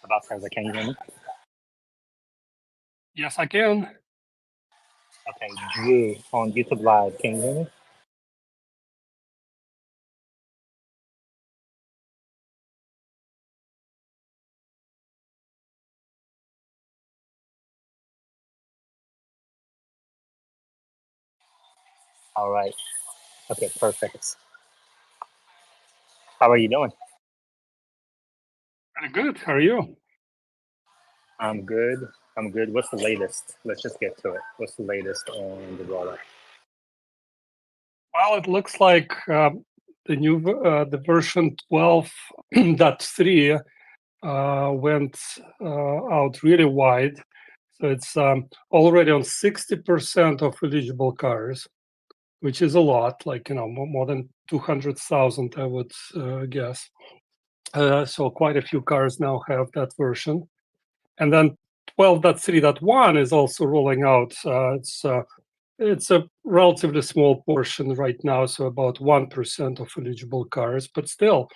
Sebastian, can you hear me? Yes, I can. Okay, Drew on YouTube Live, can you hear me? All right. Okay, perfect. How are you doing? Very good. How are you? I'm good. I'm good. What's the latest? Let's just get to it. What's the latest on the rollout? Well, it looks like the version 12.3 went out really wide. So it's already on 60% of eligible cars, which is a lot, like, more than 200,000, I would guess. So quite a few cars now have that version. And then 12.3.1 is also rolling out. It's a relatively small portion right now, so about 1% of eligible cars, but still,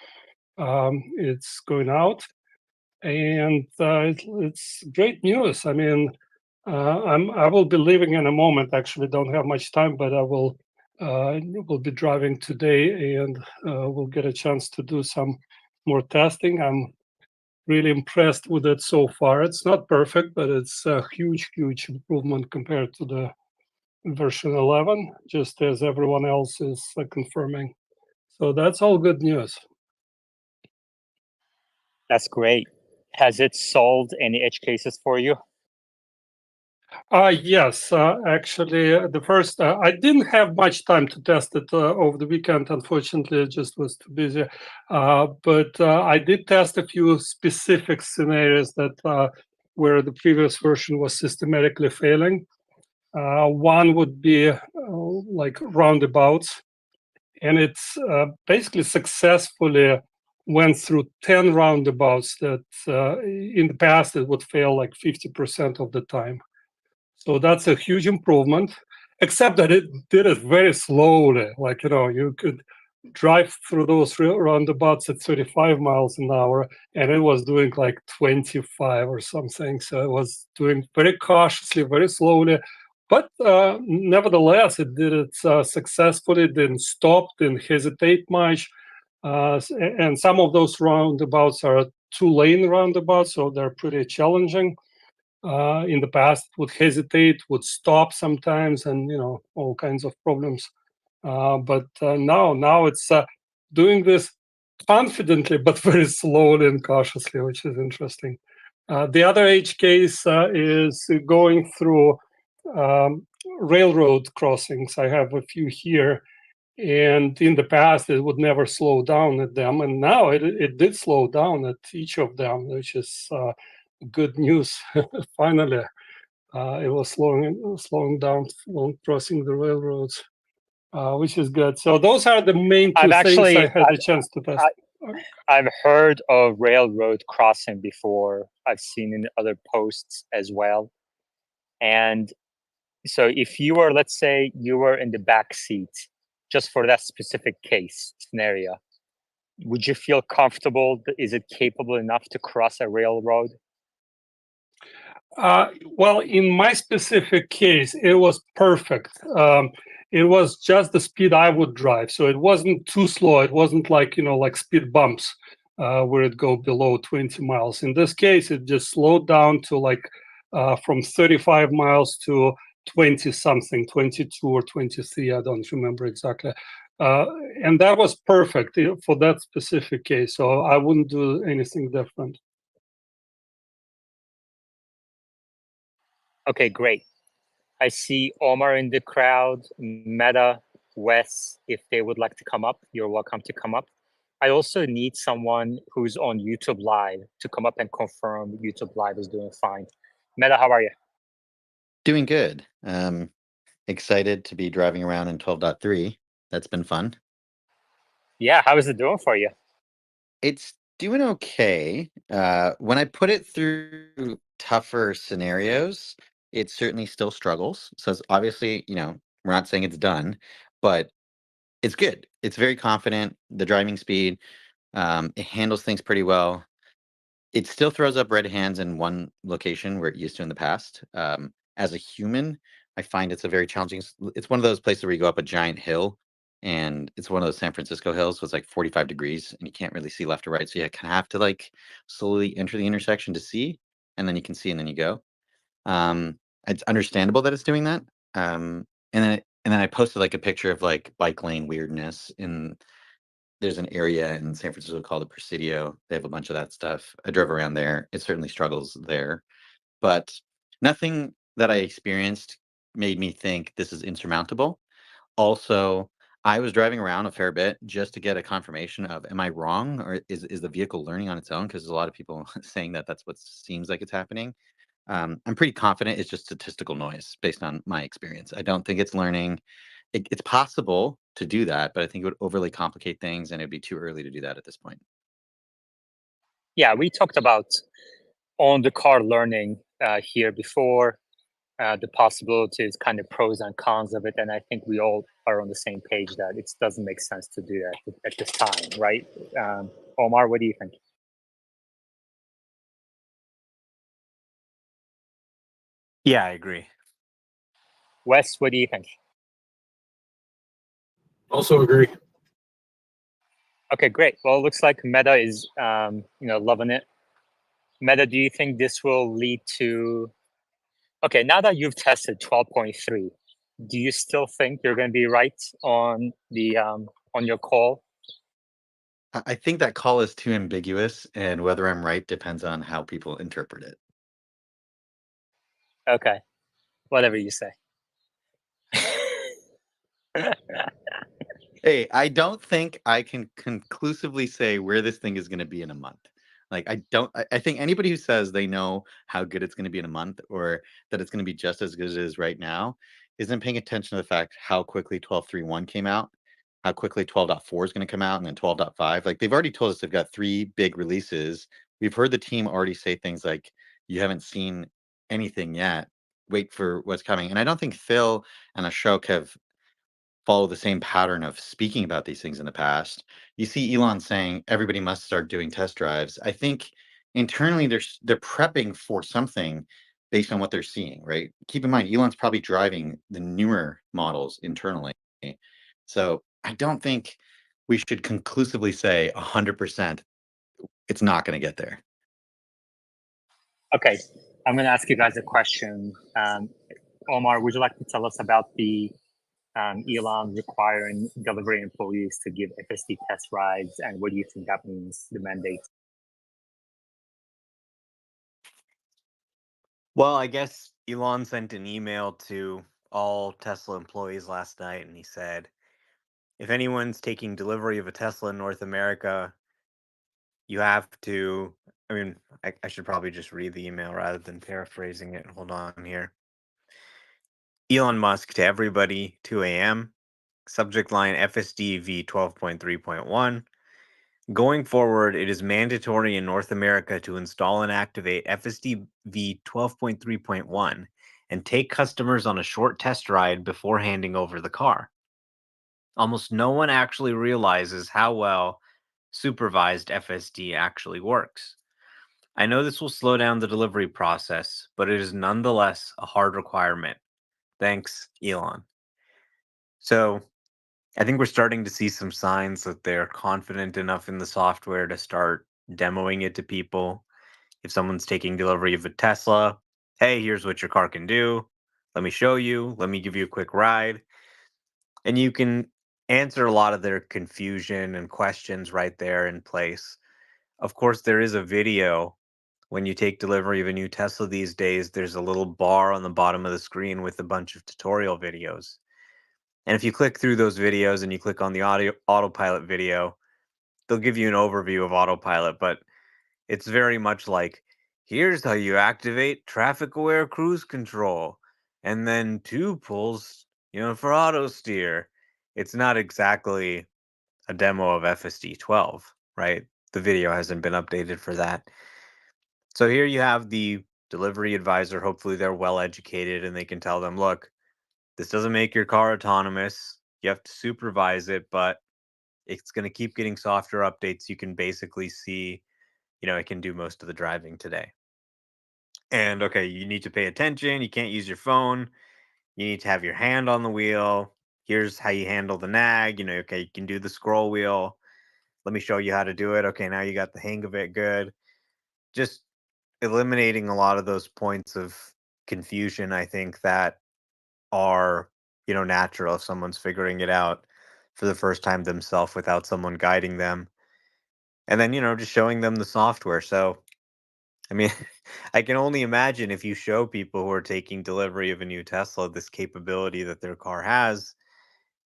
it's going out, and it's great news. I mean, I will be leaving in a moment. Actually, don't have much time, but I will be driving today, and we'll get a chance to do some more testing. I'm really impressed with it so far. It's not perfect, but it's a huge improvement compared to the version 11, just as everyone else is confirming. So that's all good news. That's great. Has it solved any edge cases for you? Yes, actually, the first, I didn't have much time to test it over the weekend. Unfortunately, I just was too busy. But I did test a few specific scenarios that where the previous version was systematically failing. One would be like roundabouts, and it's basically successfully went through 10 roundabouts that in the past it would fail like 50% of the time. So that's a huge improvement, except that it did it very slowly. Like, you could drive through those roundabouts at 35 miles an hour, and it was doing like 25 or something. So it was doing very cautiously, very slowly. But nevertheless, it did it successfully, didn't stop, didn't hesitate much. And some of those roundabouts are two-lane roundabouts, so they're pretty challenging. In the past, would hesitate, would stop sometimes, and all kinds of problems. But now it's doing this confidently, but very slowly and cautiously, which is interesting. The other edge case is going through railroad crossings. I have a few here, and in the past it would never slow down at them, and now it did slow down at each of them, which is good news. Finally, it was slowing down when crossing the railroads, which is good. So those are the main two things I had a chance to test. I've heard of railroad crossing before. I've seen in other posts as well. And so if you were, let's say you were in the back seat, just for that specific case scenario, would you feel comfortable? Is it capable enough to cross a railroad? Well, in my specific case, it was perfect. It was just the speed I would drive, so it wasn't too slow. It wasn't like like speed bumps where it go below 20 miles. In this case, it just slowed down to like from 35 miles to 20 something, 22 or 23. I don't remember exactly. And that was perfect for that specific case. So I wouldn't do anything different. Okay, great. I see Omar in the crowd, Meta, Wes, if they would like to come up, you're welcome to come up. I also need someone who's on YouTube Live to come up and confirm YouTube Live is doing fine. Meta, how are you? Doing good. Excited to be driving around in 12.3. That's been fun. Yeah, how is it doing for you? It's doing okay. When I put it through tougher scenarios, it certainly still struggles. So it's obviously, we're not saying it's done, but it's good. It's very confident. The driving speed, it handles things pretty well. It still throws up red hands in one location where it used to in the past. As a human, I find it's a very challenging. It's one of those places where you go up a giant hill, and it's one of those San Francisco hills, so it's like 45 degrees, and you can't really see left or right. So you kind of have to like slowly enter the intersection to see, and then you can see, and then you go. Um, it's understandable that it's doing that. And then I posted like a picture of like bike lane weirdness in there's an area in San Francisco called the Presidio. They have a bunch of that stuff. I drove around there. It certainly struggles there, but nothing that I experienced made me think this is insurmountable. Also, I was driving around a fair bit just to get a confirmation of, am I wrong, or is the vehicle learning on its own? Because there's a lot of people saying that that's what seems like it's happening. I'm pretty confident it's just statistical noise based on my experience. I don't think it's learning. It's possible to do that, but I think it would overly complicate things, and it'd be too early to do that at this point. Yeah, we talked about on the car learning here before, the possibilities, kind of pros and cons of it, and I think we all are on the same page that it doesn't make sense to do that at this time, right? Omar, what do you think? Yeah, I agree. Wes, what do you think? Also agree. Okay, great. Well, it looks like Meta is, loving it. Meta, do you think this will lead to? Okay, now that you've tested 12.3, do you still think you're going to be right on the on your call? I think that call is too ambiguous, and whether I'm right depends on how people interpret it. Okay, whatever you say. Hey, I don't think I can conclusively say where this thing is going to be in a month. Like, I think anybody who says they know how good it's going to be in a month or that it's going to be just as good as it is right now isn't paying attention to the fact how quickly 12.3.1 came out, how quickly 12.4 is going to come out, and then 12.5. Like, they've already told us they've got 3 big releases. We've heard the team already say things like, you haven't seen anything yet. Wait for what's coming. And I don't think Phil and Ashok have follow the same pattern of speaking about these things in the past. You see Elon saying everybody must start doing test drives. I think internally they're prepping for something based on what they're seeing, right? Keep in mind, Elon's probably driving the newer models internally. So I don't think we should conclusively say 100% it's not going to get there. Okay, I'm going to ask you guys a question. Omar, would you like to tell us about the Elon requiring delivery employees to give FSD test rides, and what do you think that means, the mandate? Well, I guess Elon sent an email to all Tesla employees last night, and he said, if anyone's taking delivery of a Tesla in North America, you have to. I mean, I should probably just read the email rather than paraphrasing it. Hold on here. Elon Musk to everybody, 2 a.m. Subject line FSD V12.3.1. Going forward, it is mandatory in North America to install and activate FSD V12.3.1 and take customers on a short test ride before handing over the car. Almost no one actually realizes how well supervised FSD actually works. I know this will slow down the delivery process, but it is nonetheless a hard requirement. Thanks, Elon. So, I think we're starting to see some signs that they're confident enough in the software to start demoing it to people. If someone's taking delivery of a Tesla, hey, here's what your car can do. Let me show you. Let me give you a quick ride. And you can answer a lot of their confusion and questions right there in place. Of course, there is a video. When you take delivery of a new Tesla these days, there's a little bar on the bottom of the screen with a bunch of tutorial videos. And if you click through those videos and you click on the autopilot video, they'll give you an overview of autopilot, but it's very much like, here's how you activate traffic aware cruise control, and then 2 pulls, for auto steer. It's not exactly a demo of FSD 12, right? The video hasn't been updated for that. So here you have the delivery advisor. Hopefully they're well educated and they can tell them, look, this doesn't make your car autonomous. You have to supervise it, but it's going to keep getting software updates. You can basically see it can do most of the driving today. And okay, you need to pay attention. You can't use your phone. You need to have your hand on the wheel. Here's how you handle the nag. Okay, you can do the scroll wheel. Let me show you how to do it. Okay, now you got the hang of it. Good. Just eliminating a lot of those points of confusion, I think, that are, natural if someone's figuring it out for the first time themselves without someone guiding them. And then, just showing them the software. So, I mean, I can only imagine if you show people who are taking delivery of a new Tesla this capability that their car has,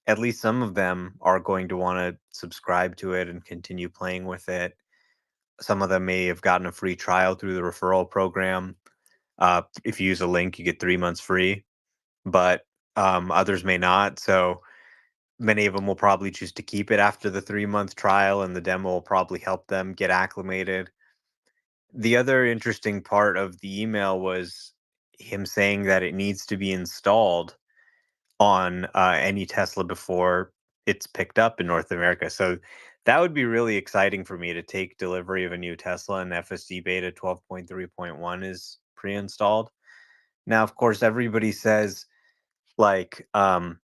at least some of them are going to want to subscribe to it and continue playing with it. Some of them may have gotten a free trial through the referral program. If you use a link, you get 3 months free, but others may not. So many of them will probably choose to keep it after the 3 month trial, and the demo will probably help them get acclimated. The other interesting part of the email was him saying that it needs to be installed on any Tesla before it's picked up in North America. So that would be really exciting for me to take delivery of a new Tesla and FSD Beta 12.3.1 is pre-installed. Now, of course, everybody says like, oh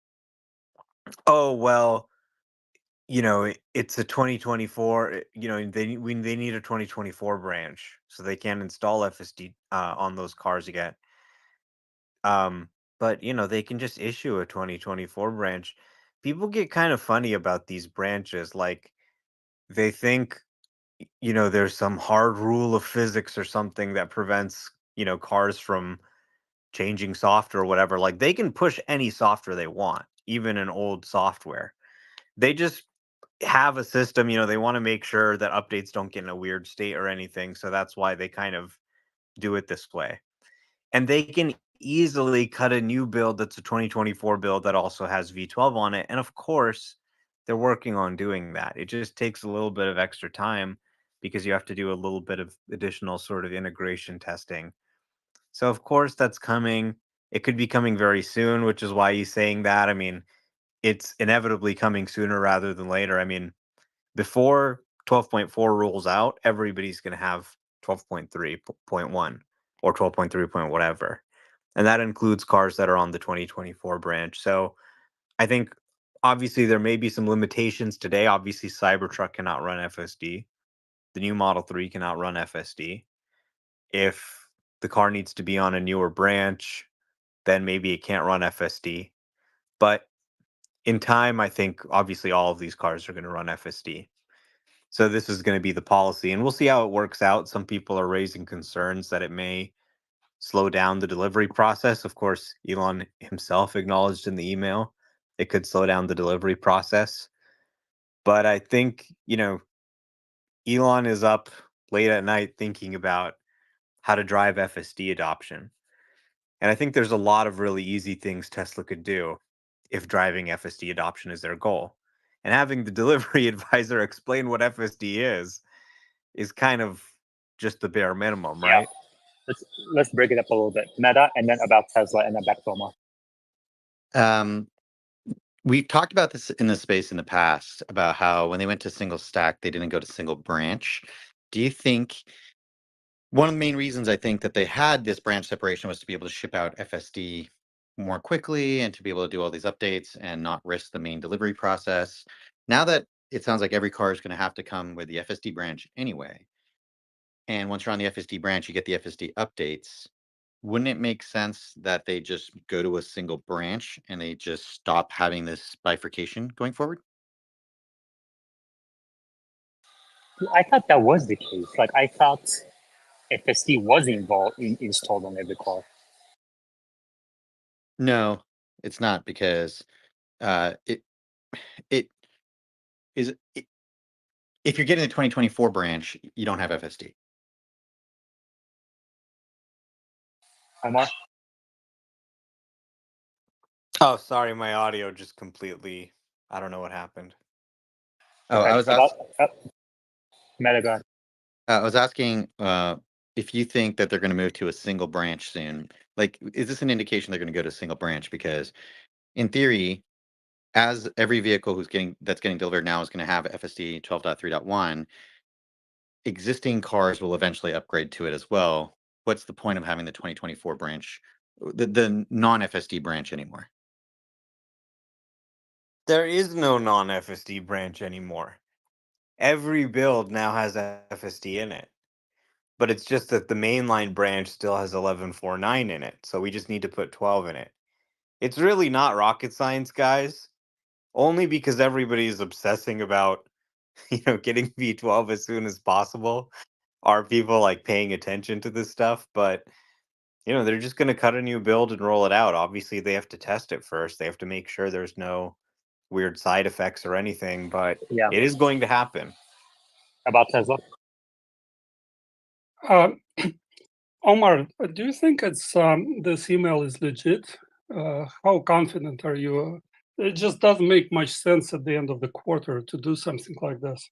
well, it's a 2024. They need a 2024 branch, so they can't install FSD on those cars yet. But they can just issue a 2024 branch. People get kind of funny about these branches, like they think there's some hard rule of physics or something that prevents cars from changing software or whatever. Like they can push any software they want, even an old software. They just have a system, they want to make sure that updates don't get in a weird state or anything. So that's why they kind of do it this way. And they can easily cut a new build that's a 2024 build that also has V12 on it. And of course, they're working on doing that. It just takes a little bit of extra time because you have to do a little bit of additional sort of integration testing. So of course that's coming. It could be coming very soon, which is why he's saying that. I mean, it's inevitably coming sooner rather than later. I mean, before 12.4 rolls out, everybody's going to have 12.3.1 or 12.3 point whatever. And that includes cars that are on the 2024 branch. So I think obviously there may be some limitations today. Obviously, Cybertruck cannot run FSD. The new Model 3 cannot run FSD. If the car needs to be on a newer branch, then maybe it can't run FSD. But in time, I think obviously all of these cars are going to run FSD. So this is going to be the policy, and we'll see how it works out. Some people are raising concerns that it may slow down the delivery process. Of course, Elon himself acknowledged in the email it could slow down the delivery process. But I think, Elon is up late at night thinking about how to drive FSD adoption. And I think there's a lot of really easy things Tesla could do if driving FSD adoption is their goal. And having the delivery advisor explain what FSD is kind of just the bare minimum, Yeah. right? Let's break it up a little bit. Meta, and then about Tesla, and then back to Omar. We've talked about this in the space in the past about how when they went to single stack, they didn't go to single branch. Do you think one of the main reasons I think that they had this branch separation was to be able to ship out FSD more quickly and to be able to do all these updates and not risk the main delivery process? Now that it sounds like every car is going to have to come with the FSD branch anyway, and once you're on the FSD branch, you get the FSD updates. Wouldn't it make sense that they just go to a single branch and they just stop having this bifurcation going forward? I thought that was the case. Like I thought FSD was installed on every car. No, it's not, because it it is it, if you're getting the 2024 branch, you don't have FSD. Omar? Oh, sorry, my audio just completely, I don't know what happened. Oh, Okay. I was About Meta, go ahead. I was asking if you think that they're going to move to a single branch soon. Like, is this an indication they're going to go to a single branch? Because in theory, as every vehicle that's getting delivered now is going to have FSD 12.3.1, existing cars will eventually upgrade to it as well, what's the point of having the 2024 branch, the non-FSD branch anymore? There is no non-FSD branch anymore. Every build now has FSD in it. But it's just that the mainline branch still has 11.4.9 in it, so we just need to put 12 in it. It's really not rocket science, guys. Only because everybody's obsessing about, getting V12 as soon as possible are people like paying attention to this stuff, but they're just going to cut a new build and roll it out. Obviously, they have to test it first. They have to make sure there's no weird side effects or anything, but Yeah. it is going to happen. About Tesla? Omar, do you think it's this email is legit? How confident are you? It just doesn't make much sense at the end of the quarter to do something like this.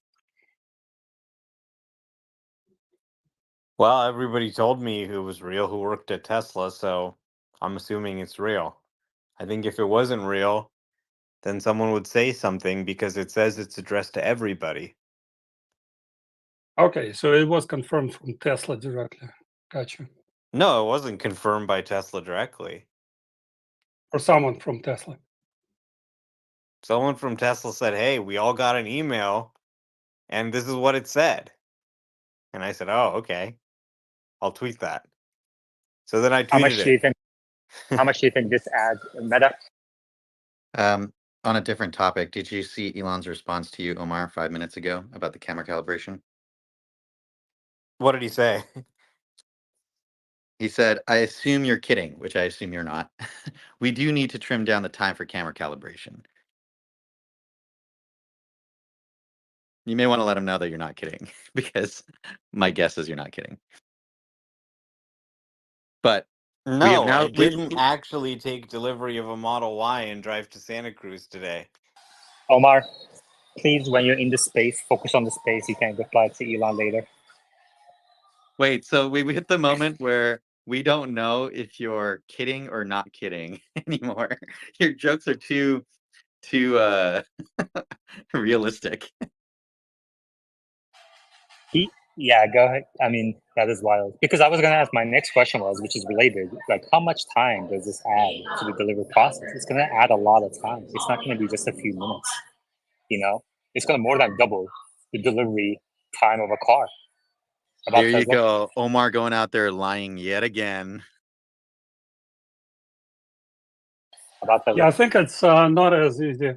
Well, everybody told me who was real who worked at Tesla, so I'm assuming it's real. I think if it wasn't real, then someone would say something because it says it's addressed to everybody. Okay, so it was confirmed from Tesla directly. Gotcha. No, it wasn't confirmed by Tesla directly. Or someone from Tesla. Someone from Tesla said, "Hey, we all got an email, and this is what it said." And I said, "Oh, okay. I'll tweet that." So then I How much tweeted do you it. think? How much do you think this adds? Meta? On a different topic, did you see Elon's response to you, Omar, 5 minutes ago about the camera calibration? What did he say? He said, "I assume you're kidding," which I assume you're not. "We do need to trim down the time for camera calibration." You may want to let him know that you're not kidding, because my guess is you're not kidding. But No, I didn't actually take delivery of a Model Y and drive to Santa Cruz today. Omar, please, when you're in the space, focus on the space. You can reply to Elon later. Wait, so we hit the moment where we don't know if you're kidding or not kidding anymore. Your jokes are too realistic. Yeah, go ahead. I mean, that is wild. Because I was going to ask, my next question was, which is related, like how much time does this add to the delivery process? It's going to add a lot of time. It's not going to be just a few minutes, It's going to more than double the delivery time of a car. There you go. Omar going out there lying yet again. About Tesla. Yeah, I think it's not as easy.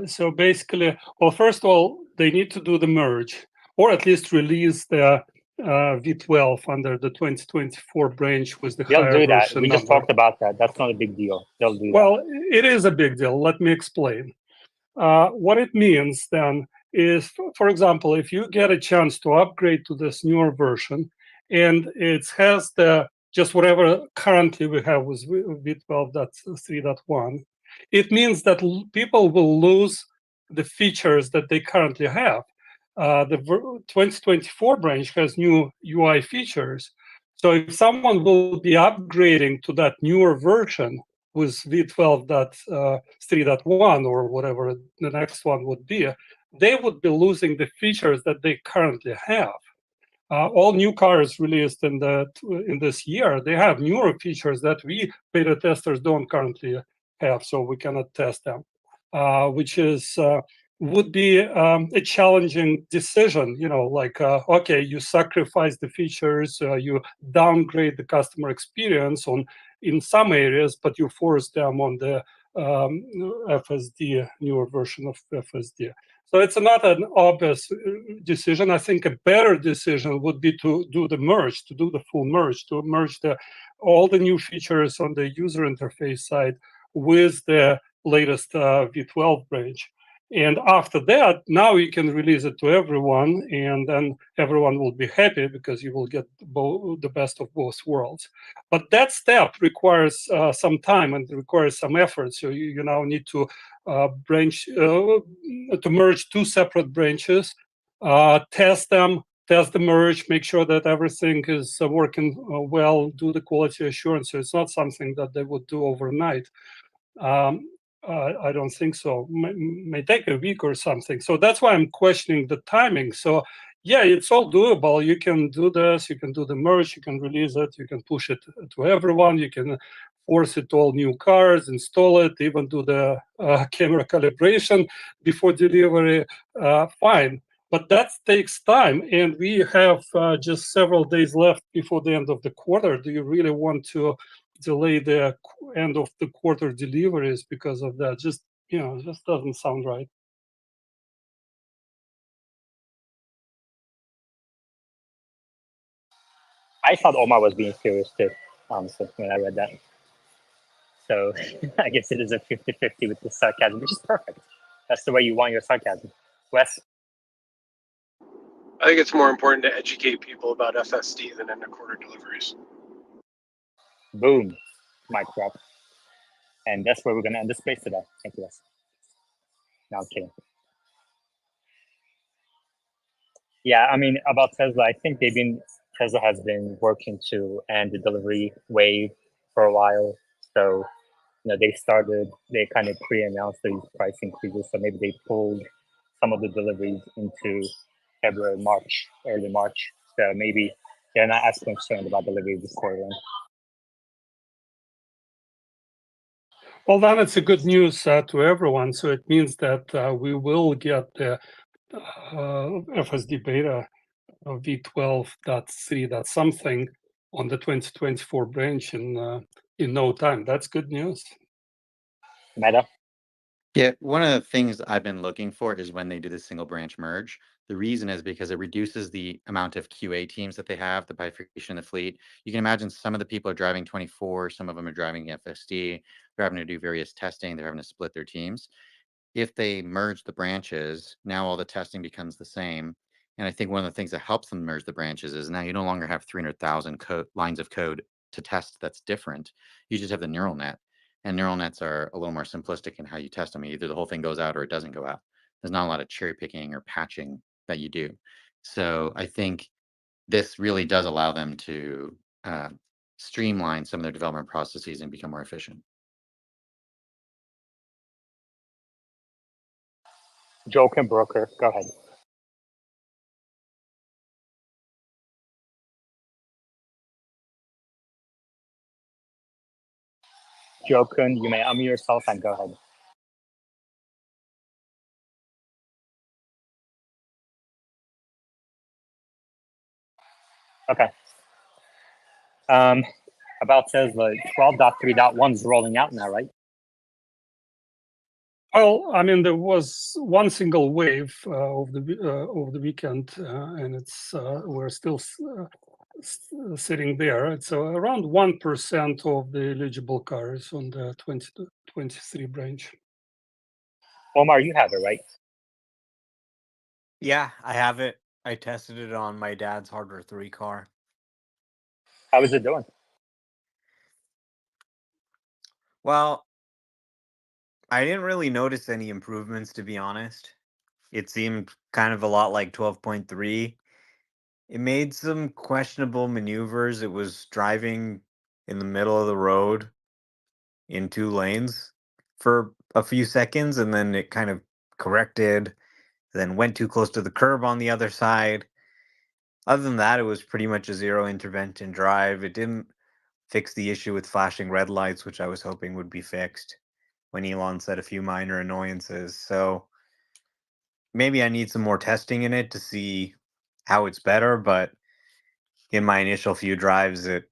So basically, well, first of all, they need to do the merge, or at least release the V12 under the 2024 branch with the They'll higher do that. version We number. just talked about that. That's not a big deal. They'll do that. Well, it is a big deal. Let me explain. What it means then is, for example, if you get a chance to upgrade to this newer version, and it has the just whatever currently we have with V12.3.1, it means that people will lose the features that they currently have. The 2024 branch has new UI features. So if someone will be upgrading to that newer version with V12.3.1 or whatever the next one would be, they would be losing the features that they currently have. All new cars released in this year, they have newer features that we beta testers don't currently have, so we cannot test them, which would be a challenging decision. Okay, you sacrifice the features, you downgrade the customer experience in some areas, but you force them on the FSD, newer version of FSD. So it's not an obvious decision. I think a better decision would be to do the merge, to do the full merge, to merge all the new features on the user interface side with the latest V12 branch. And after that, now you can release it to everyone, and then everyone will be happy because you will get the best of both worlds. But that step requires some time and requires some effort. So you now need to to merge two separate branches, test them, test the merge, make sure that everything is working well, do the quality assurance. So it's not something that they would do overnight. I don't think so. May take a week or something. So that's why I'm questioning the timing. So Yeah, it's all doable. You can do this, you can do the merge, you can release it, you can push it to everyone, you can force it to all new cars, install it, even do the camera calibration before delivery. Fine. But that takes time, and we have just several days left before the end of the quarter. Do you really want to delay the end of the quarter deliveries because of that? Just, just doesn't sound right. I thought Omar was being serious too, honestly, when I read that. So I guess it is a 50-50 with the sarcasm, which is perfect. That's the way you want your sarcasm. Wes? I think it's more important to educate people about FSD than end of quarter deliveries. Boom. Mic drop. And that's where we're going to end this space today. Thank you, Wes. No, I'm kidding. Yeah, I mean, about Tesla, I think Tesla has been working to end the delivery wave for a while. So, they kind of pre-announced these price increases. So maybe they pulled some of the deliveries into February, March, early March. So maybe they're not as concerned about deliveries this quarter. Well, then it's a good news to everyone. So it means that we will get the FSD beta V12.3 something on the 2024 branch in no time. That's good news. Meta? Yeah, one of the things I've been looking for is when they do the single branch merge. The reason is because it reduces the amount of QA teams that they have, the bifurcation of the fleet. You can imagine some of the people are driving 24, some of them are driving FSD. They're having to do various testing. They're having to split their teams. If they merge the branches, now all the testing becomes the same. And I think one of the things that helps them merge the branches is now you no longer have 300,000 lines of code to test that's different. You just have the neural net. And neural nets are a little more simplistic in how you test them. Either the whole thing goes out or it doesn't go out. There's not a lot of cherry picking or patching that you do. So I think this really does allow them to streamline some of their development processes and become more efficient. Joken Broker, go ahead. Joken, you may unmute yourself and go ahead. Okay. About Tesla, 12.3.1 is rolling out now, right? Well, I mean, there was one single wave over the weekend, and it's we're still sitting there. It's around 1% of the eligible cars on the 2023 branch. Omar, you have it, right? Yeah, I have it. I tested it on my dad's Hardware 3 car. How is it doing? Well, I didn't really notice any improvements, to be honest. It seemed kind of a lot like 12.3. It made some questionable maneuvers. It was driving in the middle of the road in two lanes for a few seconds, and then it kind of corrected, then went too close to the curb on the other side. Other than that, it was pretty much a zero intervention drive. It didn't fix the issue with flashing red lights, which I was hoping would be fixed when Elon said a few minor annoyances. So maybe I need some more testing in it to see how it's better, but in my initial few drives, it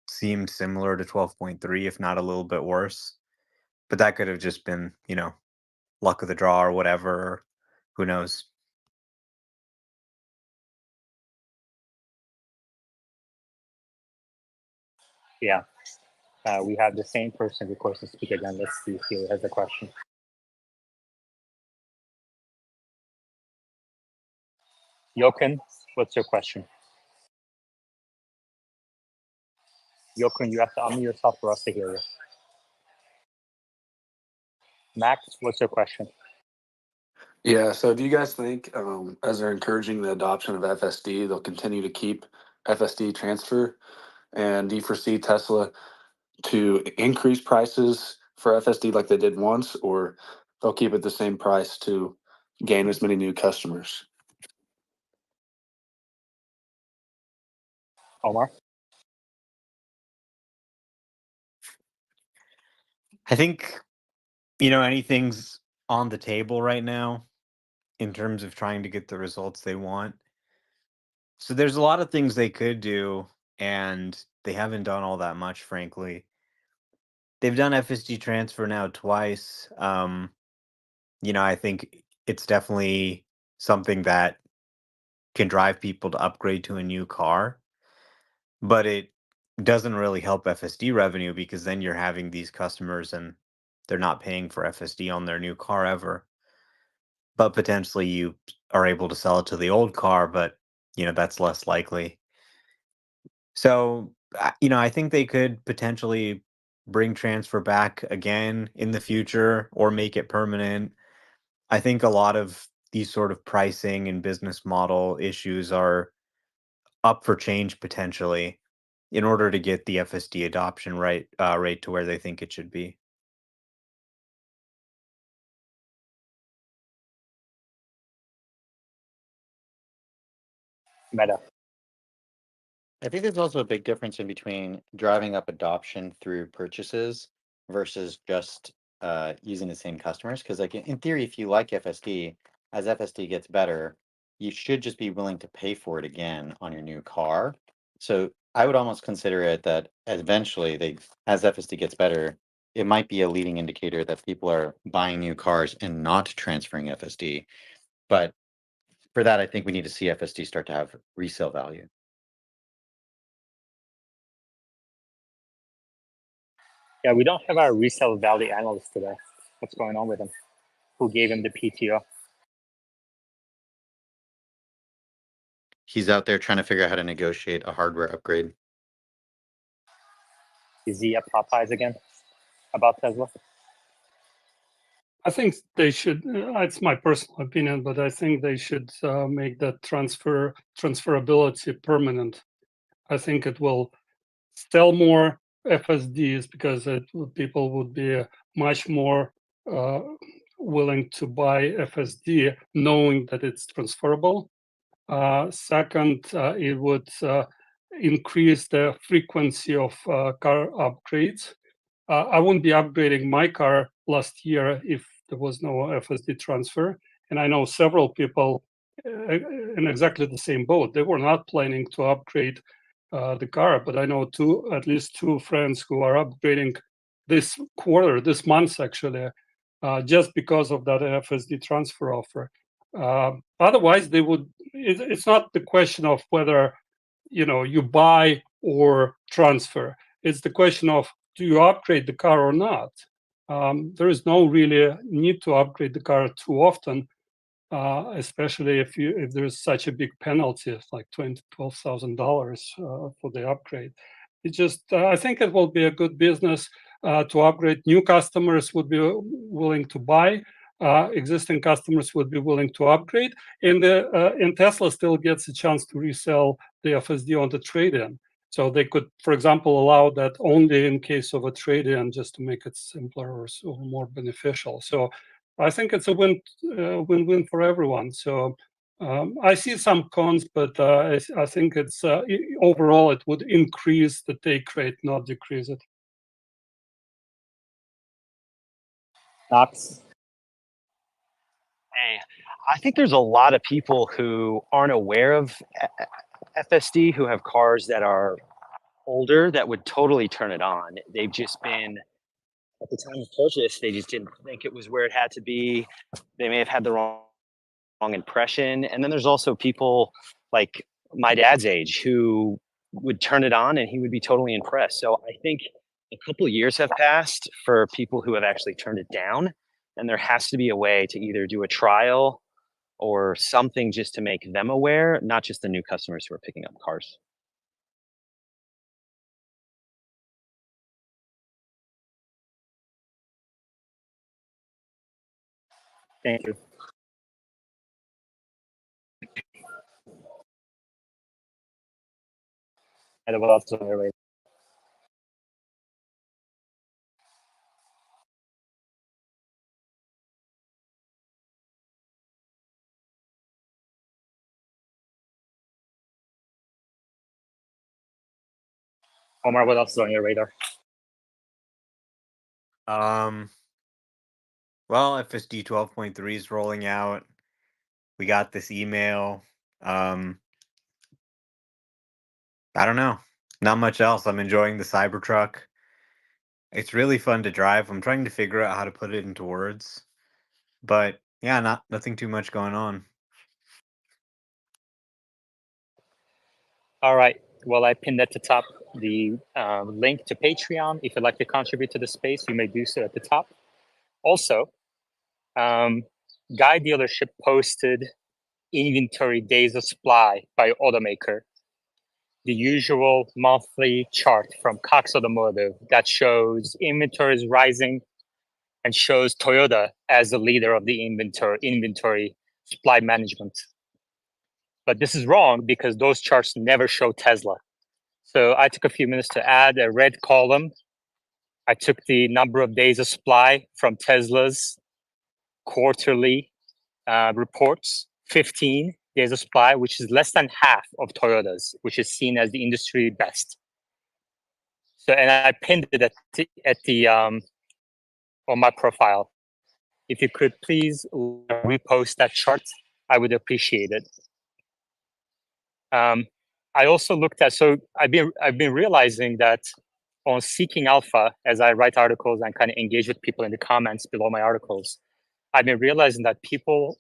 seemed similar to 12.3, if not a little bit worse. But that could have just been, luck of the draw or whatever. Who knows? Yeah. We have the same person request to speak again. Let's see if he has a question. Jochen, what's your question? Jochen, you have to unmute yourself for us to hear you. Max, what's your question? Yeah, so do you guys think, as they're encouraging the adoption of FSD, they'll continue to keep FSD transfer? And do you foresee Tesla to increase prices for FSD like they did once, or they'll keep it the same price to gain as many new customers? Omar? I think, anything's on the table right now in terms of trying to get the results they want. So there's a lot of things they could do, and they haven't done all that much, frankly. They've done FSD transfer now twice. I think it's definitely something that can drive people to upgrade to a new car, but it doesn't really help FSD revenue because then you're having these customers and they're not paying for FSD on their new car ever. But potentially you are able to sell it to the old car, but that's less likely. So, I think they could potentially bring transfer back again in the future or make it permanent. I think a lot of these sort of pricing and business model issues are up for change potentially in order to get the FSD adoption rate to where they think it should be. Meta. I think there's also a big difference in between driving up adoption through purchases versus just using the same customers. Because, like in theory, if you like FSD, as FSD gets better, you should just be willing to pay for it again on your new car. So I would almost consider it that eventually, as FSD gets better, it might be a leading indicator that people are buying new cars and not transferring FSD. But for that, I think we need to see FSD start to have resale value. Yeah, we don't have our resale value analyst today. What's going on with him? Who gave him the PTO? He's out there trying to figure out how to negotiate a hardware upgrade. Is he at Popeyes again about Tesla? I think they should. It's my personal opinion, but I think they should make that transferability permanent. I think it will sell more FSDs because people would be much more uh, willing to buy FSD knowing that it's transferable. Second, it would increase the frequency of car upgrades. I wouldn't be upgrading my car last year if there was no FSD transfer. And I know several people in exactly the same boat. They were not planning to upgrade the car, but I know at least two friends who are upgrading this quarter, this month actually, just because of that FSD transfer offer. Otherwise, they would. It's not the question of whether you buy or transfer. It's the question of do you upgrade the car or not. There is no really need to upgrade the car too often, especially if there's such a big penalty, like $12,000 for the upgrade. It just I think it will be a good business to upgrade. New customers would be willing to buy. Existing customers would be willing to upgrade, and Tesla still gets a chance to resell the FSD on the trade-in. So they could, for example, allow that only in case of a trade-in, just to make it simpler or more beneficial. So I think it's a win-win for everyone. So I see some cons, but I think it's overall it would increase the take rate, not decrease it. Knox? Hey, I think there's a lot of people who aren't aware of FSD who have cars that are older that would totally turn it on. They've just been at the time of purchase, they just didn't think it was where it had to be. They may have had the wrong impression. And then there's also people like my dad's age who would turn it on and he would be totally impressed. So I think a couple of years have passed for people who have actually turned it down. And there has to be a way to either do a trial or something just to make them aware, not just the new customers who are picking up cars. Thank you. And what else are we Omar, what else is on your radar? Well, FSD 12.3 is rolling out. We got this email. I don't know. Not much else. I'm enjoying the Cybertruck. It's really fun to drive. I'm trying to figure out how to put it into words. But yeah, nothing too much going on. All right. Well, I pinned at the top the link to Patreon. If you'd like to contribute to the space, you may do so at the top. Also, Guy Dealership posted inventory days of supply by automaker, the usual monthly chart from Cox Automotive that shows inventory is rising and shows Toyota as the leader of the inventory supply management. But this is wrong because those charts never show Tesla. So I took a few minutes to add a red column. I took the number of days of supply from Tesla's quarterly reports, 15 days of supply, which is less than half of Toyota's, which is seen as the industry best. So, and I pinned it at the on my profile. If you could please repost that chart, I would appreciate it. I also looked at, so I've been realizing that on Seeking Alpha, as I write articles and kind of engage with people in the comments below my articles, I've been realizing that people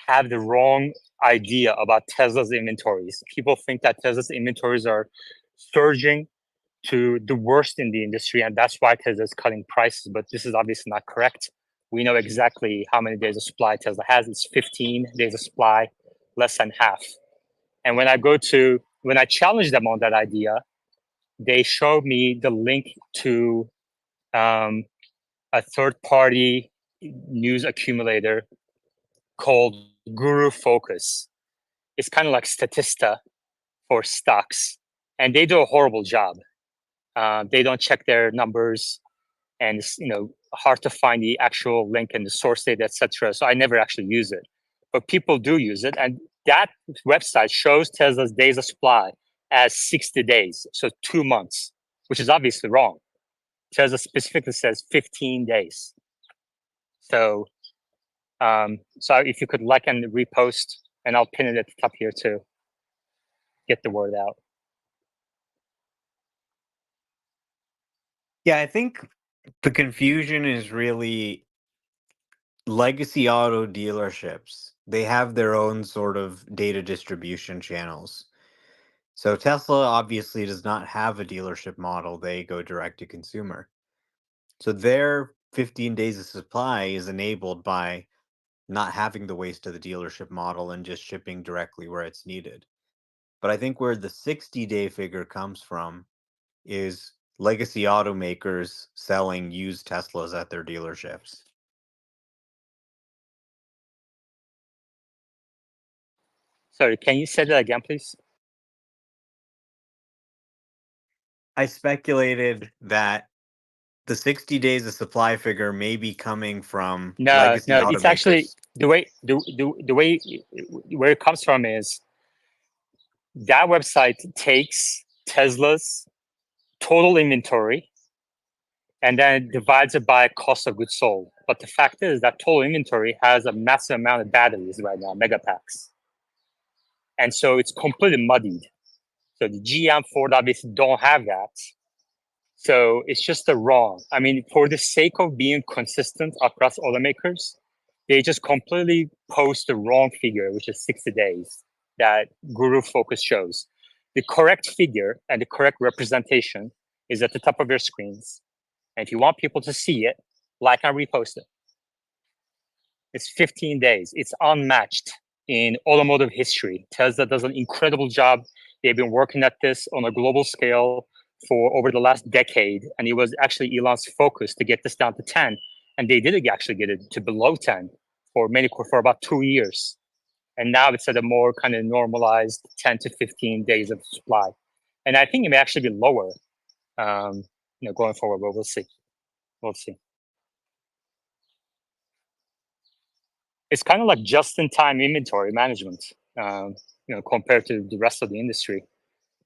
have the wrong idea about Tesla's inventories. People think that Tesla's inventories are surging to the worst in the industry, and that's why Tesla's cutting prices. But this is obviously not correct. We know exactly how many days of supply Tesla has. It's 15 days of supply, less than half. And when I challenge them on that idea, they showed me the link to a third-party news accumulator called Guru Focus. It's kind of like Statista for stocks, and they do a horrible job. They don't check their numbers, and it's hard to find the actual link and the source data, etc. So I never actually use it, but people do use it, and that website shows Tesla's days of supply as 60 days, so 2 months, which is obviously wrong. Tesla specifically says 15 days. So, so if you could like and repost, and I'll pin it at the top here too. Get the word out. Yeah, I think the confusion is really legacy auto dealerships. They have their own sort of data distribution channels. So Tesla obviously does not have a dealership model. They go direct to consumer. So their 15 days of supply is enabled by not having the waste of the dealership model and just shipping directly where it's needed. But I think where the 60-day figure comes from is legacy automakers selling used Teslas at their dealerships. Sorry, can you say that again, please? I speculated that the 60 days of supply figure may be coming from legacy No, automakers. it's actually the way where it comes from is that website takes Tesla's total inventory and then divides it by cost of goods sold. But the fact is that total inventory has a massive amount of batteries right now, megapacks. And so it's completely muddied. So the GM, Ford obviously don't have that. So it's just the wrong. I mean, for the sake of being consistent across automakers, they just completely post the wrong figure, which is 60 days that Guru Focus shows. The correct figure and the correct representation is at the top of your screens. And if you want people to see it, like and repost it. It's 15 days. It's unmatched in automotive history. Tesla does an incredible job. They've been working at this on a global scale for over the last decade. And it was actually Elon's focus to get this down to 10. And they did actually get it to below 10 for about 2 years. And now it's at a more kind of normalized 10 to 15 days of supply. And I think it may actually be lower, going forward, but we'll see. We'll see. It's kind of like just-in-time inventory management, compared to the rest of the industry.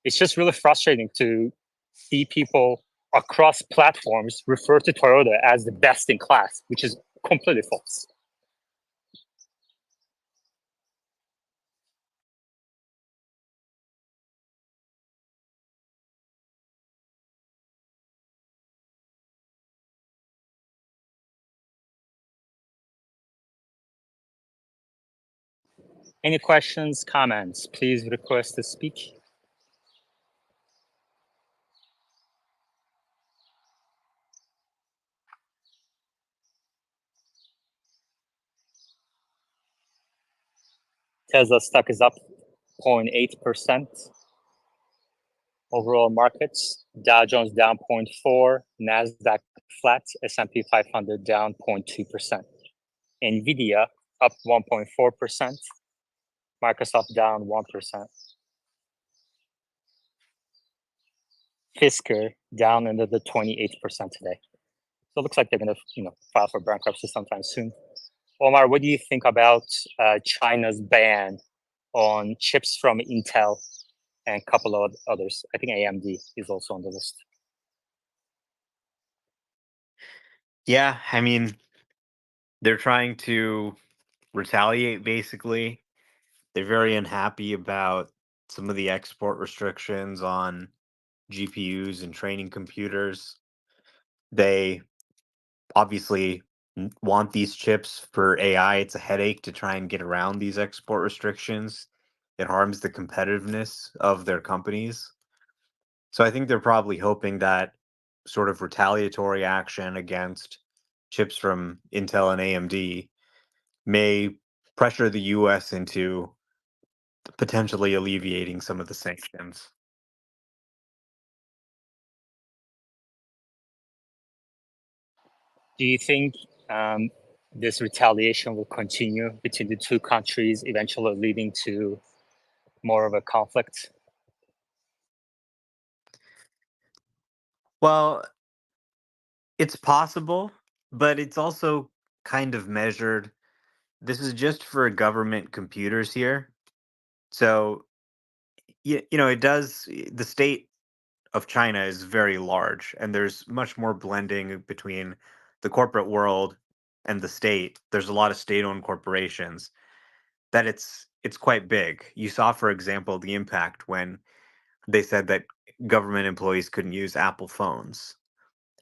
It's just really frustrating to see people across platforms refer to Toyota as the best in class, which is completely false. Any questions, comments? Please request to speak. Tesla stock is up 0.8%. Overall markets, Dow Jones down 0.4, NASDAQ flat, S&P 500 down 0.2%. NVIDIA up 1.4%, Microsoft down 1%. Fisker down another 28% today. So it looks like they're going to, file for bankruptcy sometime soon. Omar, what do you think about China's ban on chips from Intel and a couple of others? I think AMD is also on the list. Yeah, I mean, they're trying to retaliate basically. They're very unhappy about some of the export restrictions on GPUs and training computers. They obviously want these chips for AI. It's a headache to try and get around these export restrictions. It harms the competitiveness of their companies. So I think they're probably hoping that sort of retaliatory action against chips from Intel and AMD may pressure the US into potentially alleviating some of the sanctions. Do you think this retaliation will continue between the two countries, eventually leading to more of a conflict? Well, it's possible, but it's also kind of measured. This is just for government computers here. So, it does, the state of China is very large, and there's much more blending between the corporate world and the state. There's a lot of state-owned corporations that it's quite big. You saw, for example, the impact when they said that government employees couldn't use Apple phones.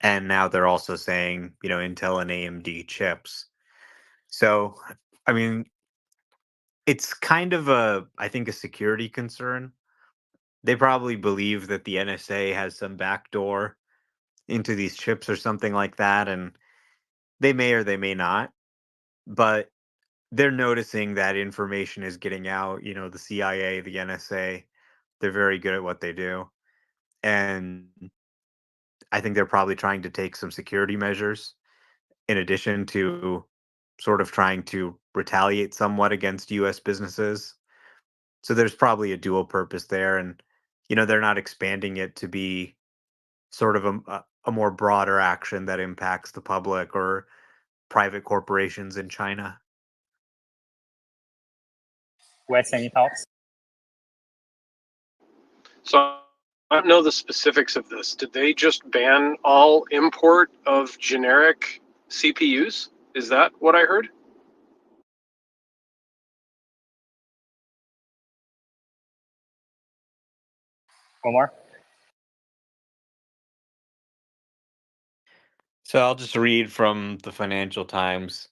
And now they're also saying, Intel and AMD chips. So, I mean, it's kind of I think, a security concern. They probably believe that the NSA has some backdoor into these chips or something like that, and they may or they may not. But they're noticing that information is getting out. The CIA, the NSA, they're very good at what they do. And I think they're probably trying to take some security measures in addition to sort of trying to retaliate somewhat against US businesses. So there's probably a dual purpose there. And, they're not expanding it to be sort of a more broader action that impacts the public or private corporations in China. Wes, any thoughts? So I don't know the specifics of this. Did they just ban all import of generic CPUs? Is that what I heard? Omar? So I'll just read from the Financial Times.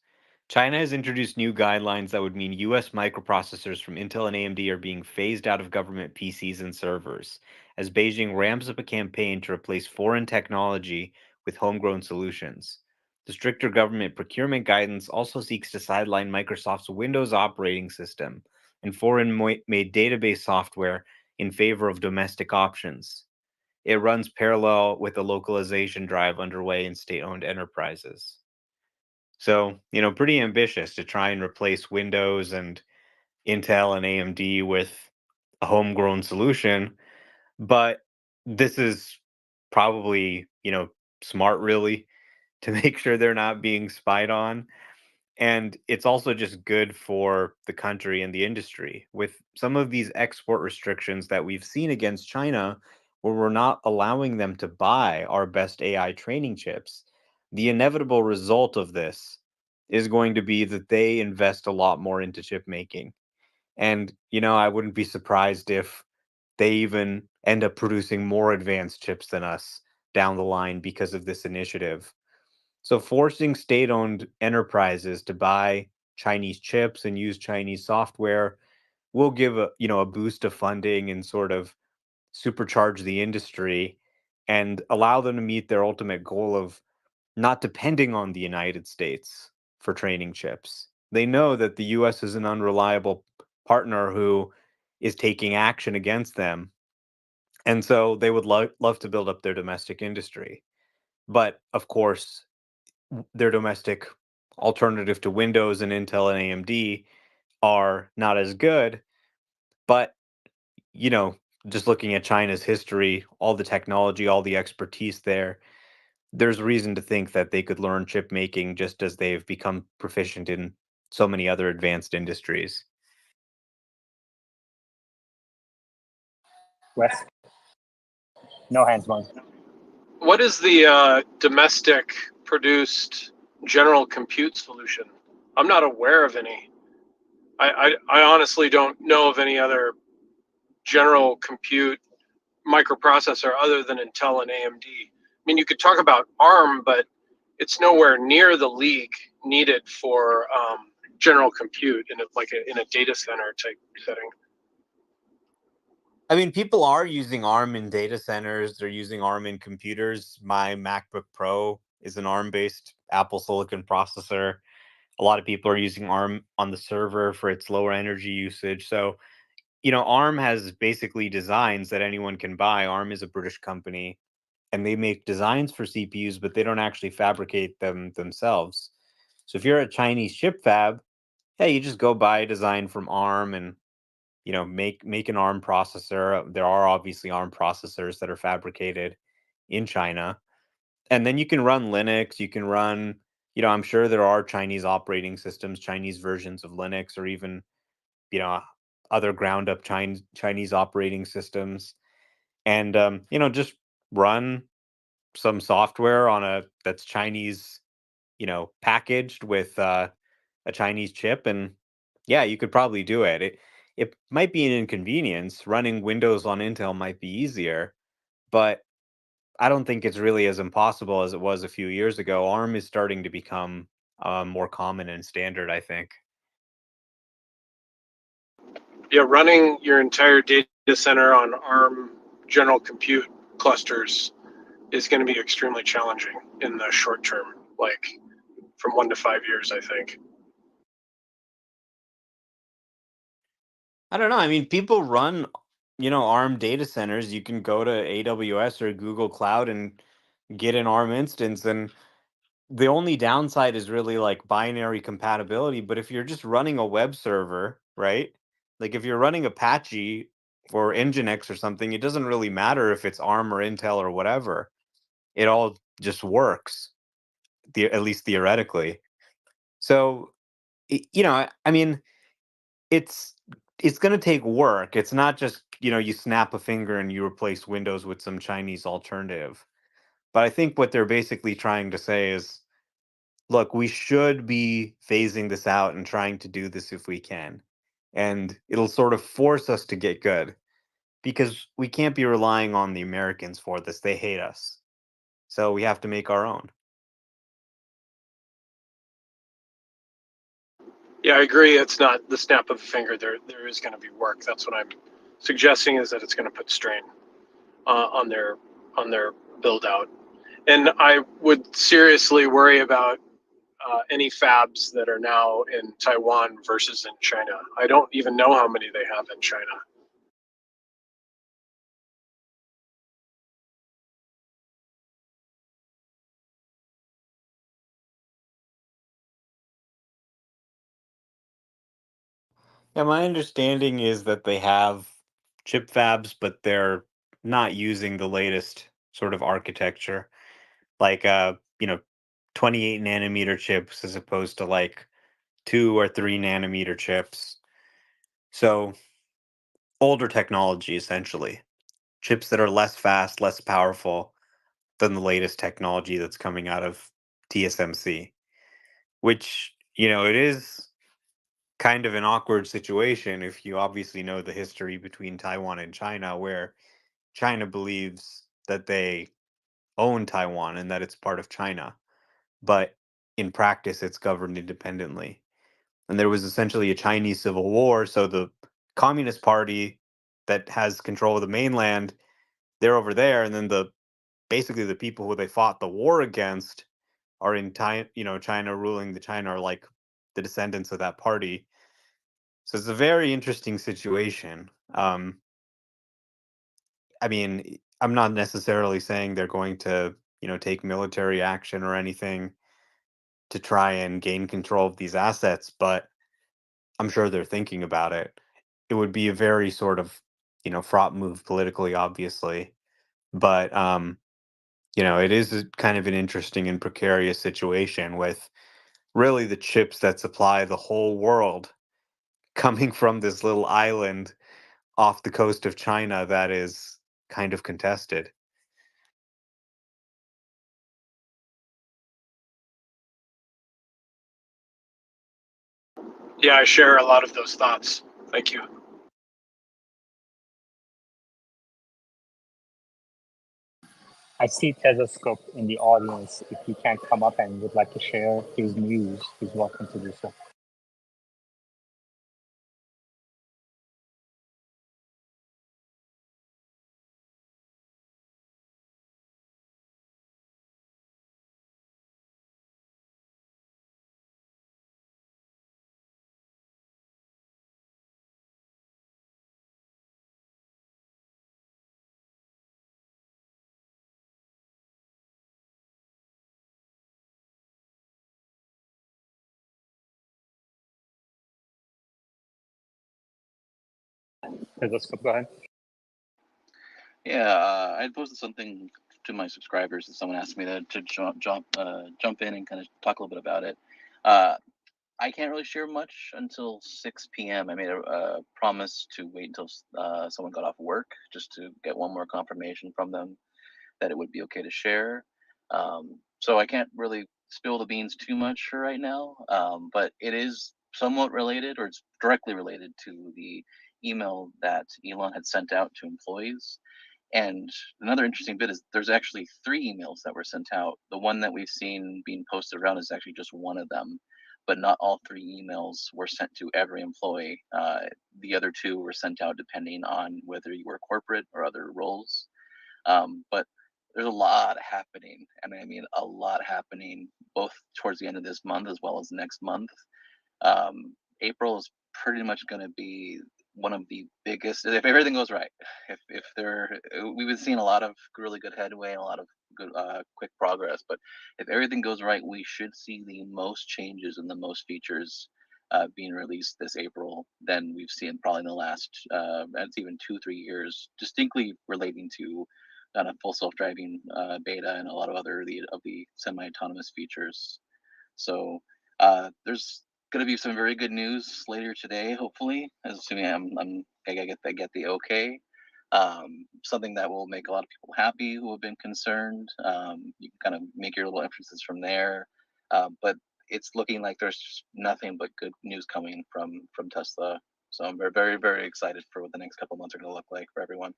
China has introduced new guidelines that would mean US microprocessors from Intel and AMD are being phased out of government PCs and servers as Beijing ramps up a campaign to replace foreign technology with homegrown solutions. The stricter government procurement guidance also seeks to sideline Microsoft's Windows operating system and foreign made database software in favor of domestic options. It runs parallel with the localization drive underway in state-owned enterprises. So, pretty ambitious to try and replace Windows and Intel and AMD with a homegrown solution. But this is probably, smart really to make sure they're not being spied on. And it's also just good for the country and the industry. With some of these export restrictions that we've seen against China, where we're not allowing them to buy our best AI training chips, the inevitable result of this is going to be that they invest a lot more into chip making. And, I wouldn't be surprised if they even end up producing more advanced chips than us down the line because of this initiative. So forcing state-owned enterprises to buy Chinese chips and use Chinese software will give a boost of funding and sort of supercharge the industry and allow them to meet their ultimate goal of not depending on the United States for training chips. They know that the US is an unreliable partner who is taking action against them. And so they would love to build up their domestic industry. But of course, their domestic alternative to Windows and Intel and AMD are not as good. But, you know, just looking at China's history, all the technology, all the expertise there, there's reason to think that they could learn chip making just as they've become proficient in so many other advanced industries. Wes, no hands, Mark. What is the domestic produced general compute solution? I'm not aware of any. I honestly don't know of any other general compute microprocessor other than Intel and AMD. I mean, you could talk about ARM, but it's nowhere near the league needed for general compute in a data center type setting. I mean, people are using ARM in data centers. They're using ARM in computers. My MacBook Pro is an ARM-based Apple Silicon processor. A lot of people are using ARM on the server for its lower energy usage. So, ARM has basically designs that anyone can buy. ARM is a British company, and they make designs for CPUs, but they don't actually fabricate them themselves. So if you're a Chinese chip fab, hey, you just go buy a design from ARM and make an ARM processor. There are obviously ARM processors that are fabricated in China. And then you can run Linux, you can run, I'm sure there are Chinese operating systems, Chinese versions of Linux, or even, you know, other ground up Chinese operating systems. And just run some software on that's Chinese, packaged with a Chinese chip, and yeah, you could probably do it. It might be an inconvenience. Running Windows on Intel might be easier, but I don't think it's really as impossible as it was a few years ago. ARM is starting to become more common and standard, I think. Yeah, running your entire data center on ARM general compute clusters is going to be extremely challenging in the short term, like from 1 to 5 years, I think. I don't know. I mean, people run, ARM data centers. You can go to AWS or Google Cloud and get an ARM instance, and the only downside is really like binary compatibility. But if you're just running a web server, right? Like if you're running Apache or Nginx or something, it doesn't really matter if it's ARM or Intel or whatever. It all just works, at least theoretically. So, I mean, it's it's going to take work. It's not just, you snap a finger and you replace Windows with some Chinese alternative. But I think what they're basically trying to say is, look, we should be phasing this out and trying to do this if we can. And it'll sort of force us to get good because we can't be relying on the Americans for this. They hate us. So we have to make our own. Yeah, I agree. It's not the snap of a finger. There is going to be work. That's what I'm suggesting, is that it's going to put strain on their build out. And I would seriously worry about any fabs that are now in Taiwan versus in China. I don't even know how many they have in China. Yeah, my understanding is that they have chip fabs, but they're not using the latest sort of architecture, like 28 nanometer chips as opposed to like 2 or 3 nanometer chips. So older technology essentially. chips that are less fast, less powerful than the latest technology that's coming out of TSMC, which, it is kind of an awkward situation if you obviously know the history between Taiwan and China, where China believes that they own Taiwan and that it's part of China, but in practice, it's governed independently. And there was essentially a Chinese civil war. So the Communist Party that has control of the mainland, they're over there, and then basically the people who they fought the war against are in China ruling the China are like the descendants of that party. So it's a very interesting situation. I mean, I'm not necessarily saying they're going to, take military action or anything to try and gain control of these assets, but I'm sure they're thinking about it. It would be a very sort of, fraught move politically, obviously, but it is kind of an interesting and precarious situation with really the chips that supply the whole world coming from this little island off the coast of China that is kind of contested. Yeah, I share a lot of those thoughts. Thank you. I see Telescope in the audience. If he can't come up and would like to share his news, he's welcome to do so. Telescope, go ahead. Yeah, I posted something to my subscribers, and someone asked me to jump in and kind of talk a little bit about it. I can't really share much until 6 p.m. I made a promise to wait until someone got off work just to get one more confirmation from them that it would be okay to share. So I can't really spill the beans too much right now, but it is somewhat related, or it's directly related to the email that Elon had sent out to employees. And another interesting bit is there's actually 3 emails that were sent out. The one that we've seen being posted around is actually just one of them, but not all 3 emails were sent to every employee. The other 2 were sent out depending on whether you were corporate or other roles. But there's a lot happening, and I mean a lot happening both towards the end of this month as well as next month. April is pretty much going to be one of the biggest, if everything goes right. If there, we've been seeing a lot of really good headway and a lot of good quick progress, but if everything goes right, we should see the most changes and the most features being released this April than we've seen probably in the last, it's even 2-3 years, distinctly relating to kind of full self-driving beta and a lot of other of the semi-autonomous features. So there's going to be some very good news later today, hopefully, assuming I get the okay. Something that will make a lot of people happy who have been concerned. You can kind of make your little inferences from there, but it's looking like there's nothing but good news coming from Tesla. So I'm very, very, very excited for what the next couple months are going to look like for everyone.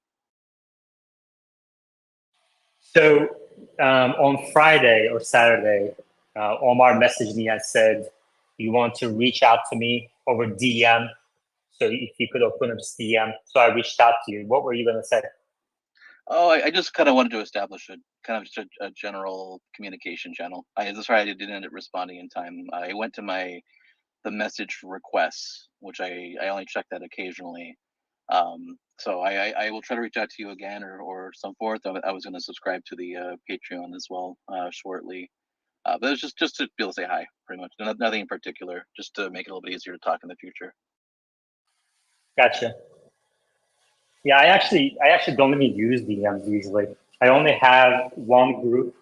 So on Friday or Saturday, Omar messaged me and said, you want to reach out to me over DM. So if you could open up DM. So I reached out to you. What were you going to say? Oh, I just kind of wanted to establish a general communication channel. That's right. I didn't end up responding in time. I went to the message requests, which I only check that occasionally. So I will try to reach out to you again or some forth. I was going to subscribe to the Patreon as well shortly. But it's just to be able to say hi, pretty much. Nothing in particular, just to make it a little bit easier to talk in the future. Gotcha. Yeah, I actually don't even use DMs usually. I only have one group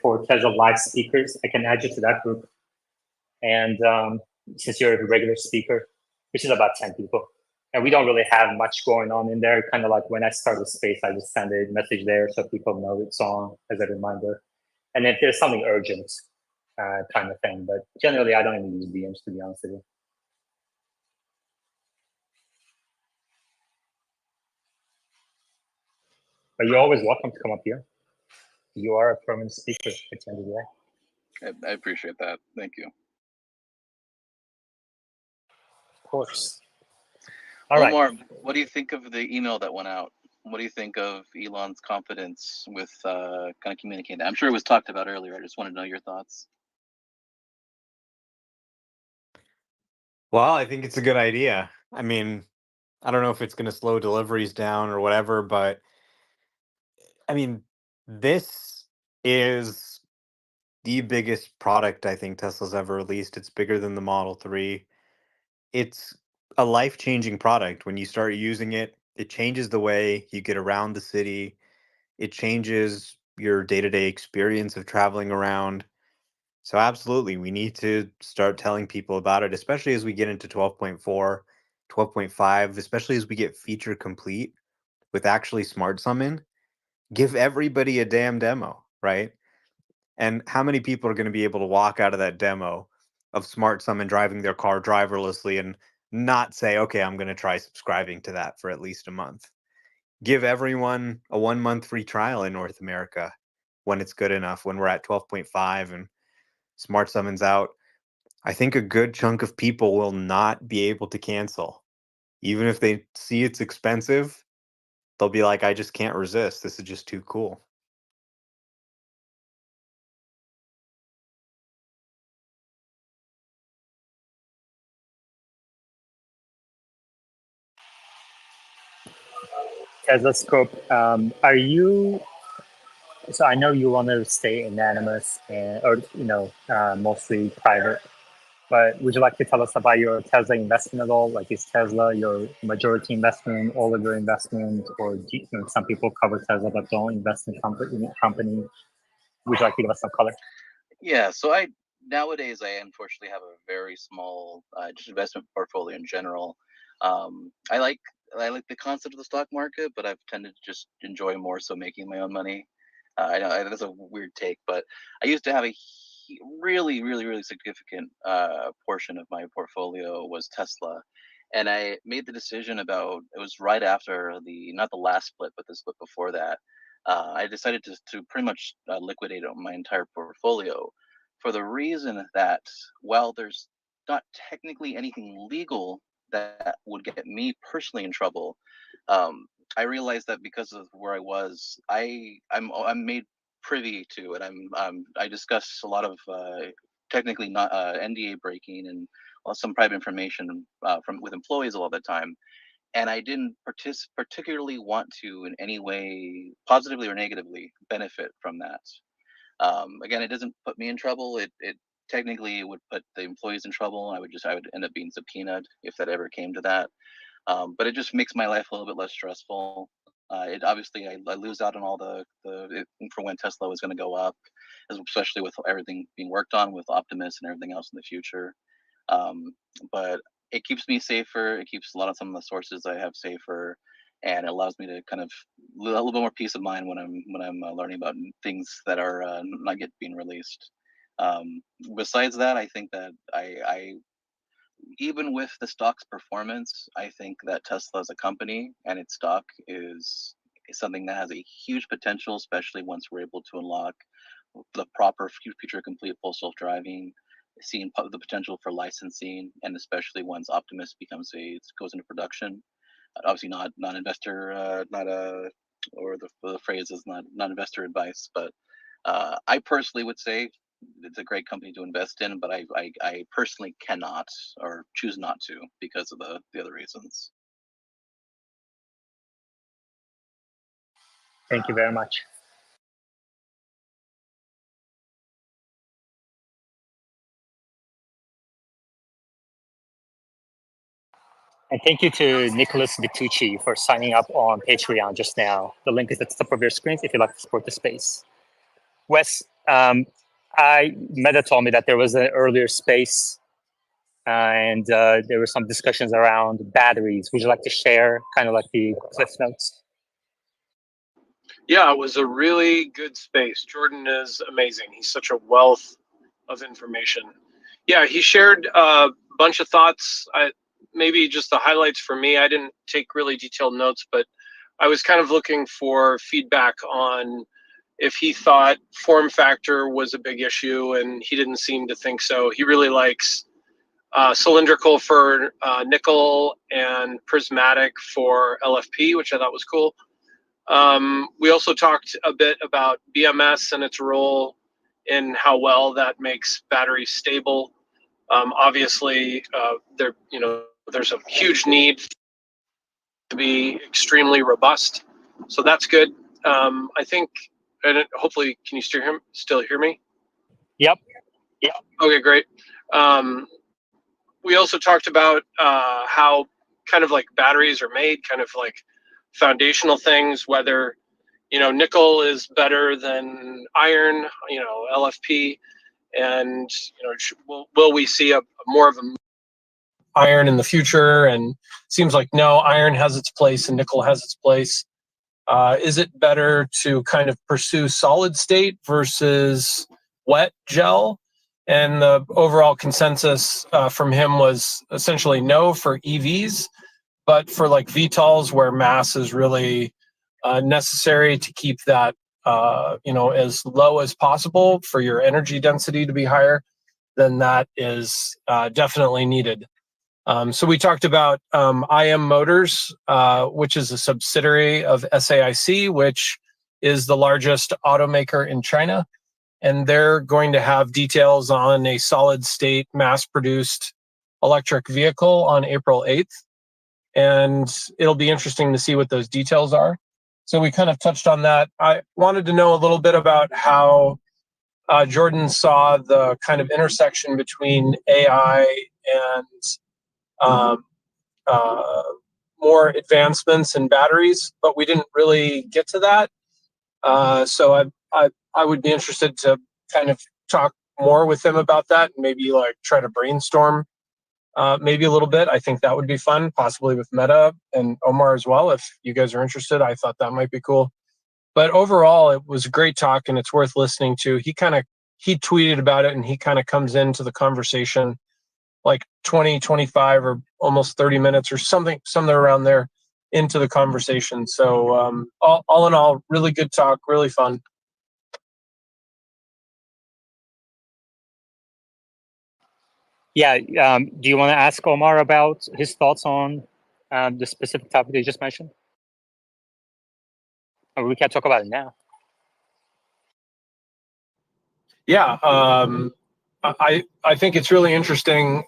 for Tesla Live speakers. I can add you to that group. And since you're a regular speaker, which is about 10 people, And we don't really have much going on in there. Kind of like when I start with space, I just send a message there so people know it's on as a reminder. And if there's something urgent, kind of thing. But generally, I don't even use DMs, to be honest with you. But you're always welcome to come up here. You are a permanent speaker at the end of the day. I appreciate that. Thank you. Of course. All right. Omar, what do you think of the email that went out? What do you think of Elon's confidence with kind of communicating? I'm sure it was talked about earlier. I just want to know your thoughts. Well, I think it's a good idea. I mean, I don't know if it's going to slow deliveries down or whatever, but I mean, this is the biggest product I think Tesla's ever released. It's bigger than the Model 3. It's a life-changing product. When you start using it, it changes the way you get around the city. It changes your day-to-day experience of traveling around. So absolutely, we need to start telling people about it, especially as we get into 12.4, 12.5, especially as we get feature complete with actually Smart Summon. Give everybody a damn demo, right? And how many people are going to be able to walk out of that demo of Smart Summon driving their car driverlessly and not say, okay, I'm going to try subscribing to that for at least a month? Give everyone a 1 month free trial in North America when it's good enough, when we're at 12.5 and Smart Summon's out. I think a good chunk of people will not be able to cancel. Even if they see it's expensive, they'll be like, I just can't resist. This is just too cool. Tesla Scope, are you? So I know you want to stay anonymous and, or mostly private. But would you like to tell us about your Tesla investment at all? Like, is Tesla your majority investment, all of your investment, or some people cover Tesla but don't invest in company? Would you like to give us some color? Yeah, so nowadays I unfortunately have a very small just investment portfolio in general. I like the concept of the stock market, but I've tended to just enjoy more so making my own money. I know that's a weird take, but I used to have a really, really, really significant portion of my portfolio was Tesla, and I made the decision about it was right after not the last split, but the split before that. I decided to pretty much liquidate my entire portfolio for the reason that while there's not technically anything legal that would get me personally in trouble, I realized that because of where I was, I'm made privy to it. I discuss a lot of technically not NDA breaking and some private information from with employees a lot of the time, and I didn't particularly want to in any way, positively or negatively, benefit from that. Again, it doesn't put me in trouble. It technically would put the employees in trouble. I would end up being subpoenaed if that ever came to that. But it just makes my life a little bit less stressful. It obviously I lose out on all for when Tesla was going to go up, especially with everything being worked on with Optimus and everything else in the future. Um, but it keeps me safer. It keeps some of the sources I have safer, and it allows me to kind of a little bit more peace of mind when I'm learning about things that are not yet being released. Besides that, I think that I even with the stock's performance, I think that Tesla as a company and its stock is something that has a huge potential, especially once we're able to unlock the proper future complete full self-driving, seeing the potential for licensing, and especially once Optimus goes into production. Obviously, not investor, not a or the phrase is not investor advice, but I personally would say it's a great company to invest in, but I personally cannot or choose not to because of the other reasons. Thank you very much. And thank you to Nicholas Vitucci for signing up on Patreon just now. The link is at the top of your screens if you'd like to support the space. Wes, Meta told me that there was an earlier space and there were some discussions around batteries. Would you like to share kind of like the cliff notes? Yeah, it was a really good space. Jordan is amazing. He's such a wealth of information. Yeah, he shared a bunch of thoughts. Maybe just the highlights for me. I didn't take really detailed notes, but I was kind of looking for feedback on if he thought form factor was a big issue, and he didn't seem to think so. He really likes cylindrical for nickel and prismatic for LFP, which I thought was cool. We also talked a bit about BMS and its role in how well that makes batteries stable. Obviously, there's a huge need to be extremely robust, so that's good. I think, and hopefully, can you still hear me? Yep. Yeah. Okay, great. We also talked about how kind of like batteries are made, kind of like foundational things, whether nickel is better than iron, LFP, and will we see a more of a iron in the future? And seems like no, iron has its place and nickel has its place. Is it better to kind of pursue solid state versus wet gel? And the overall consensus from him was essentially no for EVs, but for like VTOLs where mass is really necessary to keep that as low as possible for your energy density to be higher, then that is definitely needed. So we talked about IM Motors, which is a subsidiary of SAIC, which is the largest automaker in China. And they're going to have details on a solid state mass produced electric vehicle on April 8th. And it'll be interesting to see what those details are. So we kind of touched on that. I wanted to know a little bit about how Jordan saw the kind of intersection between AI and more advancements in batteries, but we didn't really get to that. So I would be interested to kind of talk more with him about that and maybe like try to brainstorm maybe a little bit. I think that would be fun, possibly with Meta and Omar as well. If you guys are interested, I thought that might be cool. But overall, it was a great talk and it's worth listening to. He tweeted about it and he kind of comes into the conversation like 20, 25 or almost 30 minutes or somewhere around there into the conversation. So all in all, really good talk, really fun. Yeah. Do you want to ask Omar about his thoughts on the specific topic that you just mentioned? Or we can talk about it now. Yeah. I think it's really interesting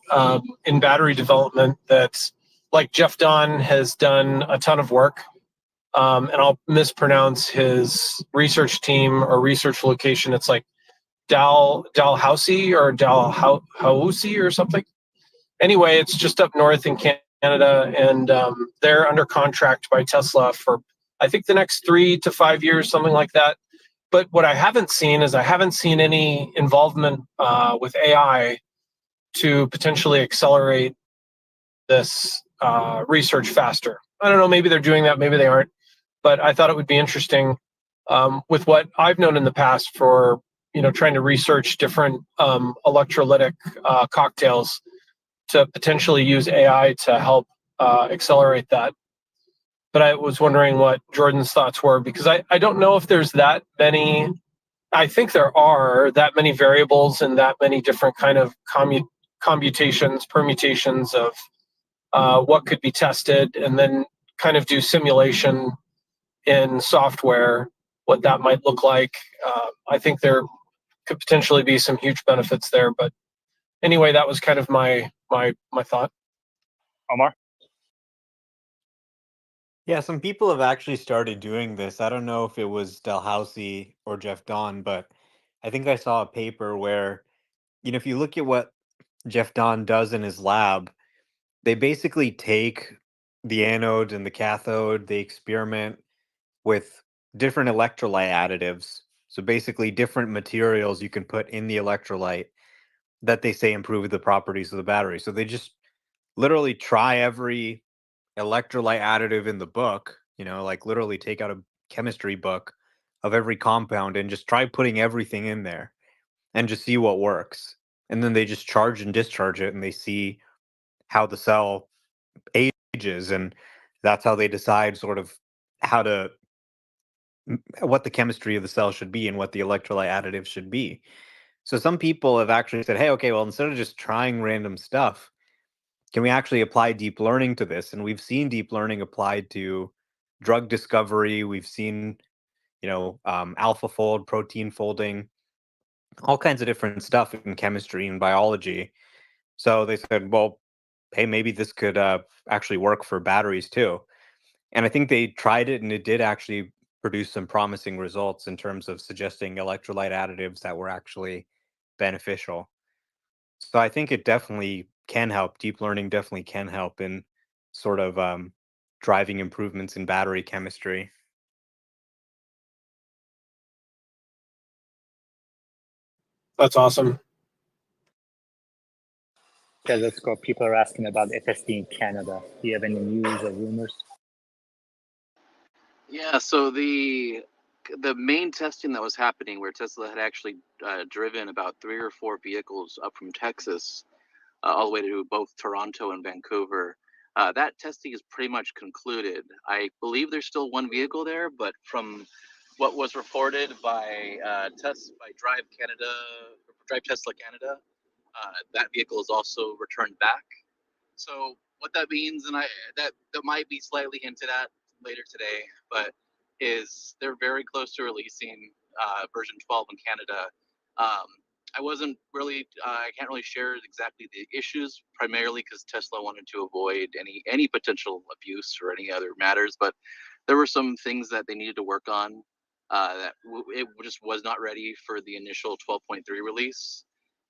in battery development that like Jeff Don has done a ton of work, and I'll mispronounce his research team or research location. It's like Dalhousie or Dalhousie or something. Anyway, it's just up north in Canada, and they're under contract by Tesla for I think the next 3 to 5 years, something like that. But what I haven't seen is any involvement with AI to potentially accelerate this research faster. I don't know, maybe they're doing that, maybe they aren't. But I thought it would be interesting with what I've known in the past for trying to research different electrolytic cocktails to potentially use AI to help accelerate that. But I was wondering what Jordan's thoughts were, because I don't know if there's that many. I think there are that many variables and that many different kind of permutations of what could be tested, and then kind of do simulation in software, what that might look like. I think there could potentially be some huge benefits there. But anyway, that was kind of my thought. Omar? Yeah, some people have actually started doing this. I don't know if it was Dalhousie or Jeff Don, but I think I saw a paper where, if you look at what Jeff Don does in his lab, they basically take the anode and the cathode, they experiment with different electrolyte additives. So basically different materials you can put in the electrolyte. that they say improve the properties of the battery. So they just literally try every electrolyte additive in the book, like literally take out a chemistry book of every compound and just try putting everything in there and just see what works. And then they just charge and discharge it and they see how the cell ages, and that's how they decide sort of how to what the chemistry of the cell should be and what the electrolyte additives should be. So some people have actually said, hey, okay, well, instead of just trying random stuff, can we actually apply deep learning to this? And we've seen deep learning applied to drug discovery. We've seen, alpha fold, protein folding, all kinds of different stuff in chemistry and biology. So they said, well, hey, maybe this could actually work for batteries too. And I think they tried it and it did actually produce some promising results in terms of suggesting electrolyte additives that were actually beneficial. So I think it definitely can help. Deep learning definitely can help in sort of driving improvements in battery chemistry. That's awesome. Okay, let's go. People are asking about FSD in Canada. Do you have any news or rumors? Yeah, so the main testing that was happening, where Tesla had actually driven about 3 or 4 vehicles up from Texas, all the way to both Toronto and Vancouver, that testing is pretty much concluded. I believe there's still one vehicle there, but from what was reported by Drive Canada, Drive Tesla Canada, that vehicle is also returned back. So what that means, and that might be slightly hinted at later today, but is they're very close to releasing version 12 in Canada. I wasn't really, I can't really share exactly the issues, primarily because Tesla wanted to avoid any potential abuse or any other matters, but there were some things that they needed to work on that it just was not ready for the initial 12.3 release.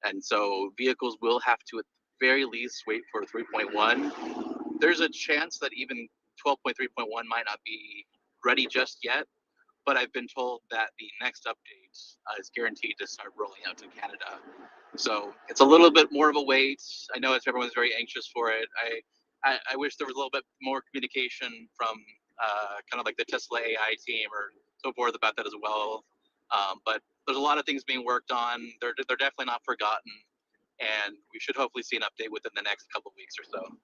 And so vehicles will have to, at the very least, wait for 3.1. There's a chance that even 12.3.1 might not be ready just yet, but I've been told that the next update is guaranteed to start rolling out to Canada. So it's a little bit more of a wait. I know everyone's very anxious for it. I wish there was a little bit more communication from kind of like the Tesla AI team or so forth about that as well. But there's a lot of things being worked on. They're definitely not forgotten, and we should hopefully see an update within the next couple of weeks or so.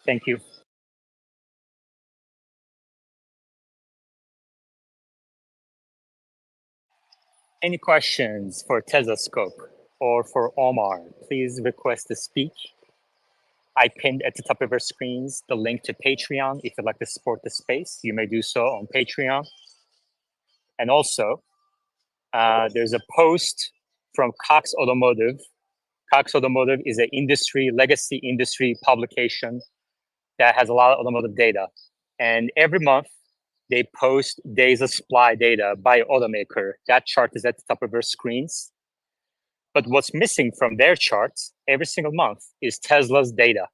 Thank you. Any questions for Tesla Scope or for Omar? Please request to speak. I pinned at the top of our screens the link to Patreon. If you'd like to support the space, you may do so on Patreon. And also, there's a post from Cox Automotive. Cox Automotive is an legacy industry publication that has a lot of automotive data. And every month, they post days of supply data by automaker. That chart is at the top of our screens. But what's missing from their charts every single month is Tesla's data.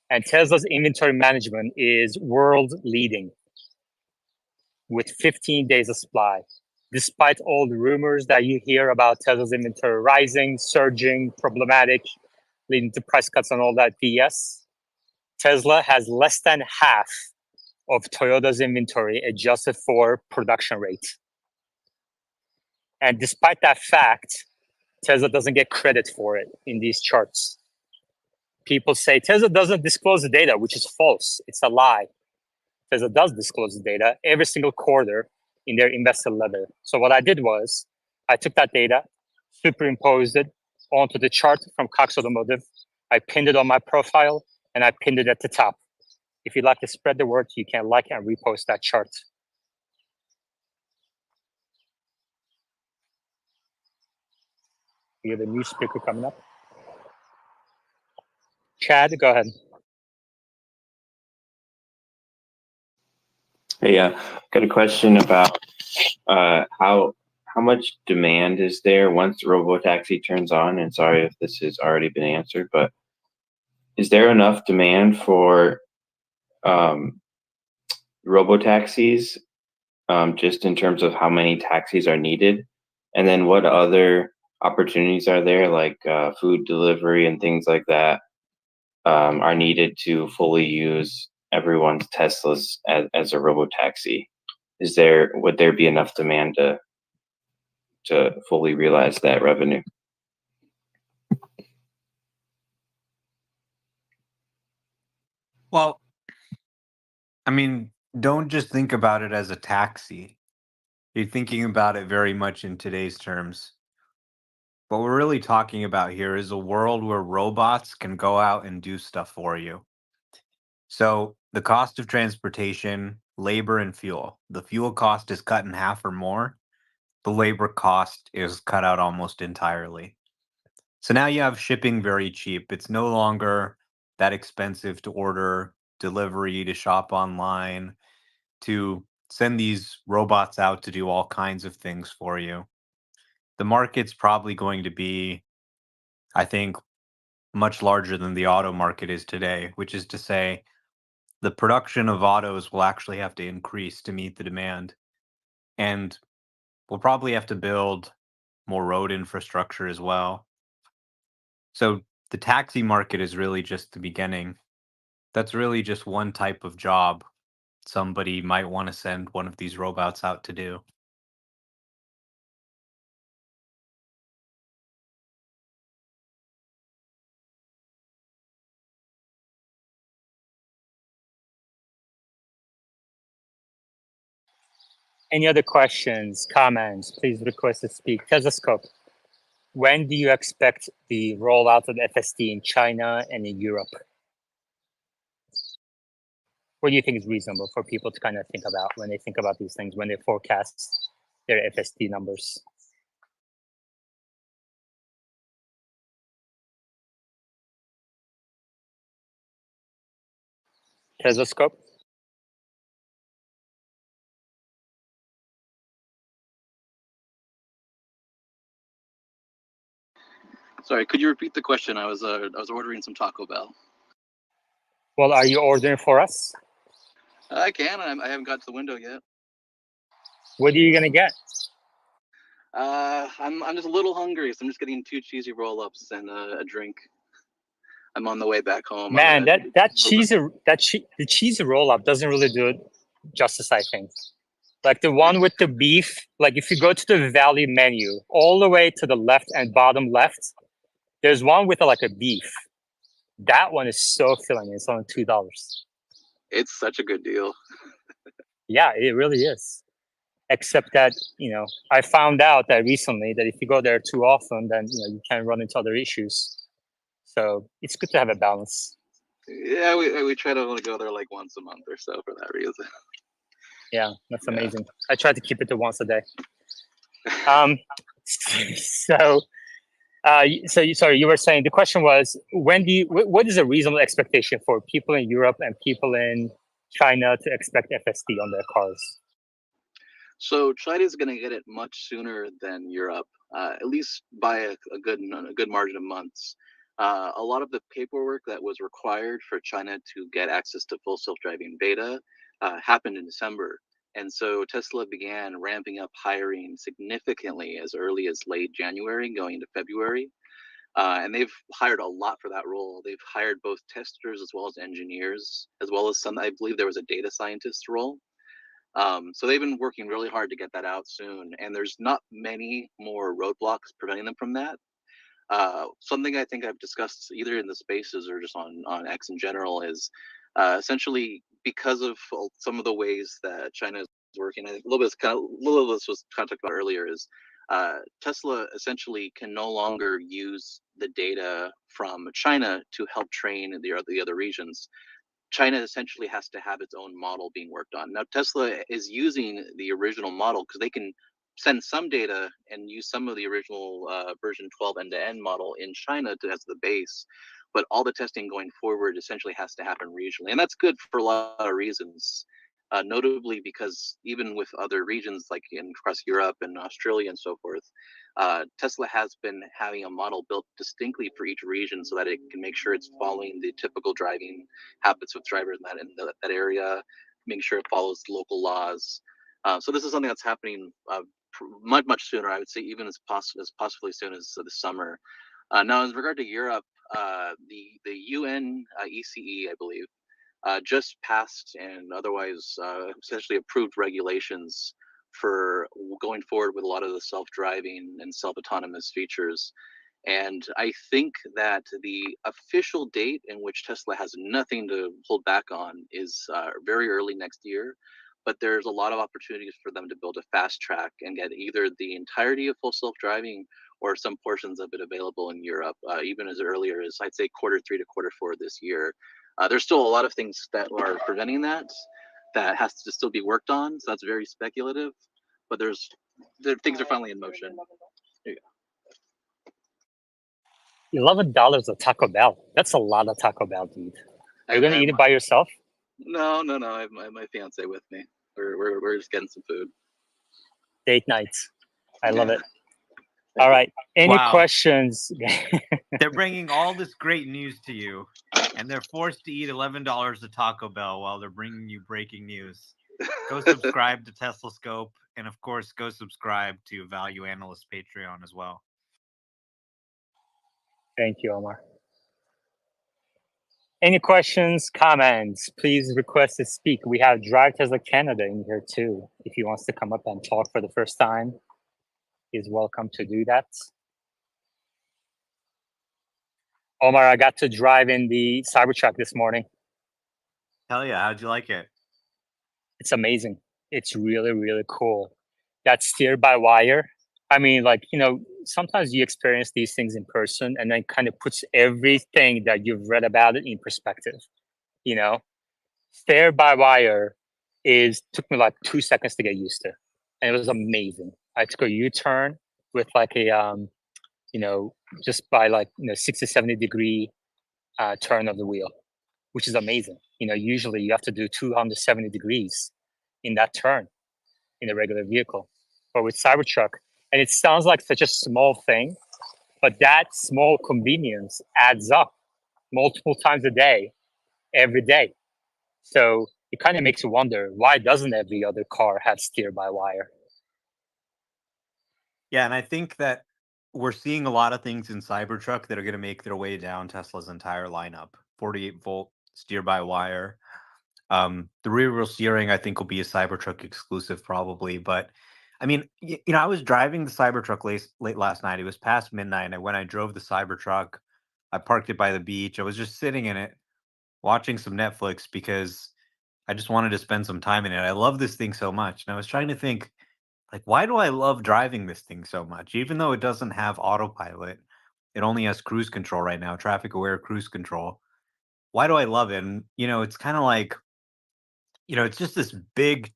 And Tesla's inventory management is world leading with 15 days of supply. Despite all the rumors that you hear about Tesla's inventory rising, surging, problematic, leading to price cuts and all that BS, Tesla has less than half of Toyota's inventory adjusted for production rate. And despite that fact, Tesla doesn't get credit for it in these charts. People say Tesla doesn't disclose the data, which is false. It's a lie. Tesla does disclose the data every single quarter in their investor letter. So what I did was I took that data, superimposed it onto the chart from Cox Automotive. I pinned it on my profile, and I pinned it at the top. If you'd like to spread the word, you can like and repost that chart. We have a new speaker coming up. Chad, go ahead. Hey, got a question about how much demand is there once robotaxi turns on? And sorry if this has already been answered, but is there enough demand for robotaxis just in terms of how many taxis are needed, and then what other opportunities are there, like food delivery and things like that, are needed to fully use everyone's Teslas as a robotaxi? Would there be enough demand to fully realize that revenue? Well, I mean, don't just think about it as a taxi. You're thinking about it very much in today's terms. What we're really talking about here is a world where robots can go out and do stuff for you. So the cost of transportation, labor, and fuel. The fuel cost is cut in half or more. The labor cost is cut out almost entirely. So now you have shipping very cheap. It's no longer that expensive to order delivery, to shop online, to send these robots out to do all kinds of things for you. The market's probably going to be, I think, much larger than the auto market is today, which is to say, the production of autos will actually have to increase to meet the demand. And we'll probably have to build more road infrastructure as well. So the taxi market is really just the beginning. That's really just one type of job somebody might want to send one of these robots out to do. Any other questions, comments? Please request to speak. Telescope. When do you expect the rollout of FSD in China and in Europe? What do you think is reasonable for people to kind of think about when they think about these things, when they forecast their FSD numbers? Telescope. Sorry, could you repeat the question? I was ordering some Taco Bell. Well, are you ordering for us? I can. I haven't got to the window yet. What are you gonna get? I'm just a little hungry, so I'm just getting 2 cheesy roll-ups and a drink. I'm on the way back home. Man, the cheesy roll up doesn't really do it justice, I think. Like the one with the beef, like if you go to the value menu, all the way to the left and bottom left, there's one with like a beef. That one is so filling. It's only $2. It's such a good deal. Yeah, it really is. Except that, I found out that recently that if you go there too often, then you can run into other issues. So it's good to have a balance. Yeah, we try to only go there like once a month or so for that reason. Yeah, that's amazing. I try to keep it to once a day. Sorry, you were saying the question was what is a reasonable expectation for people in Europe and people in China to expect FSD on their cars? So China is going to get it much sooner than Europe, at least by a good margin of months. A lot of the paperwork that was required for China to get access to full self-driving beta happened in December. And so Tesla began ramping up hiring significantly as early as late January, going into February. And they've hired a lot for that role. They've hired both testers as well as engineers, as well as some, I believe there was a data scientist role. So they've been working really hard to get that out soon. And there's not many more roadblocks preventing them from that. Something I think I've discussed either in the spaces or just on X in general is essentially because of some of the ways that China is working. I think a little of this was kind of talked about earlier is Tesla essentially can no longer use the data from China to help train the other regions. China essentially has to have its own model being worked on. Now, Tesla is using the original model because they can send some data and use some of the original version 12 end-to-end model in China as the base. But all the testing going forward essentially has to happen regionally. And that's good for a lot of reasons, notably because even with other regions like across Europe and Australia and so forth, Tesla has been having a model built distinctly for each region so that it can make sure it's following the typical driving habits of drivers in that area, make sure it follows local laws. So this is something that's happening much sooner. I would say even as possibly soon as this summer. Now, in regard to Europe, the UN ECE, I believe, just passed and otherwise essentially approved regulations for going forward with a lot of the self-driving and self-autonomous features. And I think that the official date in which Tesla has nothing to hold back on is very early next year. But there's a lot of opportunities for them to build a fast track and get either the entirety of full self-driving or some portions of it available in Europe, even as earlier as I'd say Q3 to Q4 this year. There's still a lot of things that are preventing that has to still be worked on. So that's very speculative, but things are finally in motion. There you go. $11 of Taco Bell. That's a lot of Taco Bell, dude. Are you gonna eat it by yourself? No. I have my fiance with me. We're just getting some food. Date nights. I love it. All right. Any Wow. questions? They're bringing all this great news to you, and they're forced to eat $11 of Taco Bell while they're bringing you breaking news. Go subscribe to Tesla Scope, and of course, go subscribe to Value Analyst Patreon as well. Thank you, Omar. Any questions, comments? Please request to speak. We have Drive Tesla Canada in here too. If he wants to come up and talk for the first time, he's welcome to do that. Omar, I got to drive in the Cybertruck this morning. Hell yeah, how'd you like it? It's amazing. It's really, really cool. That steer by wire. I mean, like, sometimes you experience these things in person and then kind of puts everything that you've read about it in perspective. Steer by wire took me like 2 seconds to get used to. And it was amazing. I took a U-turn with like a, just by like, 60, 70 degree turn of the wheel, which is amazing. Usually you have to do 270 degrees in that turn in a regular vehicle. But with Cybertruck, and it sounds like such a small thing, but that small convenience adds up multiple times a day, every day. So it kind of makes you wonder, why doesn't every other car have steer by wire? Yeah, and I think that we're seeing a lot of things in Cybertruck that are going to make their way down Tesla's entire lineup. 48-volt steer by wire. The rear wheel steering, I think, will be a Cybertruck exclusive probably. But I mean, I was driving the Cybertruck late last night. It was past midnight. And when I drove the Cybertruck, I parked it by the beach. I was just sitting in it, watching some Netflix because I just wanted to spend some time in it. I love this thing so much. And I was trying to think, like, why do I love driving this thing so much? Even though it doesn't have autopilot, it only has cruise control right now, traffic aware cruise control. Why do I love it? And, it's kind of like, it's just this big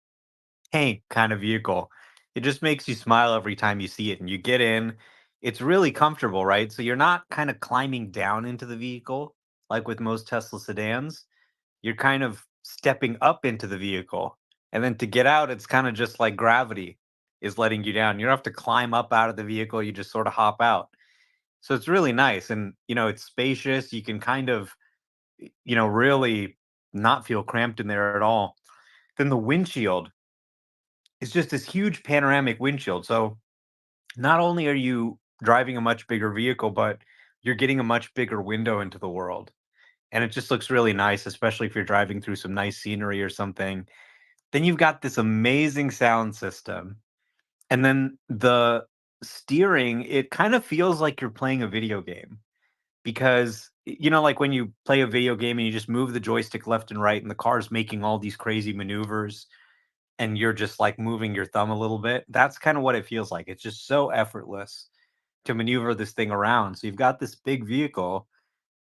tank kind of vehicle. It just makes you smile every time you see it. And you get in, it's really comfortable, right? So you're not kind of climbing down into the vehicle like with most Tesla sedans. You're kind of stepping up into the vehicle. And then to get out, it's kind of just like gravity is letting you down. You don't have to climb up out of the vehicle, you just sort of hop out. So it's really nice. And, it's spacious. You can kind of, really not feel cramped in there at all. Then the windshield is just this huge panoramic windshield. So not only are you driving a much bigger vehicle, but you're getting a much bigger window into the world. And it just looks really nice, especially if you're driving through some nice scenery or something. Then you've got this amazing sound system. And then the steering, it kind of feels like you're playing a video game because, like when you play a video game and you just move the joystick left and right and the car's making all these crazy maneuvers and you're just like moving your thumb a little bit. That's kind of what it feels like. It's just so effortless to maneuver this thing around. So you've got this big vehicle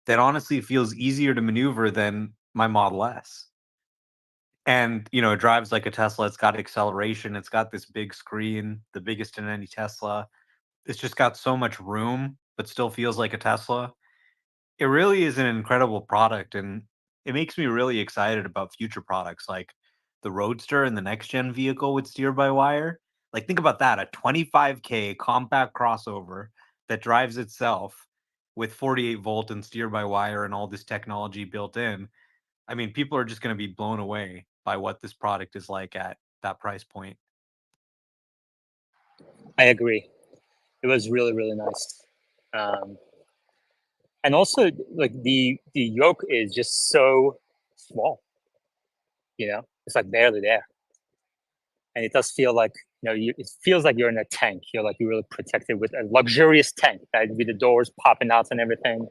that honestly feels easier to maneuver than my Model S. And, it drives like a Tesla. It's got acceleration. It's got this big screen, the biggest in any Tesla. It's just got so much room, but still feels like a Tesla. It really is an incredible product. And it makes me really excited about future products like the Roadster and the next gen vehicle with steer by wire. Like, think about that, a 25K compact crossover that drives itself with 48 volt and steer by wire and all this technology built in. I mean, people are just going to be blown away by what this product is like at that price point. I agree. It was really, really nice. Um, and also, like the yoke is just so small. It's like barely there, and it does feel like it feels like you're in a tank. You're like you're really protected with a luxurious tank, right? With the doors popping out and everything.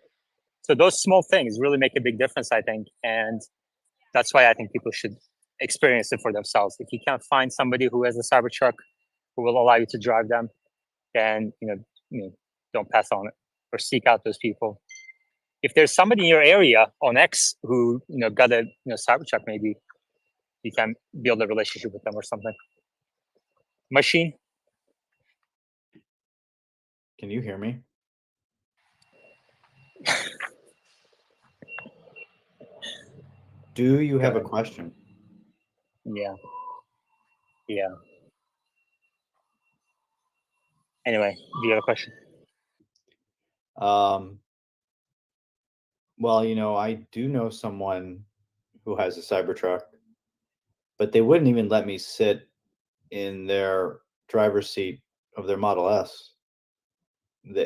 So those small things really make a big difference, I think, and that's why I think people should experience it for themselves. If you can't find somebody who has a Cybertruck who will allow you to drive them, then don't pass on it or seek out those people. If there's somebody in your area on X who got a Cybertruck, maybe you can build a relationship with them or something. Machine. Can you hear me? Do you have a question? Yeah. Anyway, do you have a question? Well, I do know someone who has a Cybertruck, but they wouldn't even let me sit in their driver's seat of their Model S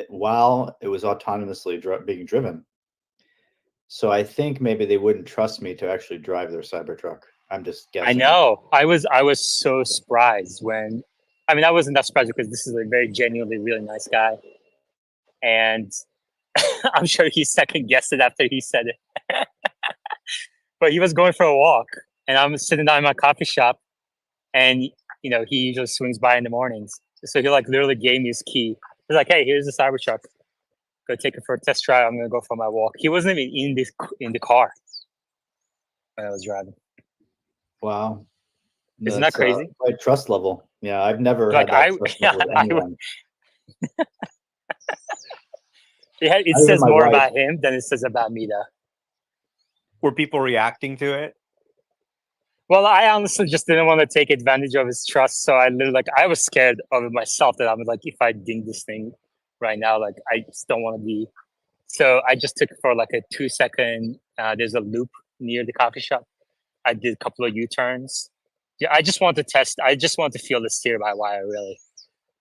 while it was autonomously being driven. So I think maybe they wouldn't trust me to actually drive their Cybertruck. I'm just guessing. I know. I was so surprised when, I wasn't that surprised because this is a very genuinely really nice guy, and I'm sure he second guessed it after he said it. But he was going for a walk, and I'm sitting down in my coffee shop, and he usually swings by in the mornings. So he like literally gave me his key. He's like, "Hey, here's the Cybertruck. Go take it for a test drive. I'm gonna go for my walk." He wasn't even in the car when I was driving. Wow. Isn't that crazy? Quite trust level. Yeah, I've never Like had that trust level with anyone. It says more about him than it says about me, though. Were people reacting to it? Well, I honestly just didn't want to take advantage of his trust, so I was scared of it myself. That I was like, if I ding this thing right now, like I just don't want to be. So I just took it for like a 2-second. There's a loop near the coffee shop. I did a couple of U-turns. Yeah, I just want to test. I just want to feel the steer by wire, really.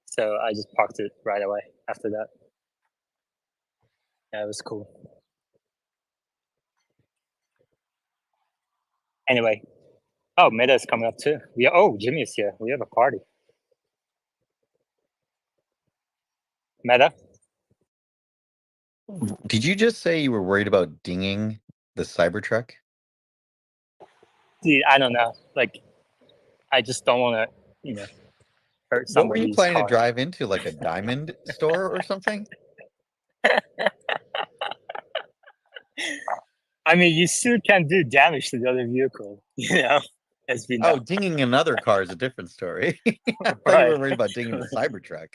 So I just parked it right away after that. Yeah, it was cool. Anyway, Meta is coming up too. Jimmy is here. We have a party. Meta. Did you just say you were worried about dinging the Cybertruck? Dude, I don't know. Like, I just don't want to, hurt somebody's car. What were you planning to drive into, like a diamond store or something? You still can do damage to the other vehicle, as we know. Oh, dinging another car is a different story. I thought you were worried about dinging the Cybertruck.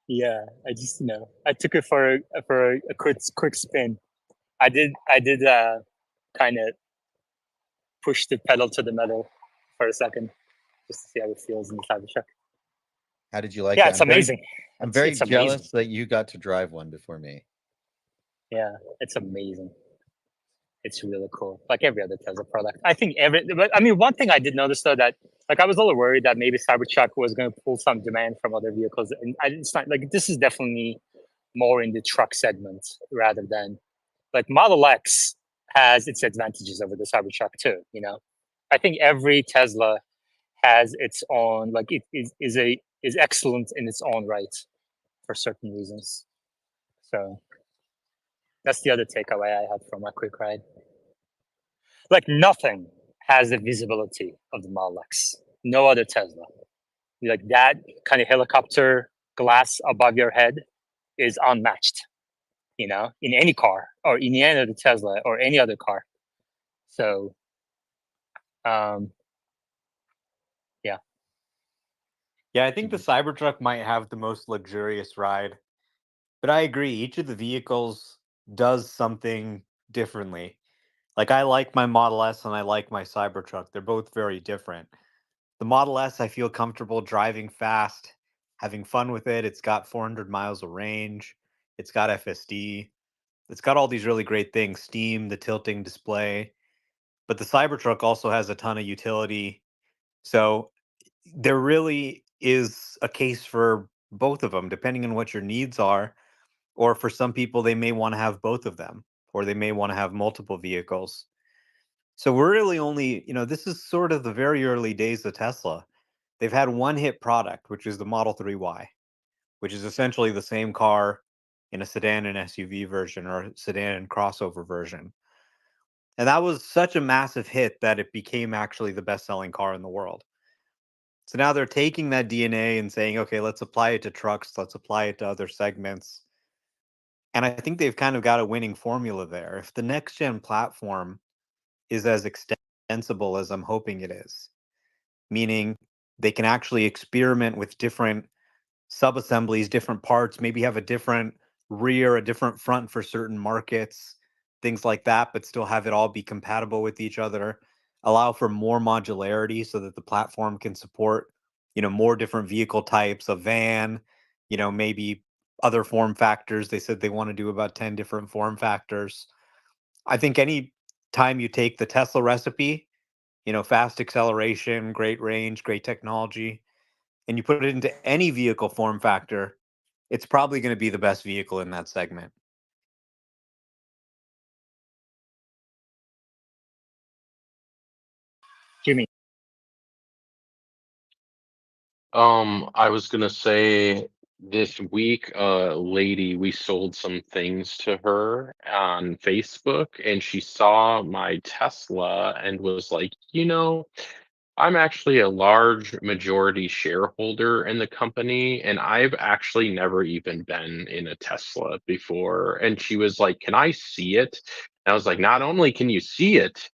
Yeah, I just I took it for a quick spin. I did kind of push the pedal to the metal for a second just to see how it feels in the Cybertruck. How did you like it? Yeah, it's amazing. I'm very it's jealous amazing. that you got to drive one before me. Yeah, it's amazing. It's really cool. Like every other Tesla product. I think one thing I did notice though, that I was a little worried that maybe Cybertruck was going to pull some demand from other vehicles, and it's not like this is definitely more in the truck segment rather than Model X has its advantages over the Cybertruck too. I think every Tesla has its own it is excellent in its own right for certain reasons. So that's the other takeaway I had from my quick ride. Nothing has the visibility of the Model X. No other Tesla. That kind of helicopter glass above your head is unmatched, in any car or in any other Tesla or any other car. So, yeah. Yeah, I think the Cybertruck might have the most luxurious ride. But I agree, each of the vehicles does something differently. I like my Model S and I like my Cybertruck. They're both very different. The Model S, I feel comfortable driving fast, having fun with it. It's got 400 miles of range. It's got FSD. It's got all these really great things, Steam, the tilting display. But the Cybertruck also has a ton of utility. So they're really is a case for both of them, depending on what your needs are. Or for some people, they may want to have both of them, or they may want to have multiple vehicles. So we're really only, this is sort of the very early days of Tesla. They've had one hit product, which is the Model 3Y, which is essentially the same car in a sedan and SUV version or a sedan and crossover version. And that was such a massive hit that it became actually the best-selling car in the world. So now they're taking that DNA and saying, okay, let's apply it to trucks, let's apply it to other segments. And I think they've kind of got a winning formula there. If the next gen platform is as extensible as I'm hoping it is, meaning they can actually experiment with different sub-assemblies, different parts, maybe have a different rear, a different front for certain markets, things like that, but still have it all be compatible with each other, allow for more modularity so that the platform can support, more different vehicle types, a van, maybe other form factors. They said they want to do about 10 different form factors. I think any time you take the Tesla recipe, fast acceleration, great range, great technology, and you put it into any vehicle form factor, it's probably going to be the best vehicle in that segment. Jimmy. I was gonna say this week, lady, we sold some things to her on Facebook, and she saw my Tesla and was like, I'm actually a large majority shareholder in the company, and I've actually never even been in a Tesla before. And she was like, Can I see it? And I was like, Not only can you see it,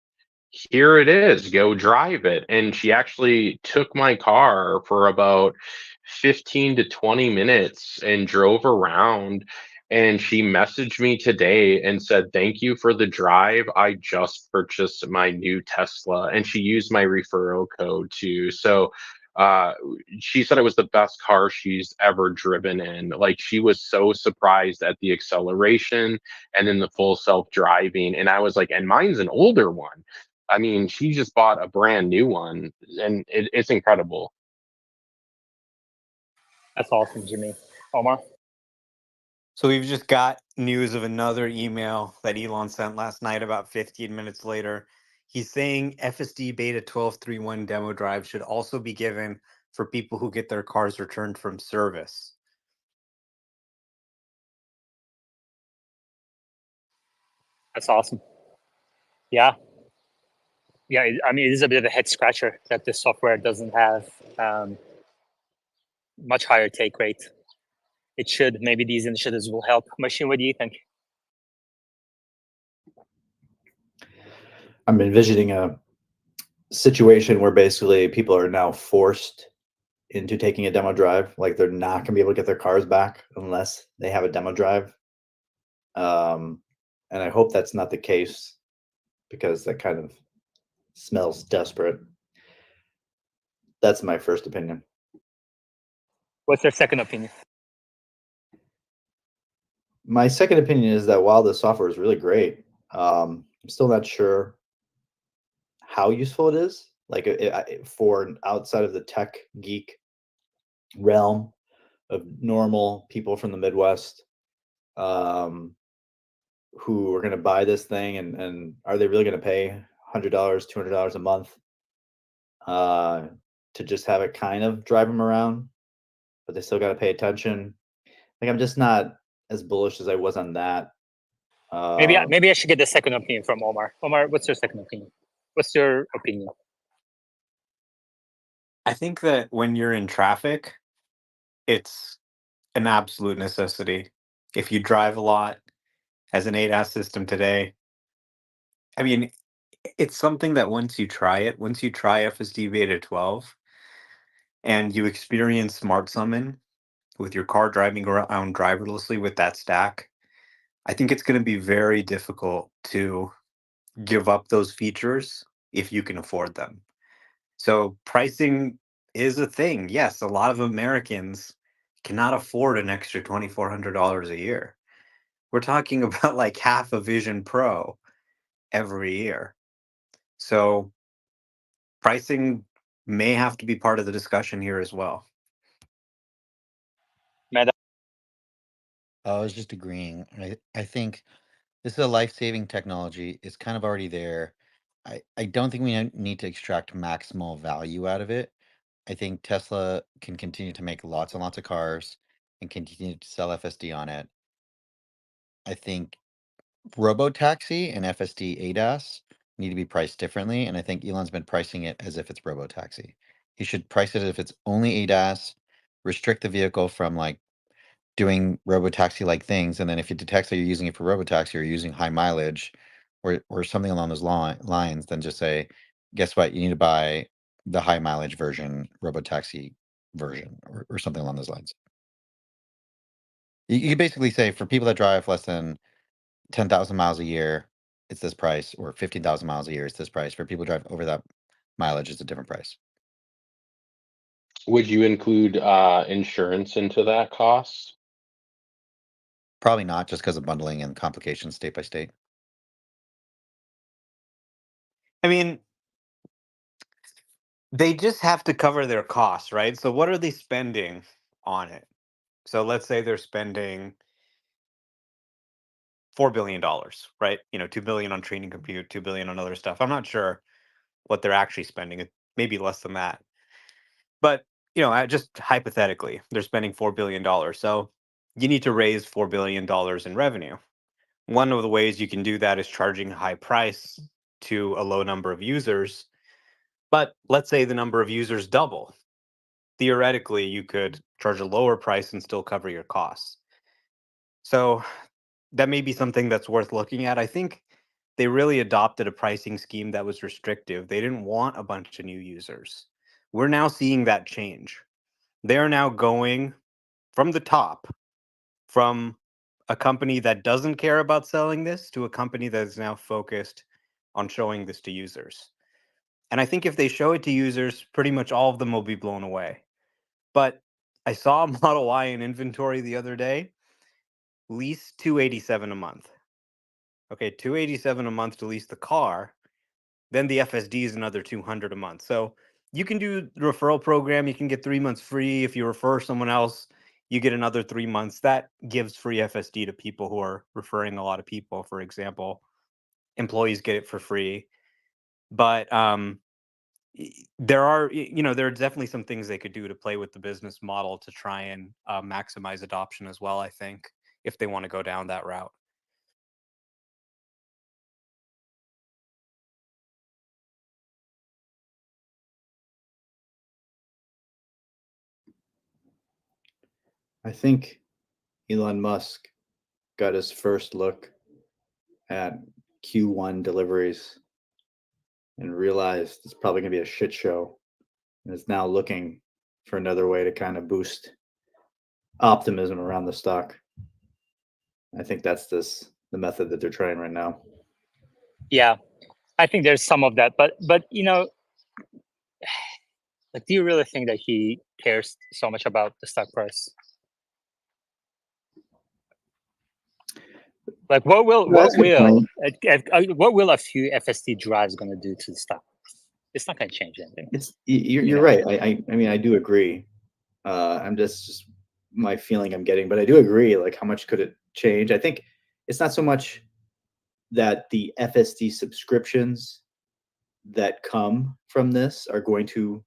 here it is, go drive it. And she actually took my car for about 15 to 20 minutes and drove around. And she messaged me today and said, Thank you for the drive. I just purchased my new Tesla. And she used my referral code too. So uh she said it was the best car she's ever driven in. Like, she was so surprised at the acceleration and then the full self-driving. And I was like, and mine's an older one. I mean, she just bought a brand new one, and it's incredible. That's awesome, Jimmy. Omar? So we've just got news of another email that Elon sent last night about 15 minutes later. He's saying FSD Beta 12.3.1 demo drive should also be given for people who get their cars returned from service. That's awesome. Yeah. Yeah, I mean, it is a bit of a head scratcher that this software doesn't have much higher take rate. It should. Maybe these initiatives will help. Machine, what do you think? I'm envisioning a situation where basically people are now forced into taking a demo drive. Like, they're not going to be able to get their cars back unless they have a demo drive. And I hope that's not the case, because that kind of smells desperate. That's my first opinion. What's their second opinion? My second opinion is that while the software is really great, I'm still not sure how useful it is. Like, for outside of the tech geek realm of normal people from the Midwest, who are going to buy this thing, and are they really going to pay $100, $200 a month to just have it kind of drive them around, but they still got to pay attention. Like, I'm just not as bullish as I was on that. Maybe I should get the second opinion from Omar. Omar, what's your second opinion? What's your opinion? I think that when you're in traffic, it's an absolute necessity. If you drive a lot as an ADAS system today, I mean, it's something that once you try FSD Beta 12 and you experience Smart Summon with your car driving around driverlessly with that stack, I think it's going to be very difficult to give up those features if you can afford them. So pricing is a thing. Yes, a lot of Americans cannot afford an extra $2,400 a year. We're talking about like half a Vision Pro every year. So pricing may have to be part of the discussion here as well. I was just agreeing. I think this is a life-saving technology. It's kind of already there. I don't think we need to extract maximal value out of it. I think Tesla can continue to make lots and lots of cars and continue to sell FSD on it. I think Robotaxi and FSD ADAS need to be priced differently, and I think Elon's been pricing it as if it's Robotaxi. He should price it as if it's only ADAS, restrict the vehicle from like doing Robotaxi-like things, and then if it detects that you're using it for Robotaxi or you're using high mileage or something along those lines, then just say, guess what? You need to buy the high mileage version, Robotaxi version, or something along those lines. You could basically say for people that drive less than 10,000 miles a year, it's this price, or 15,000 miles a year, it's this price. For people who drive over that mileage, it's a different price. Would you include insurance into that cost? Probably not, just because of bundling and complications state by state. I mean, they just have to cover their costs, right? So what are they spending on it? So let's say they're spending $4 billion, right? 2 billion on training compute, 2 billion on other stuff. I'm not sure what they're actually spending. It may be less than that. But, just hypothetically, they're spending $4 billion. So you need to raise $4 billion in revenue. One of the ways you can do that is charging a high price to a low number of users. But let's say the number of users double. Theoretically, you could charge a lower price and still cover your costs. So that may be something that's worth looking at. I think they really adopted a pricing scheme that was restrictive. They didn't want a bunch of new users. We're now seeing that change. They are now going from the top, from a company that doesn't care about selling this to a company that is now focused on showing this to users. And I think if they show it to users, pretty much all of them will be blown away. But I saw a Model Y in inventory the other day, lease $287 a month. Okay, $287 a month to lease the car. Then the FSD is another $200 a month. So you can do the referral program. You can get 3 months free. If you refer someone else, you get another 3 months. That gives free FSD to people who are referring a lot of people. For example, employees get it for free. But there are definitely some things they could do to play with the business model to try and maximize adoption as well, I think, if they want to go down that route. I think Elon Musk got his first look at Q1 deliveries and realized it's probably going to be a shit show, and is now looking for another way to kind of boost optimism around the stock. I think that's the method that they're trying right now. Yeah, I think there's some of that, but like, do you really think that he cares so much about the stock price? Like, what will a few FSD drives going to do to the stock? It's not going to change anything. You're right. I mean, I do agree. I'm just my feeling I'm getting, but I do agree. Like, how much could it change? I think it's not so much that the FSD subscriptions that come from this are going to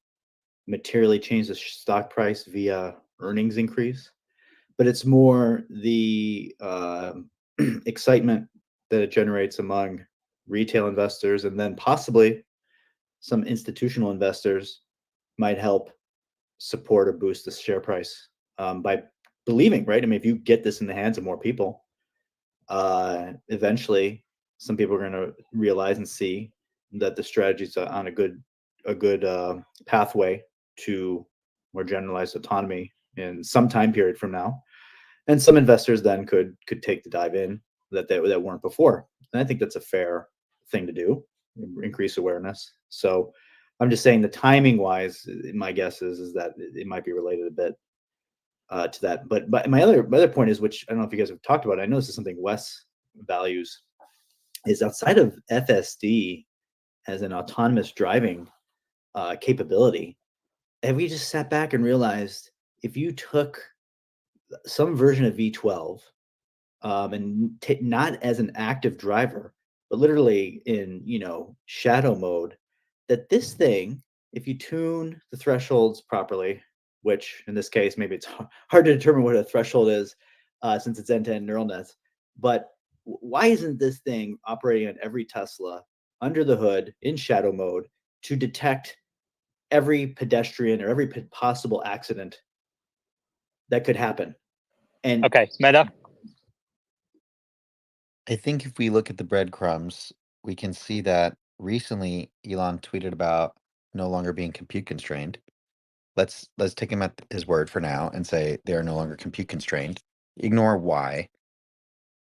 materially change the stock price via earnings increase, but it's more the excitement that it generates among retail investors, and then possibly some institutional investors might help support or boost the share price by believing, right? I mean, if you get this in the hands of more people, eventually some people are going to realize and see that the strategy is on a good pathway to more generalized autonomy in some time period from now, and some investors then could take the dive in that weren't before. And I think that's a fair thing to do, increase awareness. So I'm just saying, the timing wise, my guess is that it might be related a bit to that. But my other point is, which I don't know if you guys have talked about, I know this is something Wes values, is outside of FSD as an autonomous driving capability, have we just sat back and realized if you took some version of V12 and not as an active driver, but literally in shadow mode, that this thing, if you tune the thresholds properly, which in this case maybe it's hard to determine what a threshold is, since it's end-to-end neural nets, but why isn't this thing operating on every Tesla under the hood in shadow mode to detect every pedestrian or every possible accident that could happen? And Okay, Meta. I think if we look at the breadcrumbs, we can see that recently Elon tweeted about no longer being compute constrained. Let's take him at his word for now and say they are no longer compute constrained. Ignore why.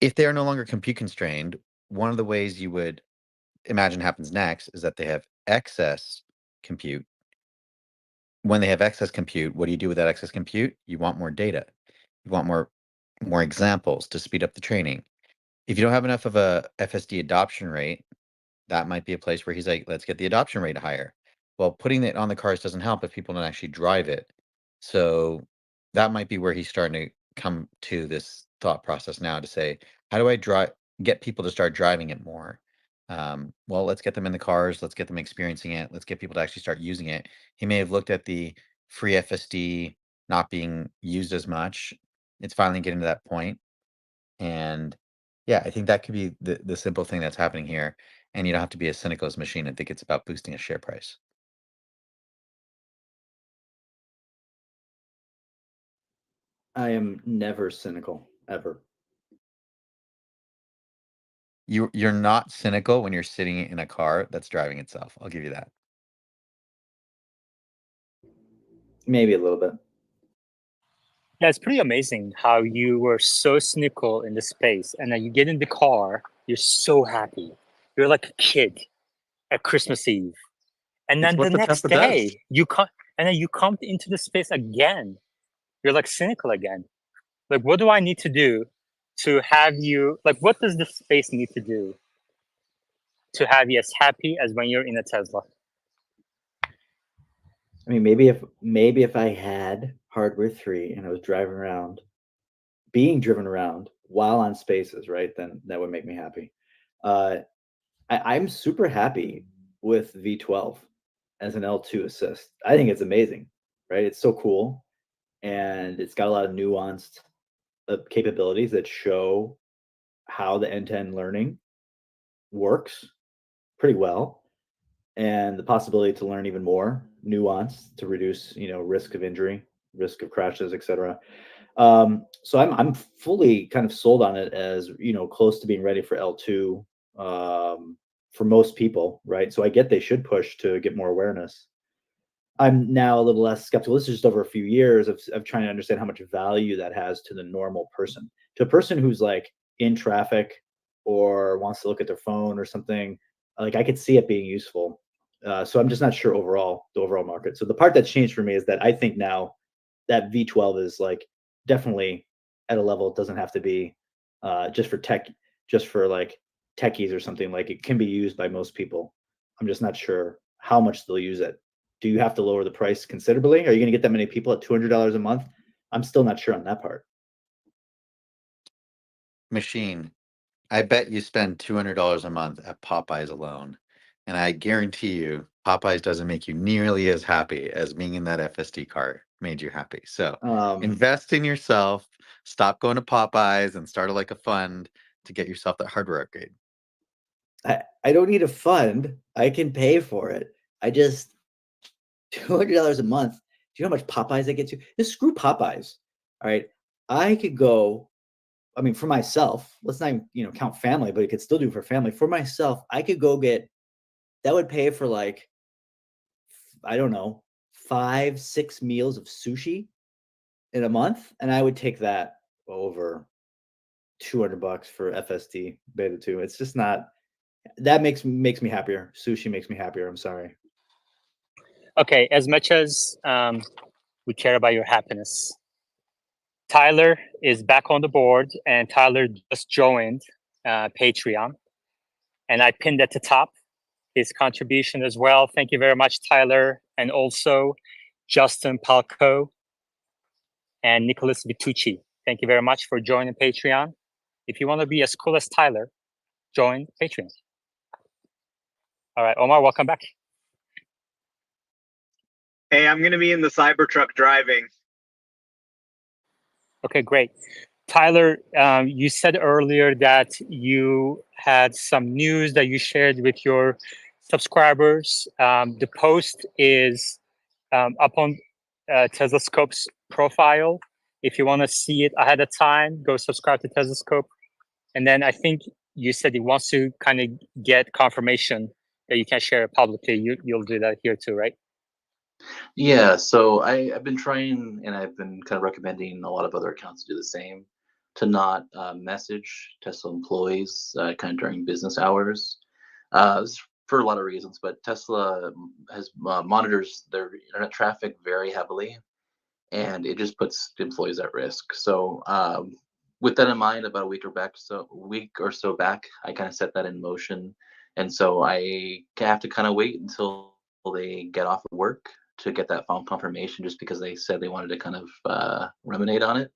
If they are no longer compute constrained, one of the ways you would imagine happens next is that they have excess compute. When they have excess compute, what do you do with that excess compute? You want more data. You want more examples to speed up the training. If you don't have enough of a FSD adoption rate, that might be a place where he's like, let's get the adoption rate higher. Well, putting it on the cars doesn't help if people don't actually drive it. So that might be where he's starting to come to this thought process now to say, how do I get people to start driving it more? Well, let's get them in the cars. Let's get them experiencing it. Let's get people to actually start using it. He may have looked at the free FSD not being used as much. It's finally getting to that point. And yeah, I think that could be the simple thing that's happening here. And you don't have to be as cynical as machine. I think it's about boosting a share price. I am never cynical, ever. You're not cynical when you're sitting in a car that's driving itself. I'll give you that. Maybe a little bit. Yeah, it's pretty amazing how you were so cynical in the space, and then you get in the car, you're so happy. You're like a kid at Christmas Eve, and It's then the what the next Tesla does. day you come into the space again. You're like cynical again. Like, what do I need to do to have you? Like, what does the space need to do to have you as happy as when you're in a Tesla? I mean, maybe if I had hardware 3 and I was being driven around while on spaces, right? Then that would make me happy. I'm super happy with V12 as an L2 assist. I think it's amazing, right? It's so cool, and it's got a lot of nuanced capabilities that show how the end-to-end learning works pretty well, and the possibility to learn even more nuance to reduce, risk of injury, risk of crashes, etc. So I'm fully kind of sold on it as close to being ready for L2 for most people, right? So I get they should push to get more awareness. I'm now a little less skeptical. This is just over a few years of trying to understand how much value that has to the normal person. To a person who's like in traffic or wants to look at their phone or something, like I could see it being useful. So I'm just not sure the overall market. So the part that's changed for me is that I think now that V12 is like definitely at a level it doesn't have to be just for like techies or something. Like it can be used by most people. I'm just not sure how much they'll use it. Do you have to lower the price considerably? Are you going to get that many people at $200 a month? I'm still not sure on that part. Machine, I bet you spend $200 a month at Popeyes alone. And I guarantee you, Popeyes doesn't make you nearly as happy as being in that FSD car made you happy. So invest in yourself, stop going to Popeyes, and start like a fund to get yourself that hardware upgrade. I don't need a fund. I can pay for it. I just $200 a month. Do you know how much Popeyes I get to? Just screw Popeyes. All right. I could go, I mean, for myself, let's not even, count family, but it could still do for family. For myself, I could go get, that would pay for like, I don't know, 5-6 meals of sushi in a month. And I would take that over $200 for FSD Beta 2. It's just not, that makes me happier. Sushi makes me happier. I'm sorry. Okay, as much as we care about your happiness, Tyler is back on the board, and Tyler just joined Patreon, and I pinned at the top his contribution as well. Thank you very much, Tyler, and also Justin Palco and Nicholas Vitucci. Thank you very much for joining Patreon. If you want to be as cool as Tyler, join Patreon. All right, Omar, welcome back. Hey, I'm gonna be in the Cybertruck driving. Okay, great. Tyler, you said earlier that you had some news that you shared with your subscribers. The post is up on Telescope's profile. If you want to see it ahead of time, go subscribe to Telescope. And then I think you said he wants to kind of get confirmation that you can share it publicly. You'll do that here too, right? Yeah, so I've been trying, and I've been kind of recommending a lot of other accounts to do the same, to not message Tesla employees kind of during business hours. This is for a lot of reasons, but Tesla has monitors their internet traffic very heavily, and it just puts employees at risk. So with that in mind, about a week or so back, I kind of set that in motion, and so I have to kind of wait until they get off of work to get that phone confirmation, just because they said they wanted to kind of ruminate on it.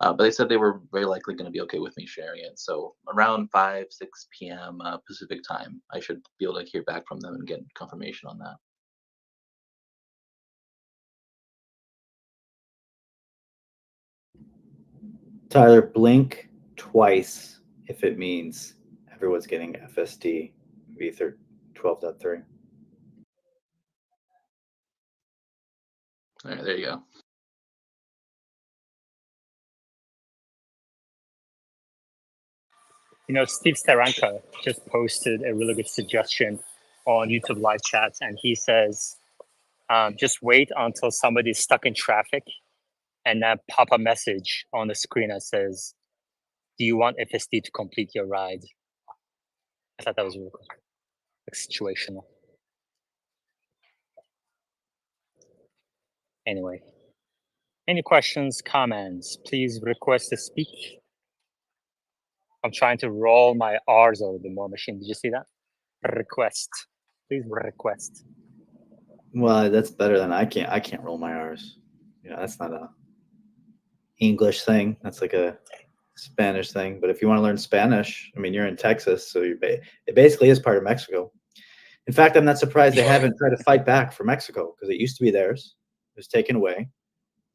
But they said they were very likely going to be okay with me sharing it. So around 6 p.m. Pacific time, I should be able to hear back from them and get confirmation on that. Tyler, blink twice if it means everyone's getting FSD V12.3. All right, there you go. You know, Steve Staranka just posted a really good suggestion on YouTube live chat, and he says, just wait until somebody's stuck in traffic and then pop a message on the screen that says, do you want FSD to complete your ride? I thought that was really cool. Like, situational. Anyway, any questions, comments? Please request to speak. I'm trying to roll my R's over the more machine. Did you see that? Request. Please request. Well, that's better than I can't roll my R's. You know, that's not a English thing. That's like a Spanish thing. But if you want to learn Spanish, I mean, you're in Texas, so it basically is part of Mexico. In fact, I'm not surprised they haven't tried to fight back for Mexico, because it used to be theirs. It was taken away.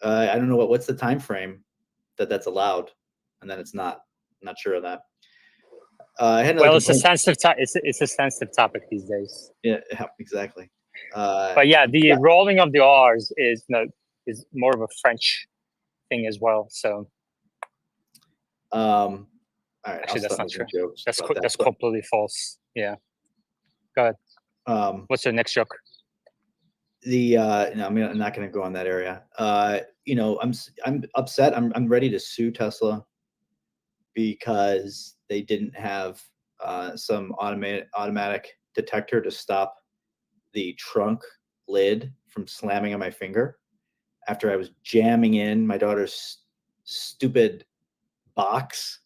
I don't know what's the time frame that's allowed, and then it's not. I'm not sure of that. Well, it's a sensitive it's a sensitive topic these days. Yeah, exactly. But yeah, the rolling of the R's is more of a French thing as well. So, all right. Actually, that's not true. That's that, completely false. Yeah. Go ahead. What's your next joke? No, I'm not going to go on that area. You know, I'm upset. I'm ready to sue Tesla because they didn't have some automatic detector to stop the trunk lid from slamming on my finger after I was jamming in my daughter's stupid box,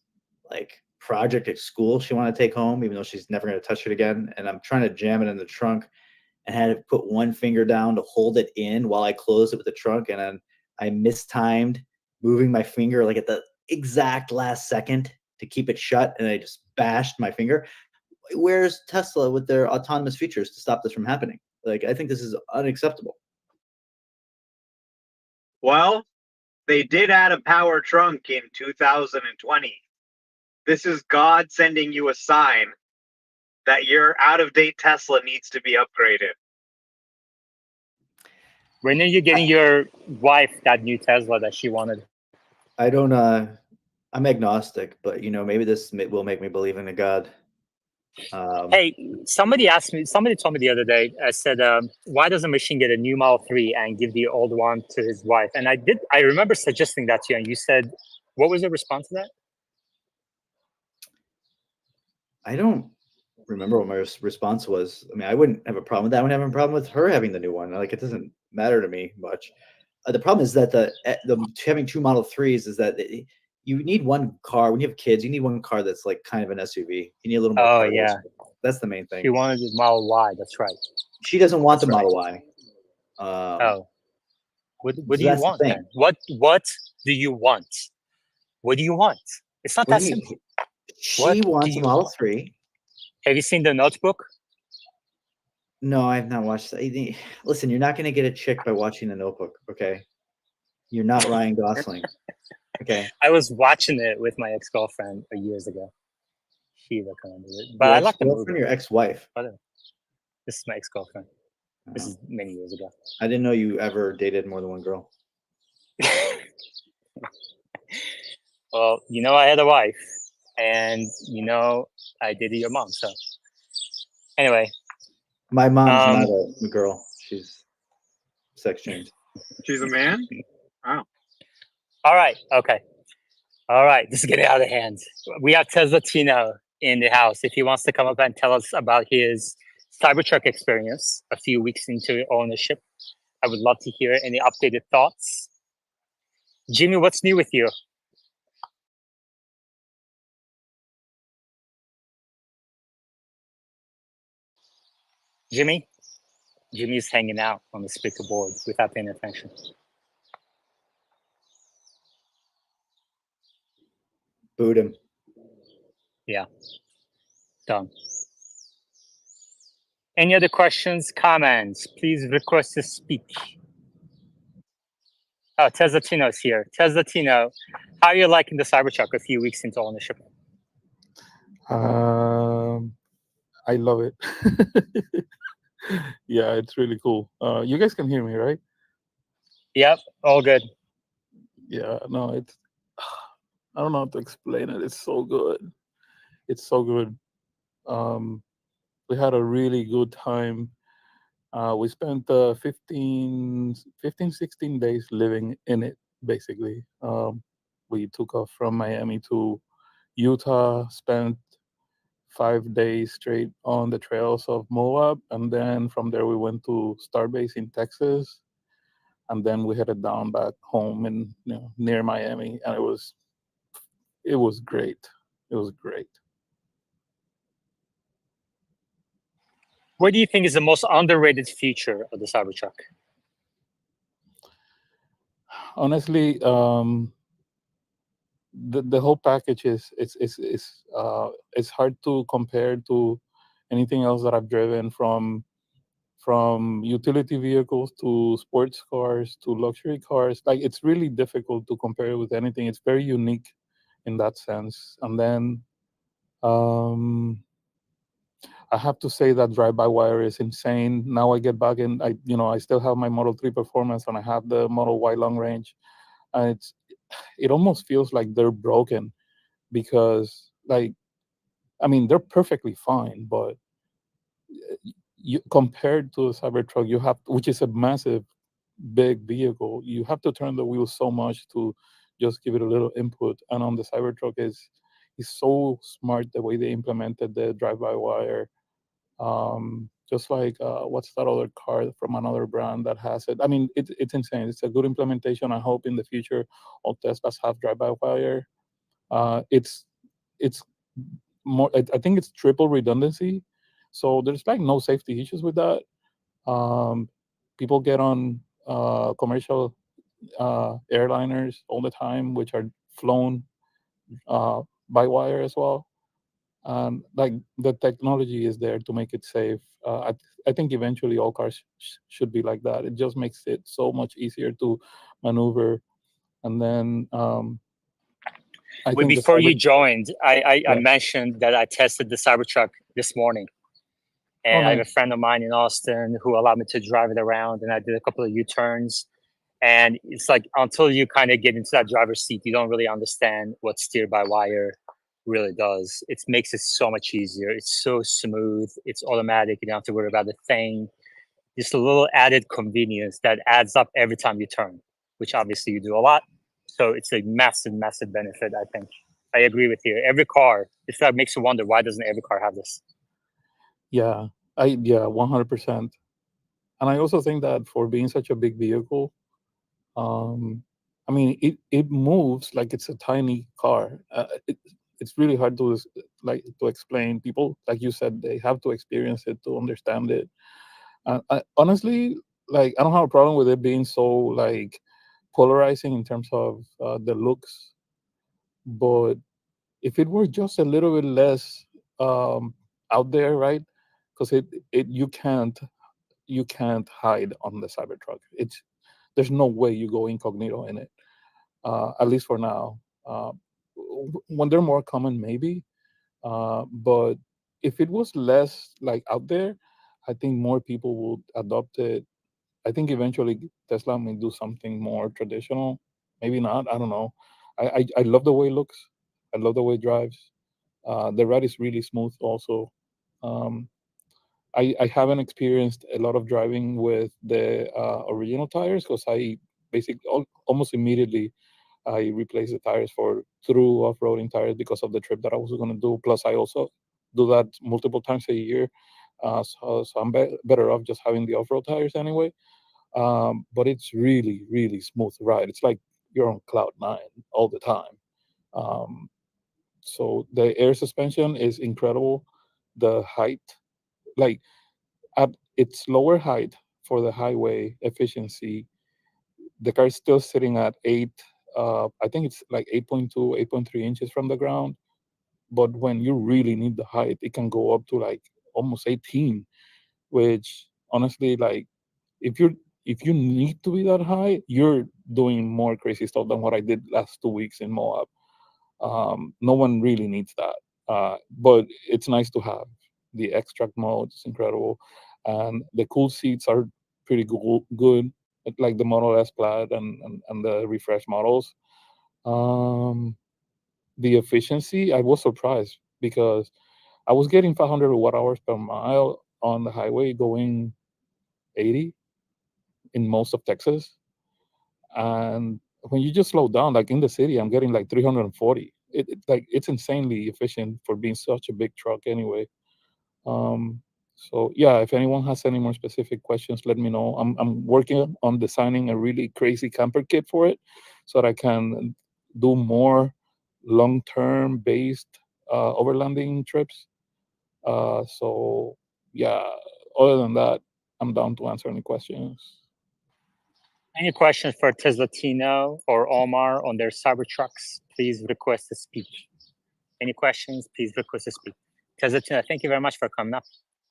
like project at school she wanted to take home, even though she's never going to touch it again. And I'm trying to jam it in the trunk and had to put one finger down to hold it in while I closed it with the trunk. And then I mistimed moving my finger like at the exact last second to keep it shut. And I just bashed my finger. Where's Tesla with their autonomous features to stop this from happening? Like, I think this is unacceptable. Well, they did add a power trunk in 2020. This is God sending you a sign that your out-of-date Tesla needs to be upgraded. When are you getting your wife that new Tesla that she wanted? I don't. I'm agnostic, but you know, maybe this will make me believe in a God. Hey, somebody told me the other day, I said, why does a machine get a new Model 3 and give the old one to his wife? And I remember suggesting that to you, and you said, what was the response to that? I don't remember what my response was. I mean, I wouldn't have a problem with that. I wouldn't have a problem with her having the new one. Like, it doesn't matter to me much. The problem is that the having two Model 3s is that you need one car. When you have kids, you need one car that's like kind of an SUV. You need a little more. Oh, yeah. That's the main thing. She wanted the Model Y. That's right. She doesn't want the Model Y. What do you want then? What do you want? What do you want? It's not What that do you? simple. She What do wants a you Model want? 3. Have you seen The Notebook? No, I've not watched that. Listen, you're not going to get a chick by watching The Notebook, okay? You're not Ryan Gosling, okay? I was watching it with my ex-girlfriend years ago. She recommended it, but Your I like the ex-girlfriend, movie. your ex-wife? Whatever. This is my ex-girlfriend. This Oh. is many years ago. I didn't know you ever dated more than one girl. Well, you know, I had a wife, and you know, I dated your mom. So, anyway, My mom's um, not a girl. She's sex changed. She's a man? Wow. all right, okay, all right. This is getting out of hand. We have Tesla Tino in the house. If he wants to come up and tell us about his Cybertruck experience a few weeks into ownership, I would love to hear any updated thoughts. Jimmy, what's new with you? Jimmy? Jimmy's hanging out on the speaker board without paying attention. Boot him. Yeah, done. Any other questions, comments? Please request to speak. Oh, Tesla Tino's here. Tesla Tino, how are you liking the Cybertruck a few weeks into ownership? I love it. Yeah, it's really cool. You guys can hear me, right? Yep, all good. Yeah, no, it's I don't know how to explain it. It's so good. It's so good. We had a really good time. We spent 16 days living in it, basically. We took off from Miami to Utah, spent 5 days straight on the trails of Moab, and then from there we went to Starbase in Texas, and then we headed down back home in near Miami, and it was great. It was great. What do you think is the most underrated feature of the Cybertruck? Honestly, the whole package is it's hard to compare to anything else that I've driven, from utility vehicles to sports cars to luxury cars. Like, it's really difficult to compare it with anything. It's very unique in that sense. And then I have to say that drive-by-wire is insane. Now I get back in, I still have my Model 3 Performance and I have the Model Y long range, and it almost feels like they're broken because, like, I mean, they're perfectly fine, but you compared to a Cybertruck, which is a massive, big vehicle, you have to turn the wheel so much to just give it a little input. And on the Cybertruck is so smart the way they implemented the drive-by-wire. Just like what's that other car from another brand that has it? I mean, it's insane. It's a good implementation. I hope in the future all Teslas have drive-by-wire. It's more. I think it's triple redundancy, so there's like no safety issues with that. People get on commercial airliners all the time, which are flown by wire as well. Like, the technology is there to make it safe. I think eventually all cars should be like that. It just makes it so much easier to maneuver. And then I Wait, think the before cyber. you joined, I Yeah. mentioned that I tested the Cybertruck this morning. Oh, And I have a nice. friend of mine in Austin who allowed me to drive it around, and I did a couple of U-turns. And it's like, until you kind of get into that driver's seat, you don't really understand what steer-by-wire really does. It makes it so much easier. It's so smooth. It's automatic. You don't have to worry about the thing. Just a little added convenience that adds up every time you turn, which obviously you do a lot. So it's a massive, massive benefit, I think. I agree with you. Every car, it's that makes you wonder, why doesn't every car have this? Yeah, 100%. And I also think that for being such a big vehicle, I mean, it moves like it's a tiny car. It's really hard to to explain. People, like you said, they have to experience it to understand it. Honestly, like, I don't have a problem with it being so, like, polarizing in terms of the looks, but if it were just a little bit less out there, right? Because you can't hide on the Cybertruck. There's no way you go incognito in it, at least for now. When they're more common, maybe, but if it was less like out there, I think more people would adopt it. I think eventually Tesla may do something more traditional. Maybe not. I don't know. I love the way it looks. I love the way it drives. The ride is really smooth. Also, um, I haven't experienced a lot of driving with the original tires because I basically almost immediately I replaced the tires for true off-roading tires because of the trip that I was going to do. Plus, I also do that multiple times a year, so I'm better off just having the off-road tires anyway. But it's really, really smooth ride. It's like you're on cloud nine all the time. Um, so the air suspension is incredible. The height, like at its lower height for the highway efficiency, the car is still sitting at eight. I think it's like 8.2, 8.3 inches from the ground. But when you really need the height, it can go up to like almost 18, which honestly, like if you need to be that high, you're doing more crazy stuff than what I did last 2 weeks in Moab. No one really needs that, but it's nice to have. The extract mode is incredible, and the cool seats are pretty good, like the Model S Plaid and the refresh models. Um, the efficiency, I was surprised because I was getting 500 watt hours per mile on the highway going 80 in most of Texas. And when you just slow down, like in the city, I'm getting like 340. It's insanely efficient for being such a big truck anyway. So yeah, if anyone has any more specific questions, let me know. I'm working on designing a really crazy camper kit for it, so that I can do more long-term based overlanding trips. So yeah, other than that, I'm down to answer any questions. Any questions for Tesla Tino or Omar on their Cybertrucks? Please request to speak. Any questions? Please request to speak. Tesla Tino, thank you very much for coming up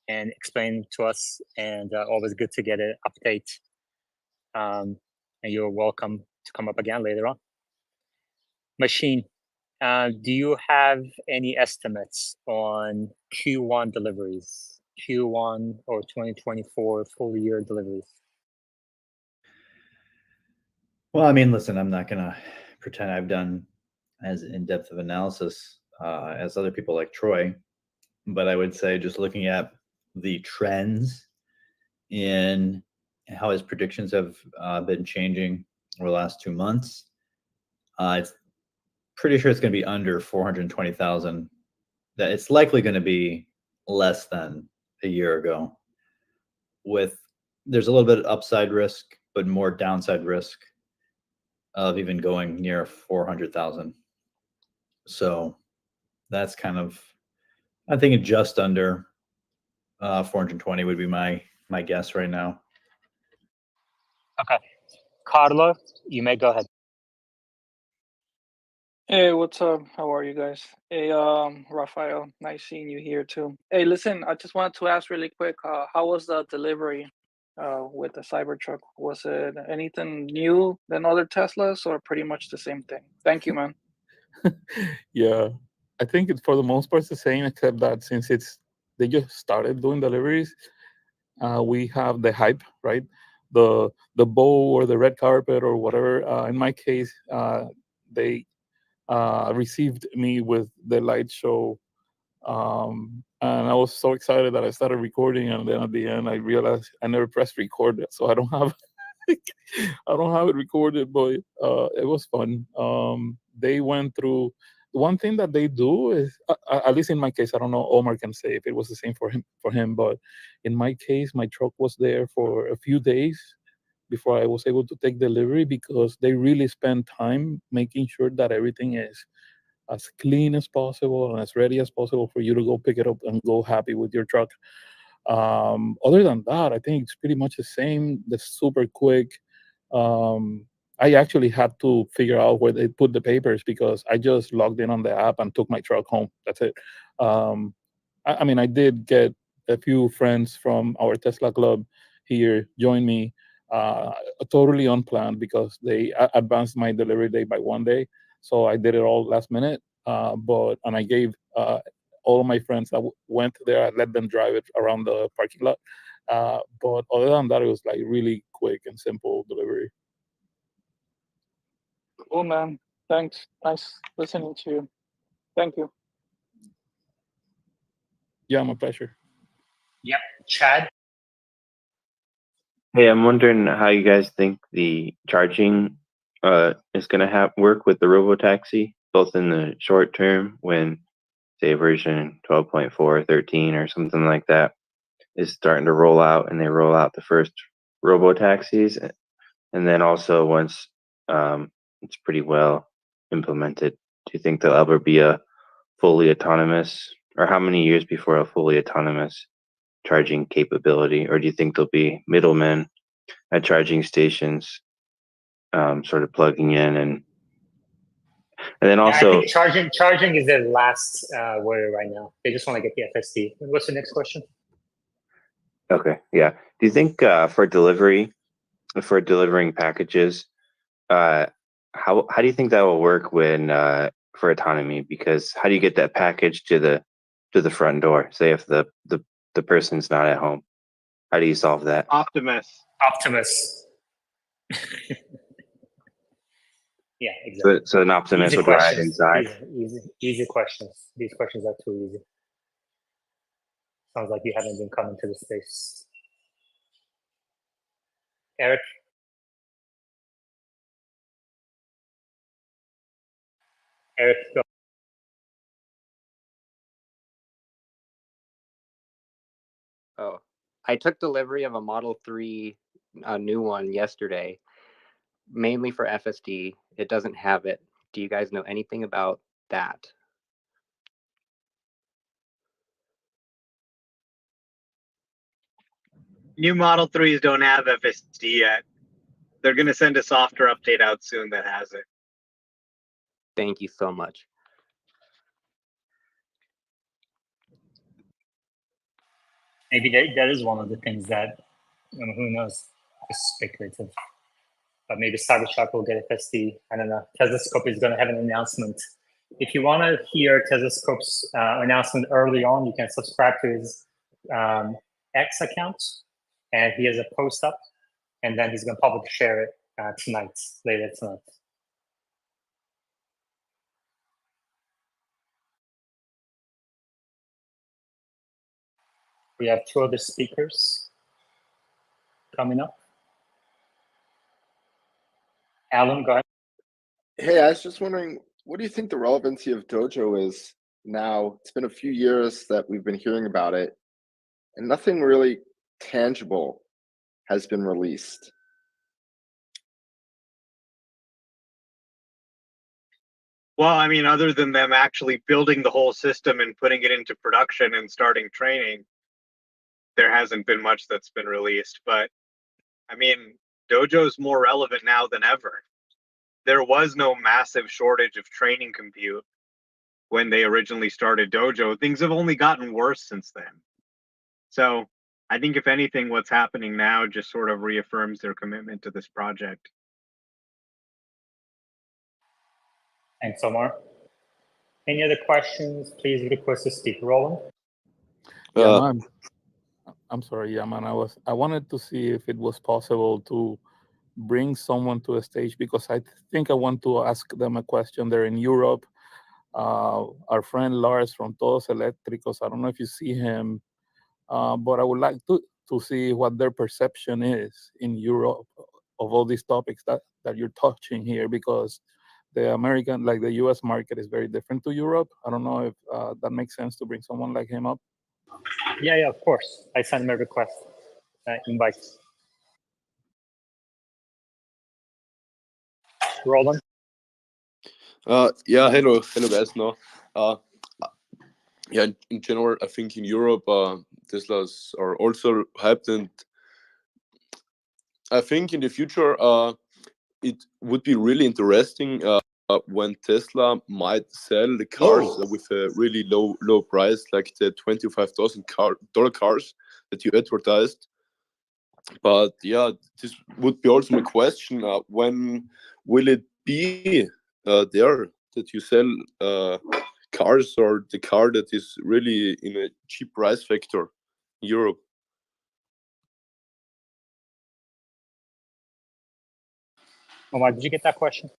and explaining to us. And always good to get an update. And you're welcome to come up again later on. Machine, do you have any estimates on Q1 deliveries? Q1 or 2024 full year deliveries? Well, I mean, listen, I'm not gonna pretend I've done as in-depth of analysis as other people like Troy, but I would say just looking at the trends in how his predictions have been changing over the last 2 months, it's pretty sure it's going to be under 420,000. That it's likely going to be less than a year ago. There's a little bit of upside risk, but more downside risk of even going near 400,000. So that's kind of, I think just under 420 would be my guess right now. Okay. Carlo, you may go ahead. Hey, what's up? How are you guys? Hey, Rafael, nice seeing you here too. Hey, listen, I just wanted to ask really quick, how was the delivery with the Cybertruck? Was it anything new than other Teslas or pretty much the same thing? Thank you, man. Yeah, I think it's for the most part the same, except that since they just started doing deliveries, we have the hype, right? The bow or the red carpet or whatever. In my case, they received me with the light show, and I was so excited that I started recording, and then at the end I realized I never pressed record, so I don't have I don't have it recorded, but it was fun. They went through. One thing that they do is, at least in my case, I don't know. Omar can say if it was the same for him, but in my case, my truck was there for a few days before I was able to take delivery because they really spend time making sure that everything is as clean as possible and as ready as possible for you to go pick it up and go happy with your truck. Other than that, I think it's pretty much the same. The super quick. Um, I actually had to figure out where they put the papers because I just logged in on the app and took my truck home. That's it. Um, I mean, I did get a few friends from our Tesla club here join me, uh, totally unplanned because they advanced my delivery date by 1 day. So I did it all last minute. And I gave all of my friends that went there, I let them drive it around the parking lot. But other than that, it was like really quick and simple delivery. Cool, man. Thanks. Nice listening to you. Thank you. Yeah, my pleasure. Yep. Chad? Hey, I'm wondering how you guys think the charging is going to work with the robotaxi, both in the short term when, say, version 12.4, 13, or something like that is starting to roll out, and they roll out the first robotaxis, and then also once it's pretty well implemented, do you think there'll ever be a fully autonomous, or how many years before a fully autonomous charging capability, or do you think there'll be middlemen at charging stations, sort of plugging in, and then Yeah, I also, think charging is their last word right now. They just want to get the FSD. What's the next question? okay, yeah. Do you think for delivering packages, how do you think that will work when for autonomy? Because how do you get that package to the front door? Say if the person's not at home, how do you solve that? Optimus. Yeah, exactly. So an Optimus Easy would ride questions. inside. Easy questions. These questions are too easy. Sounds like you haven't been coming to the space. Eric? Eric, go. Oh, I took delivery of a Model 3, a new one yesterday, mainly for FSD. It doesn't have it. Do you guys know anything about that? New Model 3s don't have FSD yet. They're going to send a software update out soon that has it. Thank you so much. Maybe that is one of the things that, who knows, it's speculative. But maybe Cybertruck will get FSD. I don't know. Telescope is going to have an announcement. If you want to hear Telescope's announcement early on, you can subscribe to his X account, and he has a post up, and then he's going to publicly share it later tonight. We have two other speakers coming up. Alan, go ahead. Hey, I was just wondering, what do you think the relevancy of Dojo is now? It's been a few years that we've been hearing about it, and nothing really tangible has been released. Well, I mean, other than them actually building the whole system and putting it into production and starting training, there hasn't been much that's been released. But I mean, Dojo's more relevant now than ever. There was no massive shortage of training compute when they originally started Dojo. Things have only gotten worse since then. So I think, if anything, what's happening now just sort of reaffirms their commitment to this project. Thanks, Omar. Any other questions? Please request to speak. Roland? Yeah, man. I'm sorry, yeah, man. I wanted to see if it was possible to bring someone to a stage because I think I want to ask them a question. They're in Europe. Our friend Lars from Todos Eléctricos, I don't know if you see him, but I would like to see what their perception is in Europe of all these topics that you're touching here, because the American, like the US market, is very different to Europe. I don't know if that makes sense to bring someone like him up. Yeah, of course. I sent him a request, invite. Roland? Yeah, hello guys. No, yeah, in general, I think in Europe, Teslas are also hyped, and I think in the future, it would be really interesting when Tesla might sell the cars with a really low price, like the $25,000 cars that you advertised. But yeah, this would be also my question: when will it be there that you sell cars, or the car that is really in a cheap price factor in Europe? Omar, did you get that question?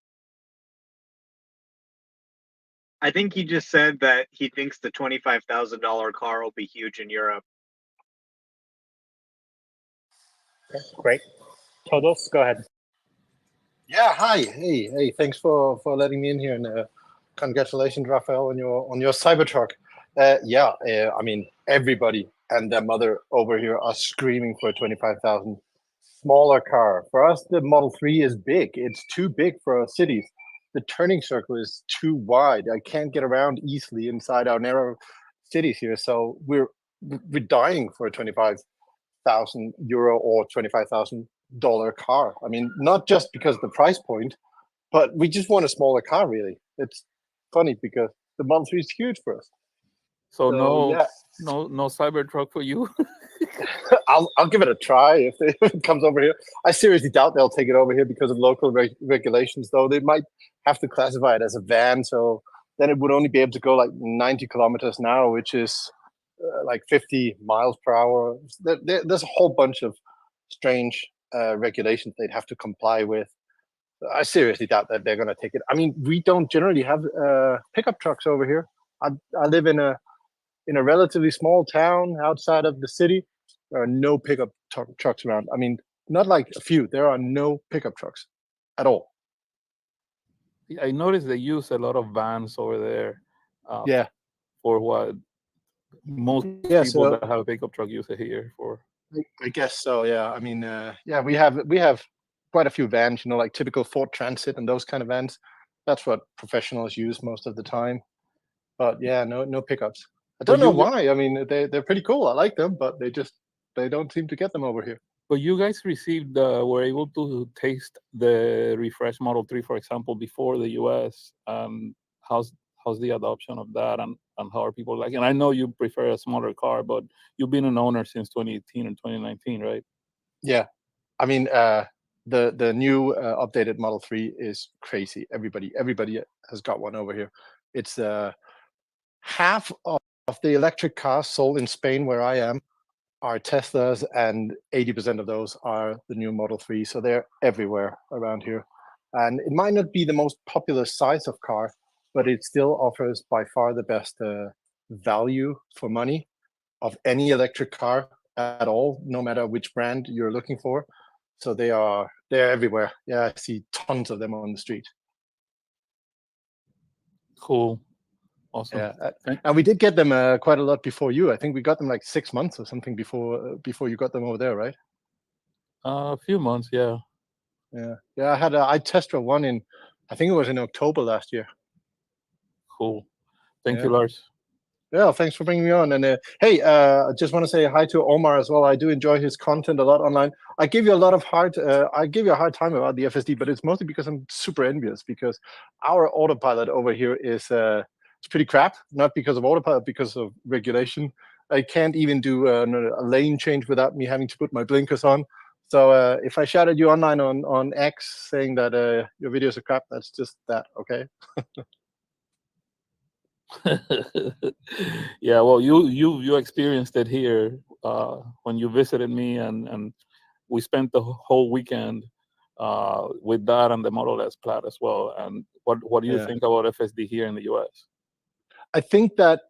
I think he just said that he thinks the $25,000 car will be huge in Europe. Okay, great. Todos, go ahead. Yeah, hi. Hey, thanks for letting me in here, and congratulations, Raphael, on your Cybertruck. I mean, everybody and their mother over here are screaming for a 25,000 smaller car. For us, the Model 3 is big. It's too big for our cities. The turning circle is too wide. I can't get around easily inside our narrow cities here. So we're dying for a 25,000 euro or $25,000 car. I mean, not just because of the price point, but we just want a smaller car. Really, it's funny because the Model 3 is huge for us. So yeah, no Cybertruck for you. I'll give it a try if it comes over here. I seriously doubt they'll take it over here because of local regulations, though. They might have to classify it as a van, so then it would only be able to go like 90 kilometers an hour, which is like 50 miles per hour. There's a whole bunch of strange regulations they'd have to comply with. I seriously doubt that they're going to take it. I mean, we don't generally have pickup trucks over here. I live in a relatively small town outside of the city. There are no pickup trucks around. I mean, not like a few. There are no pickup trucks at all. I noticed they use a lot of vans over there. Yeah. For what most people that have a pickup truck use it here for. I guess so. Yeah. I mean, yeah, we have quite a few vans. You know, like typical Ford Transit and those kind of vans. That's what professionals use most of the time. But yeah, no pickups. I don't know why. I mean, they're pretty cool. I like them, but they don't seem to get them over here. But you guys were able to taste the refresh Model 3, for example, before the US. How's the adoption of that, and how are people like? And I know you prefer a smaller car, but you've been an owner since 2018 and 2019, right? Yeah, I mean, the new updated Model 3 is crazy. Everybody has got one over here. It's half of the electric cars sold in Spain, where I am, are Teslas, and 80% of those are the new Model 3. So they're everywhere around here. And it might not be the most popular size of car, but it still offers by far the best value for money of any electric car at all, no matter which brand you're looking for. So they're everywhere. Yeah, I see tons of them on the street. Cool. Awesome. Yeah, and we did get them quite a lot before you. I think we got them like 6 months or something before you got them over there, right? A few months, yeah. Yeah. I test drove one in, I think it was in October last year. Cool. Thank you, Lars. Yeah, thanks for bringing me on. And hey, I just want to say hi to Omar as well. I do enjoy his content a lot online. I give you a hard time about the FSD, but it's mostly because I'm super envious, because our autopilot over here is it's pretty crap. Not because of autopilot, because of regulation. I can't even do a lane change without me having to put my blinkers on. So if I shouted you online on X saying that your videos are crap, that's just that, okay? Yeah, well, you experienced it here when you visited me, and we spent the whole weekend with that and the Model S Plaid as well. And what do you think about FSD here in the US? I think that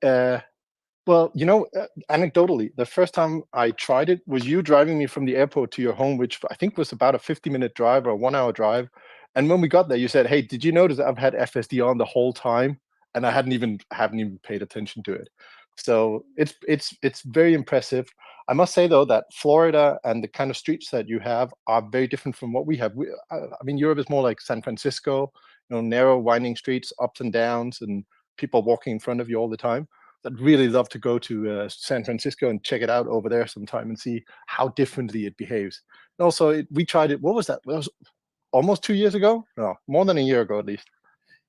well, you know, anecdotally, the first time I tried it was you driving me from the airport to your home, which I think was about a 50-minute drive or a 1-hour drive. And when we got there, you said, "Hey, did you notice I've had FSD on the whole time?" And I haven't even paid attention to it. So it's very impressive. I must say though that Florida and the kind of streets that you have are very different from what we have. I mean, Europe is more like San Francisco, you know, narrow, winding streets, ups and downs, and people walking in front of you all the time. I'd really love to go to San Francisco and check it out over there sometime and see how differently it behaves. And also, we tried it. What was that? almost 2 years ago. No, more than a year ago at least.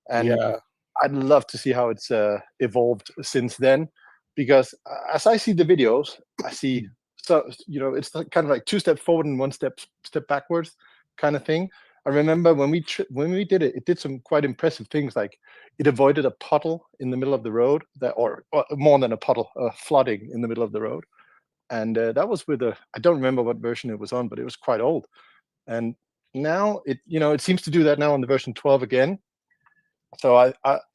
And Yeah. I'd love to see how it's evolved since then, because as I see the videos, I see it's kind of like 2 steps forward and 1 step backwards kind of thing. I remember when we did it, it did some quite impressive things, like it avoided a puddle in the middle of the road, or more than a puddle, flooding in the middle of the road. And that was with I don't remember what version it was on, but it was quite old. And now it seems to do that now on the version 12 again. So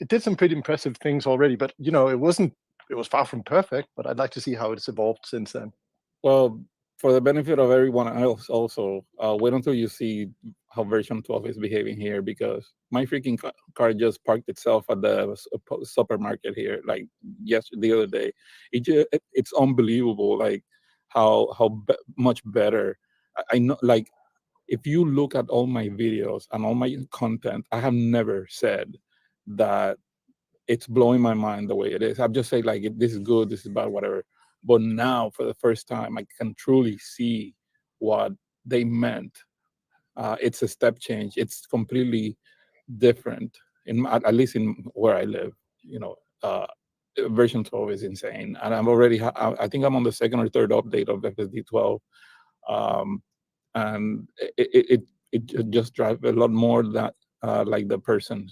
it did some pretty impressive things already, but it was far from perfect. But I'd like to see how it's evolved since then. Well, for the benefit of everyone else, also, wait until you see how version 12 is behaving here, because my freaking car just parked itself at the supermarket here, like the other day. It's unbelievable, like how much better. I know, like, if you look at all my videos and all my content, I have never said that it's blowing my mind the way it is. I've just said, like, this is good, this is bad, whatever. But now, for the first time, I can truly see what they meant. It's a step change. It's completely different, at least in where I live. Version 12 is insane, and I'm already. I think I'm on the second or third update of FSD 12, and it just drives a lot more that like the person.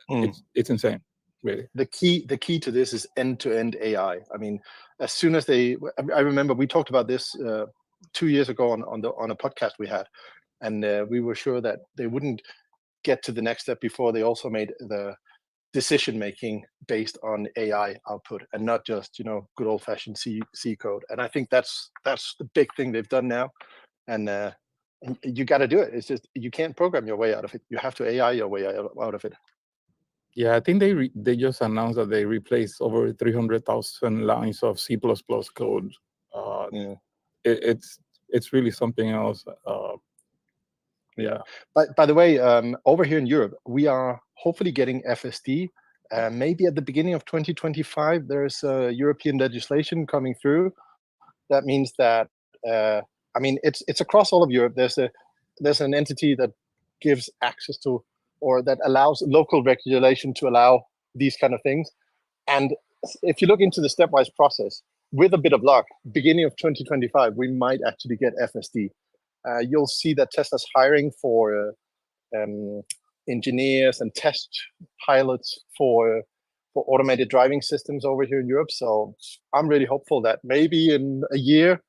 It's insane, really. The key to this is end-to-end AI. I mean, as soon as I remember we talked about this 2 years ago on a podcast we had, and we were sure that they wouldn't get to the next step before they also made the decision making based on AI output and not just good old-fashioned C code. And I think that's the big thing they've done now, and you got to do it. It's just you can't program your way out of it. You have to AI your way out of it. Yeah, I think they just announced that they replaced over 300,000 lines of C++ code. It's really something else. Yeah. By the way, over here in Europe, we are hopefully getting FSD. Maybe at the beginning of 2025, there's European legislation coming through. That means that it's across all of Europe. There's an entity that gives access to, or that allows local regulation to allow these kind of things. And if you look into the stepwise process, with a bit of luck, beginning of 2025, we might actually get FSD. You'll see that Tesla's hiring for engineers and test pilots for automated driving systems over here in Europe. So I'm really hopeful that maybe in a year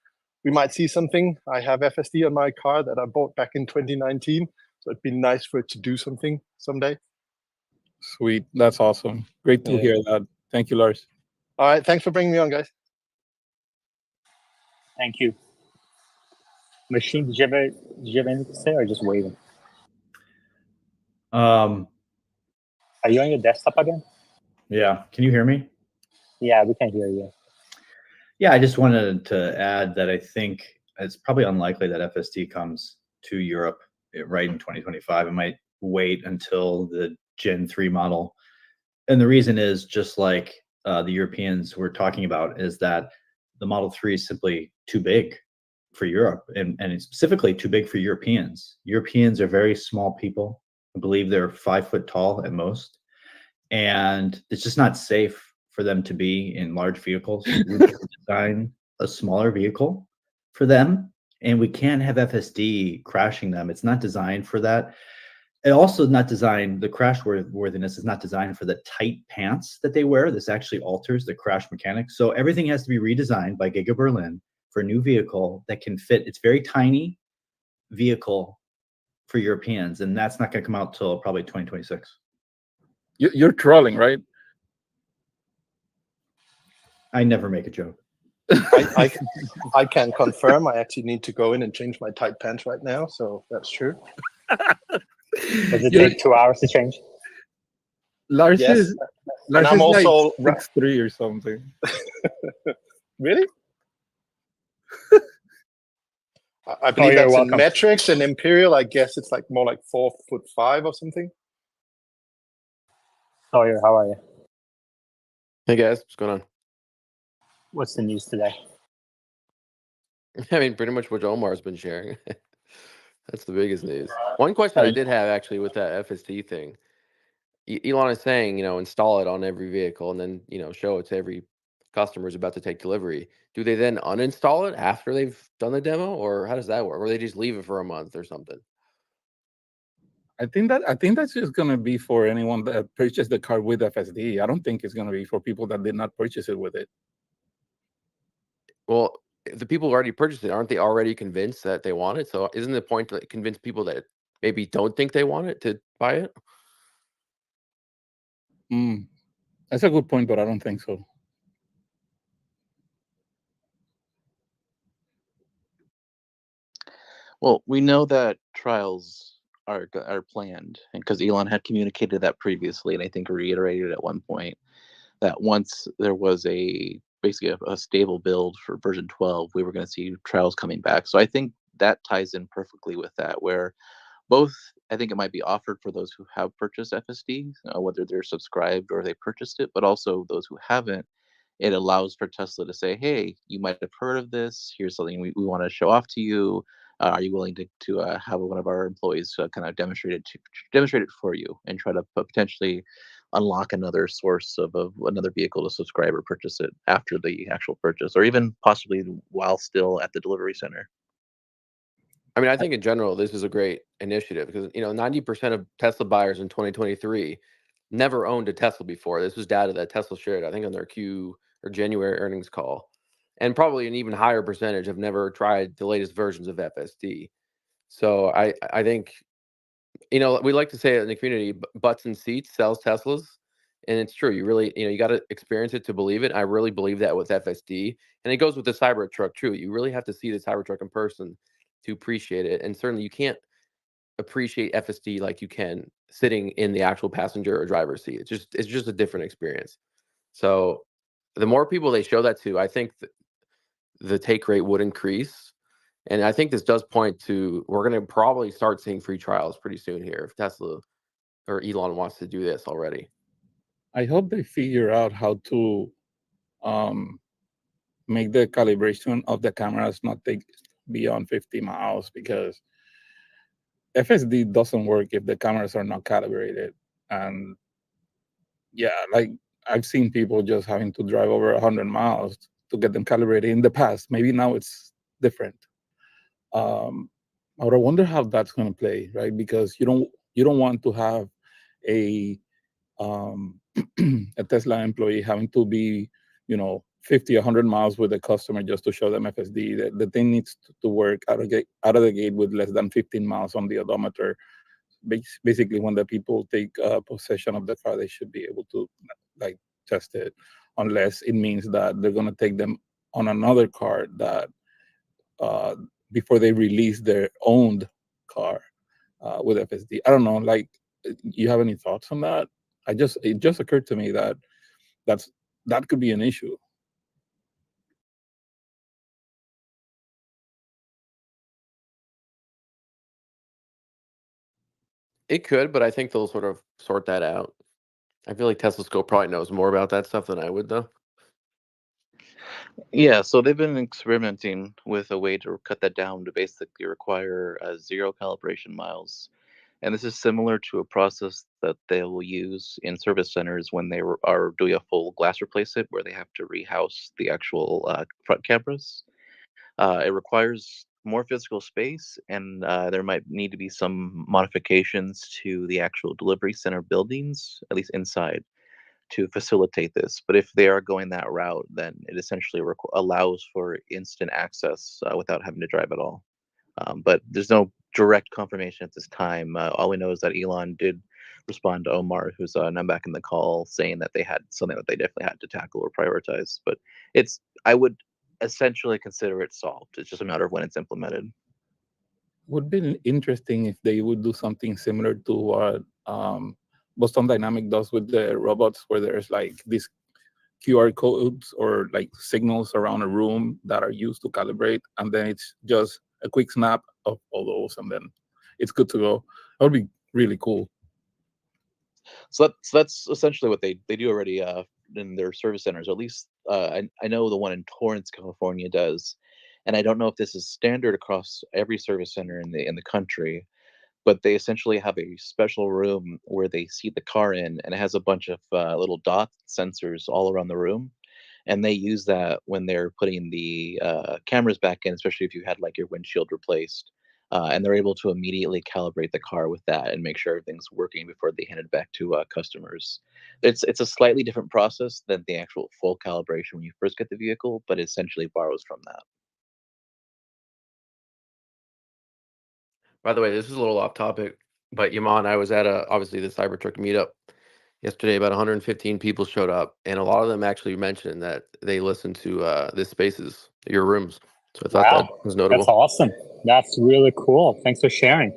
we might see something. I have FSD on my car that I bought back in 2019, so it'd be nice for it to do something someday. Sweet, that's awesome. Great to hear that. Thank you, Lars. All right, thanks for bringing me on, guys. Thank you. Machine, did you have anything to say, or just waiting? Are you on your desktop again? Yeah. Can you hear me? Yeah, we can hear you. Yeah, I just wanted to add that I think it's probably unlikely that FSD comes to Europe right in 2025. It might wait until the Gen 3 model. And the reason is, just like the Europeans were talking about, is that the Model 3 is simply too big for Europe, and it's specifically too big for Europeans. Europeans are very small people. I believe they're 5 foot tall at most. And it's just not safe for them to be in large vehicles. We can design a smaller vehicle for them, and we can't have FSD crashing them. It's not designed for that. It also not designed, the crash worthiness is not designed for the tight pants that they wear. This actually alters the crash mechanics. So everything has to be redesigned by Giga Berlin for a new vehicle that can fit. It's very tiny vehicle for Europeans, and that's not going to come out till probably 2026. You're trolling, right? I never make a joke. I can confirm. I actually need to go in and change my tight pants right now, so that's true. Does it take 2 hours to change? Lars Yes. is And I'm also like 6'3" or something. Really? I believe you're that's welcome. in metrics, and imperial, I guess it's like more like 4'5" or something. Sawyer, how are you? Hey guys, what's going on? What's the news today? I mean, pretty much what Omar's been sharing. That's the biggest news. One question I I did have actually with that FSD thing, Elon is saying, install it on every vehicle and then, show it to every customer who's about to take delivery. Do they then uninstall it after they've done the demo, or how does that work? Or they just leave it for a month or something? I think that's just gonna be for anyone that purchased the car with FSD. I don't think it's gonna be for people that did not purchase it with it. Well, if the people who already purchased it, aren't they already convinced that they want it? So isn't the point to convince people that maybe don't think they want it to buy it? That's a good point, but I don't think so. Well, we know that trials are planned, because Elon had communicated that previously, and I think reiterated at one point that once there was basically a stable build for version 12, we were going to see trials coming back. So I think that ties in perfectly with that, where both, I think it might be offered for those who have purchased FSD, whether they're subscribed or they purchased it, but also those who haven't. It allows for Tesla to say, hey, you might have heard of this. Here's something we want to show off to you. Are you willing to have one of our employees kind of demonstrate it for you and try to potentially unlock another source of another vehicle to subscribe or purchase it after the actual purchase, or even possibly while still at the delivery center? I mean, I think in general, this is a great initiative because, 90% of Tesla buyers in 2023 never owned a Tesla before. This was data that Tesla shared, I think, on their Q or January earnings call. And probably an even higher percentage have never tried the latest versions of FSD. So I think, we like to say it in the community, butts and seats sells Teslas. And it's true. You really, you got to experience it to believe it. I really believe that with FSD. And it goes with the Cybertruck, too. You really have to see the Cybertruck in person to appreciate it. And certainly you can't appreciate FSD like you can sitting in the actual passenger or driver's seat. It's just a different experience. So the more people they show that to, I think the take rate would increase. And I think this does point to we're going to probably start seeing free trials pretty soon here if Tesla or Elon wants to do this already. I hope they figure out how to make the calibration of the cameras not take beyond 50 miles, because FSD doesn't work if the cameras are not calibrated. And yeah, like I've seen people just having to drive over 100 miles to get them calibrated in the past. Maybe now it's different. But I wonder how that's going to play, right? Because you don't want to have a a Tesla employee having to be, 50, 100 miles with a customer just to show them FSD. The thing needs to work out of the gate with less than 15 miles on the odometer. Basically, when the people take possession of the car, they should be able to like test it, unless it means that they're going to take them on another car that before they release their owned car with FSD. I don't know. Like, you have any thoughts on that? It just occurred to me that that could be an issue. It could, but I think they'll sort of sort that out. I feel like Tesla Scope probably knows more about that stuff than I would, though. Yeah, so they've been experimenting with a way to cut that down to basically require 0 calibration miles. And this is similar to a process that they will use in service centers when they are doing a full glass replacement, where they have to rehouse the actual front cameras. It requires more physical space, and there might need to be some modifications to the actual delivery center buildings, at least inside, to facilitate this. But if they are going that route, then it essentially allows for instant access without having to drive at all. But there's no direct confirmation at this time. All we know is that Elon did respond to Omar, who's now back in the call, saying that they had something that they definitely had to tackle or prioritize. But I would essentially consider it solved. It's just a matter of when it's implemented. Would be interesting if they would do something similar to what Boston Dynamic does with the robots, where there's like these QR codes or like signals around a room that are used to calibrate, and then it's just a quick snap of all those, and then it's good to go. That would be really cool. So that's essentially what they do already in their service centers. Or at least I know the one in Torrance, California does. and I don't know if this is standard across every service center in the country, but they essentially have a special room where they seat the car in, and it has a bunch of little dot sensors all around the room, and they use that when they're putting the cameras back in, especially if you had like your windshield replaced. And they're able to immediately calibrate the car with that and make sure everything's working before they hand it back to customers. It's a slightly different process than the actual full calibration when you first get the vehicle, but it essentially borrows from that. By the way, this is a little off topic, but Yaman, I was at obviously the Cybertruck meetup yesterday. About 115 people showed up, and a lot of them actually mentioned that they listened to this spaces, your rooms. So I thought that Wow, was that's notable. awesome. That's really cool. Thanks for sharing.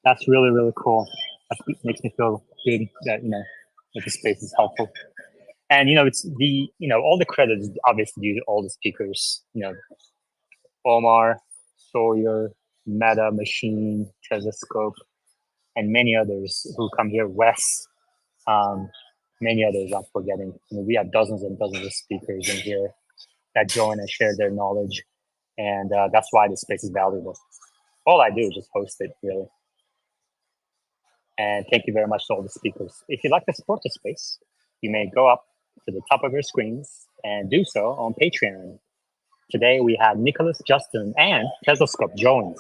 That's really, really cool. That makes me feel good that, that the space is helpful. And, it's all the credit is obviously due to all the speakers, Omar, Sawyer, Meta, Machine, Telescope, and many others who come here, Wes, many others I'm forgetting. We have dozens and dozens of speakers in here that join and share their knowledge. And that's why this space is valuable. All I do is just host it, really. And thank you very much to all the speakers. If you'd like to support the space, you may go up to the top of your screens and do so on Patreon. Today we have Nicholas, Justin, and Telescope joined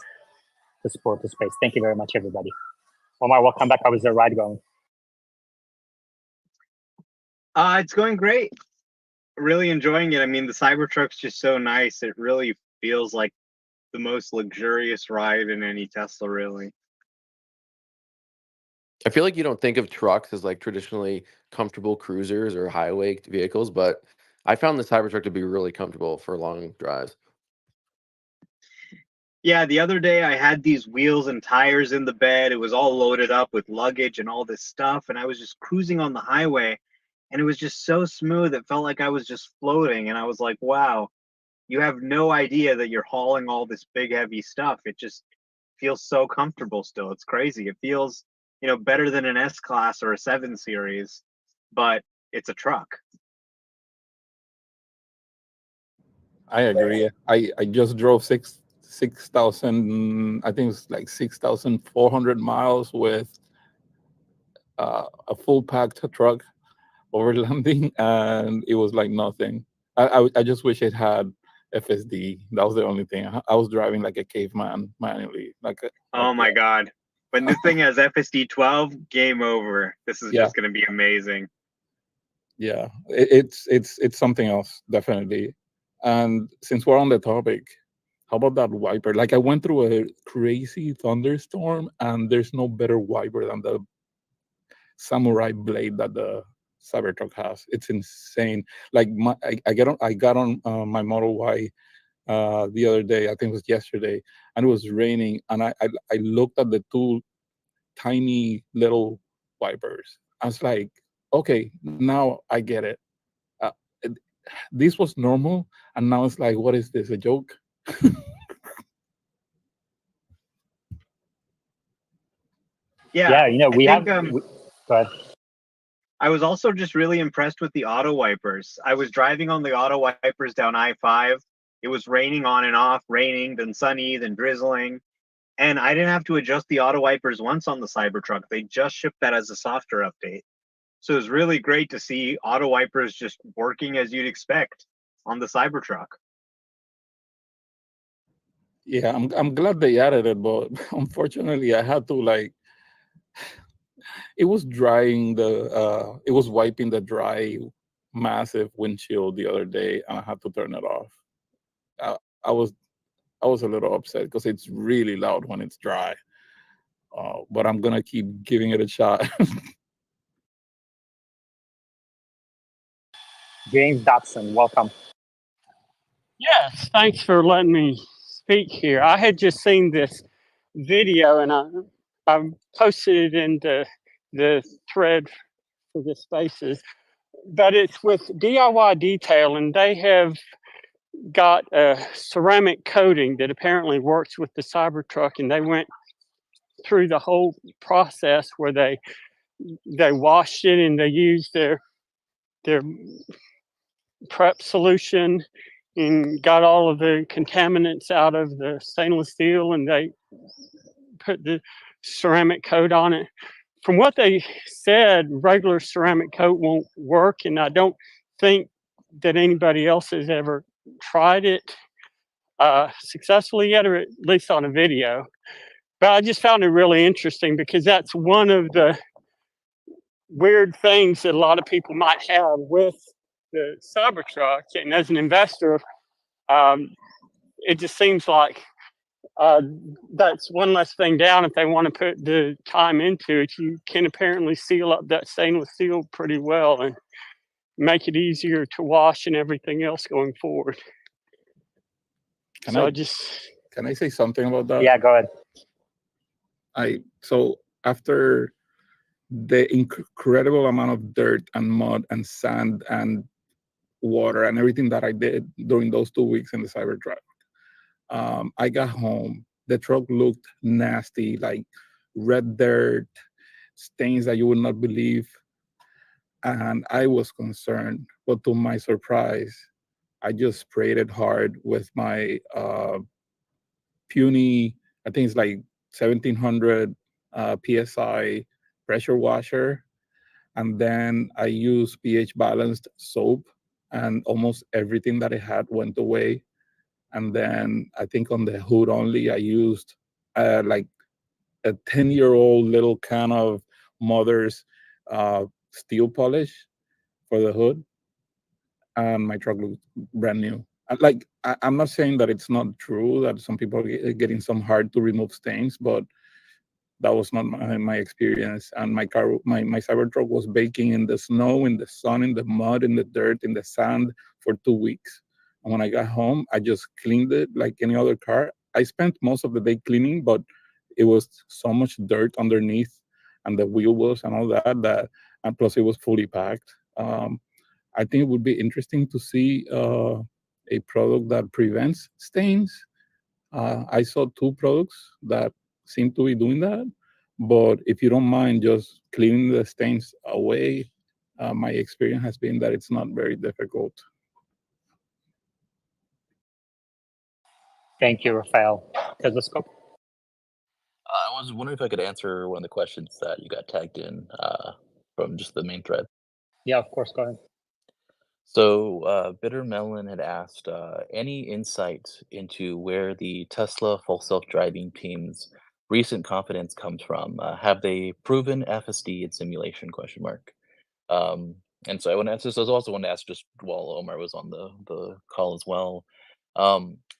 to support the space. Thank you very much, everybody. Omar, welcome back. How was the ride going? It's going great. Really enjoying it. I mean, the Cybertruck's just so nice. It really feels like the most luxurious ride in any Tesla, really. I feel like you don't think of trucks as like traditionally comfortable cruisers or highway vehicles, but I found the Cybertruck to be really comfortable for long drives. Yeah, the other day I had these wheels and tires in the bed. It was all loaded up with luggage and all this stuff, and I was just cruising on the highway, and it was just so smooth. It felt like I was just floating, and I was like, wow, you have no idea that you're hauling all this big, heavy stuff. It just feels so comfortable still. It's crazy. It feels, better than an S-Class or a 7 Series, but it's a truck. I agree. I just drove 6,000, I think it's like 6,400 miles with a full packed truck overlanding, and it was like nothing. I just wish it had FSD. That was the only thing. I was driving like a caveman manually. Oh my God. When this thing has FSD 12, game over. This is just going to be amazing. Yeah, it's something else, definitely. And since we're on the topic, how about that wiper? Like, I went through a crazy thunderstorm, and there's no better wiper than the samurai blade that the Cybertruck has. It's insane. Like, I got on my Model Y the other day. I think it was yesterday, and it was raining, and I looked at the two tiny little wipers. I was like, okay, now I get it. This was normal, and now it's like, what is this, a joke? Yeah, we I think, go ahead. I was also just really impressed with the auto wipers. I was driving on the auto wipers down I-5. It was raining on and off, raining, then sunny, then drizzling. And I didn't have to adjust the auto wipers once on the Cybertruck. They just shipped that as a software update. So it was really great to see auto wipers just working as you'd expect on the Cybertruck. Yeah, I'm glad they added it, but unfortunately I had to it was it was wiping the dry massive windshield the other day, and I had to turn it off. I was a little upset because it's really loud when it's dry. But I'm gonna keep giving it a shot. James Dobson, welcome. Yes, thanks for letting me speak here. I had just seen this video, and I posted it in the thread for the spaces, but it's with DIY Detail, and they have got a ceramic coating that apparently works with the Cybertruck, and they went through the whole process where they washed it and they used their prep solution, and got all of the contaminants out of the stainless steel, and they put the ceramic coat on it. From what they said, regular ceramic coat won't work, and I don't think that anybody else has ever tried it successfully yet, or at least on a video. But I just found it really interesting because that's one of the weird things that a lot of people might have with the Cybertruck. And as an investor, it just seems like that's one less thing down if they want to put the time into it. You can apparently seal up that stainless steel pretty well and make it easier to wash and everything else going forward. Can So can I say something about that? Yeah, go ahead. So after the incredible amount of dirt and mud and sand and water and everything that I did during those 2 weeks in the Cybertruck, I got home. The truck looked nasty, like red dirt, stains that you would not believe. And I was concerned, but to my surprise, I just sprayed it hard with my puny, I think it's like 1700 PSI pressure washer. And then I used pH balanced soap, and almost everything that it had went away. And then I think on the hood only, I used like a 10-year-old little can of Mother's steel polish for the hood. And my truck looks brand new. I'm not saying that it's not true that some people are getting some hard to remove stains, but that was not my experience. And my Cybertruck was baking in the snow, in the sun, in the mud, in the dirt, in the sand for 2 weeks. And when I got home, I just cleaned it like any other car. I spent most of the day cleaning, but it was so much dirt underneath and the wheel wells and all that, and plus it was fully packed. I think it would be interesting to see a product that prevents stains. I saw 2 products that seem to be doing that, but if you don't mind just cleaning the stains away, my experience has been that it's not very difficult. Thank you, Rafael. Telescope. I was wondering if I could answer one of the questions that you got tagged in from just the main thread. Yeah, of course, go ahead. So Bitter Melon had asked any insight into where the Tesla full self-driving team's recent confidence comes from. Have they proven FSD in simulation? Question mark. And so I want to answer. So I was also want to ask just while Omar was on the call as well.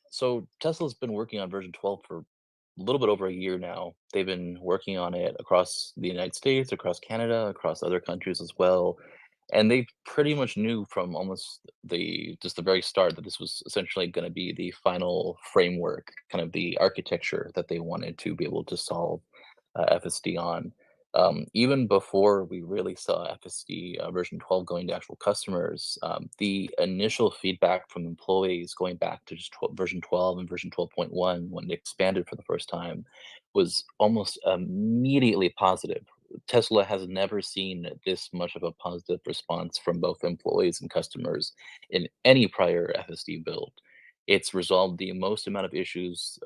So Tesla's been working on version 12 for a little bit over a year now. They've been working on it across the United States, across Canada, across other countries as well. And they pretty much knew from almost the very start that this was essentially going to be the final framework, kind of the architecture that they wanted to be able to solve FSD on. Even before we really saw FSD version 12 going to actual customers, the initial feedback from employees going back to just version 12 and version 12.1 when it expanded for the first time was almost immediately positive. Tesla has never seen this much of a positive response from both employees and customers in any prior FSD build. It's resolved the most amount of issues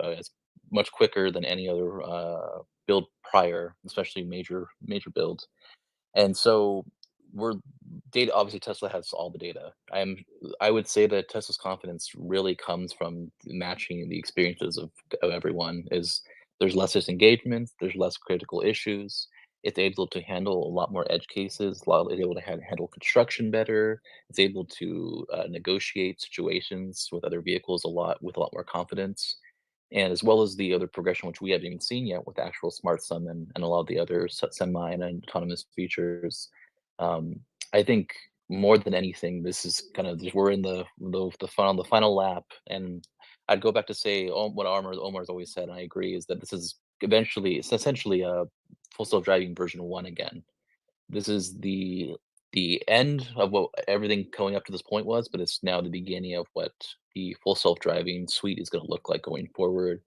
much quicker than any other build prior, especially major builds. And so we're data. Obviously, Tesla has all the data. I would say that Tesla's confidence really comes from matching the experiences of everyone. Is there's less disengagement, there's less critical issues. It's able to handle a lot more edge cases. It's able to handle construction better. It's able to negotiate situations with other vehicles with a lot more confidence, and as well as the other progression, which we haven't even seen yet with actual smart summon and a lot of the other semi and autonomous features. I think more than anything, this is kind of we're in the final lap, and I'd go back to say what Omar's always said, and I agree, is that it's essentially a full self driving version 1 again. This is the end of what everything coming up to this point was, but it's now the beginning of what the full self-driving suite is going to look like going forward.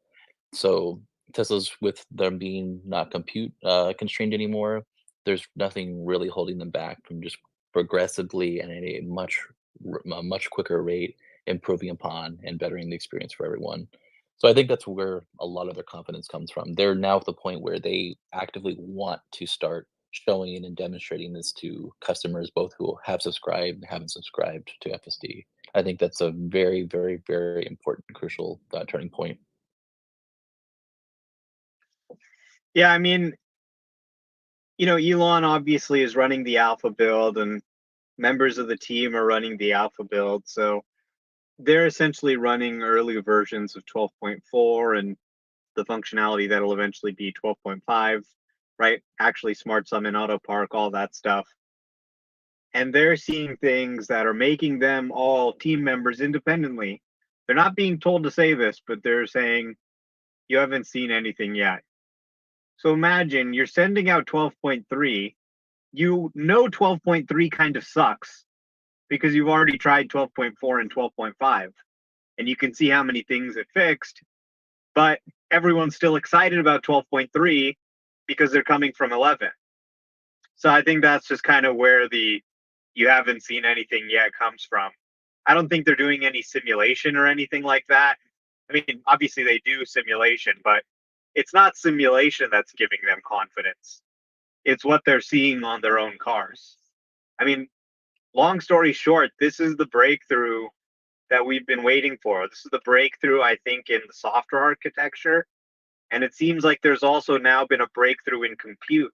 So Tesla's, with them being not compute constrained anymore, there's nothing really holding them back from just progressively and at a much quicker rate improving upon and bettering the experience for everyone. So I think that's where a lot of their confidence comes from. They're now at the point where they actively want to start showing and demonstrating this to customers, both who have subscribed and haven't subscribed to FSD. I think that's a very, very, very important, crucial turning point. Yeah, I mean, Elon obviously is running the alpha build, and members of the team are running the alpha build. So they're essentially running early versions of 12.4 and the functionality that'll eventually be 12.5, right? Actually, smart summon, auto park, all that stuff. And they're seeing things that are making them all team members independently. They're not being told to say this, but they're saying, you haven't seen anything yet. So imagine you're sending out 12.3. You know 12.3 kind of sucks because you've already tried 12.4 and 12.5. And you can see how many things it fixed. But everyone's still excited about 12.3 because they're coming from 11. So I think that's just kind of where the you haven't seen anything yet comes from. I don't think they're doing any simulation or anything like that. I mean, obviously they do simulation, but it's not simulation that's giving them confidence. It's what they're seeing on their own cars. I mean, long story short, this is the breakthrough that we've been waiting for. This is the breakthrough, I think, in the software architecture. And it seems like there's also now been a breakthrough in compute.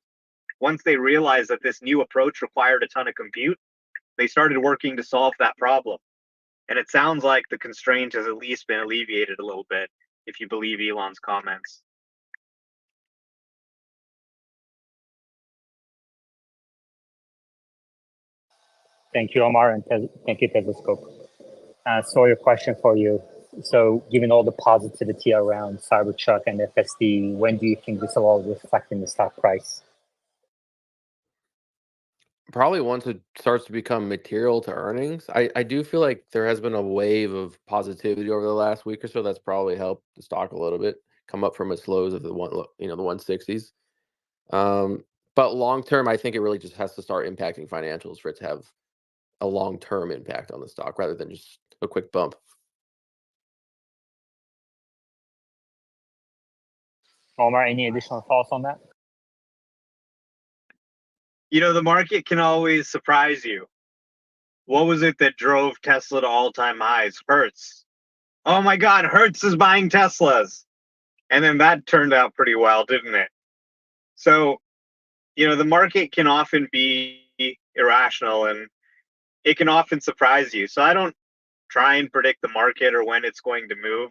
Once they realized that this new approach required a ton of compute, they started working to solve that problem. And it sounds like the constraint has at least been alleviated a little bit, if you believe Elon's comments. Thank you, Omar, and thank you, Telescope. So your question for you. So given all the positivity around Cybertruck and FSD, when do you think this will all reflect in the stock price? Probably once it starts to become material to earnings. I do feel like there has been a wave of positivity over the last week or so that's probably helped the stock a little bit come up from its lows of the 160s. But long term, I think it really just has to start impacting financials for it to have a long term impact on the stock rather than just a quick bump. Omar, any additional thoughts on that? The market can always surprise you. What was it that drove Tesla to all-time highs? Hertz. Oh my God, Hertz is buying Teslas. And then that turned out pretty well, didn't it? So, the market can often be irrational and it can often surprise you. So I don't try and predict the market or when it's going to move.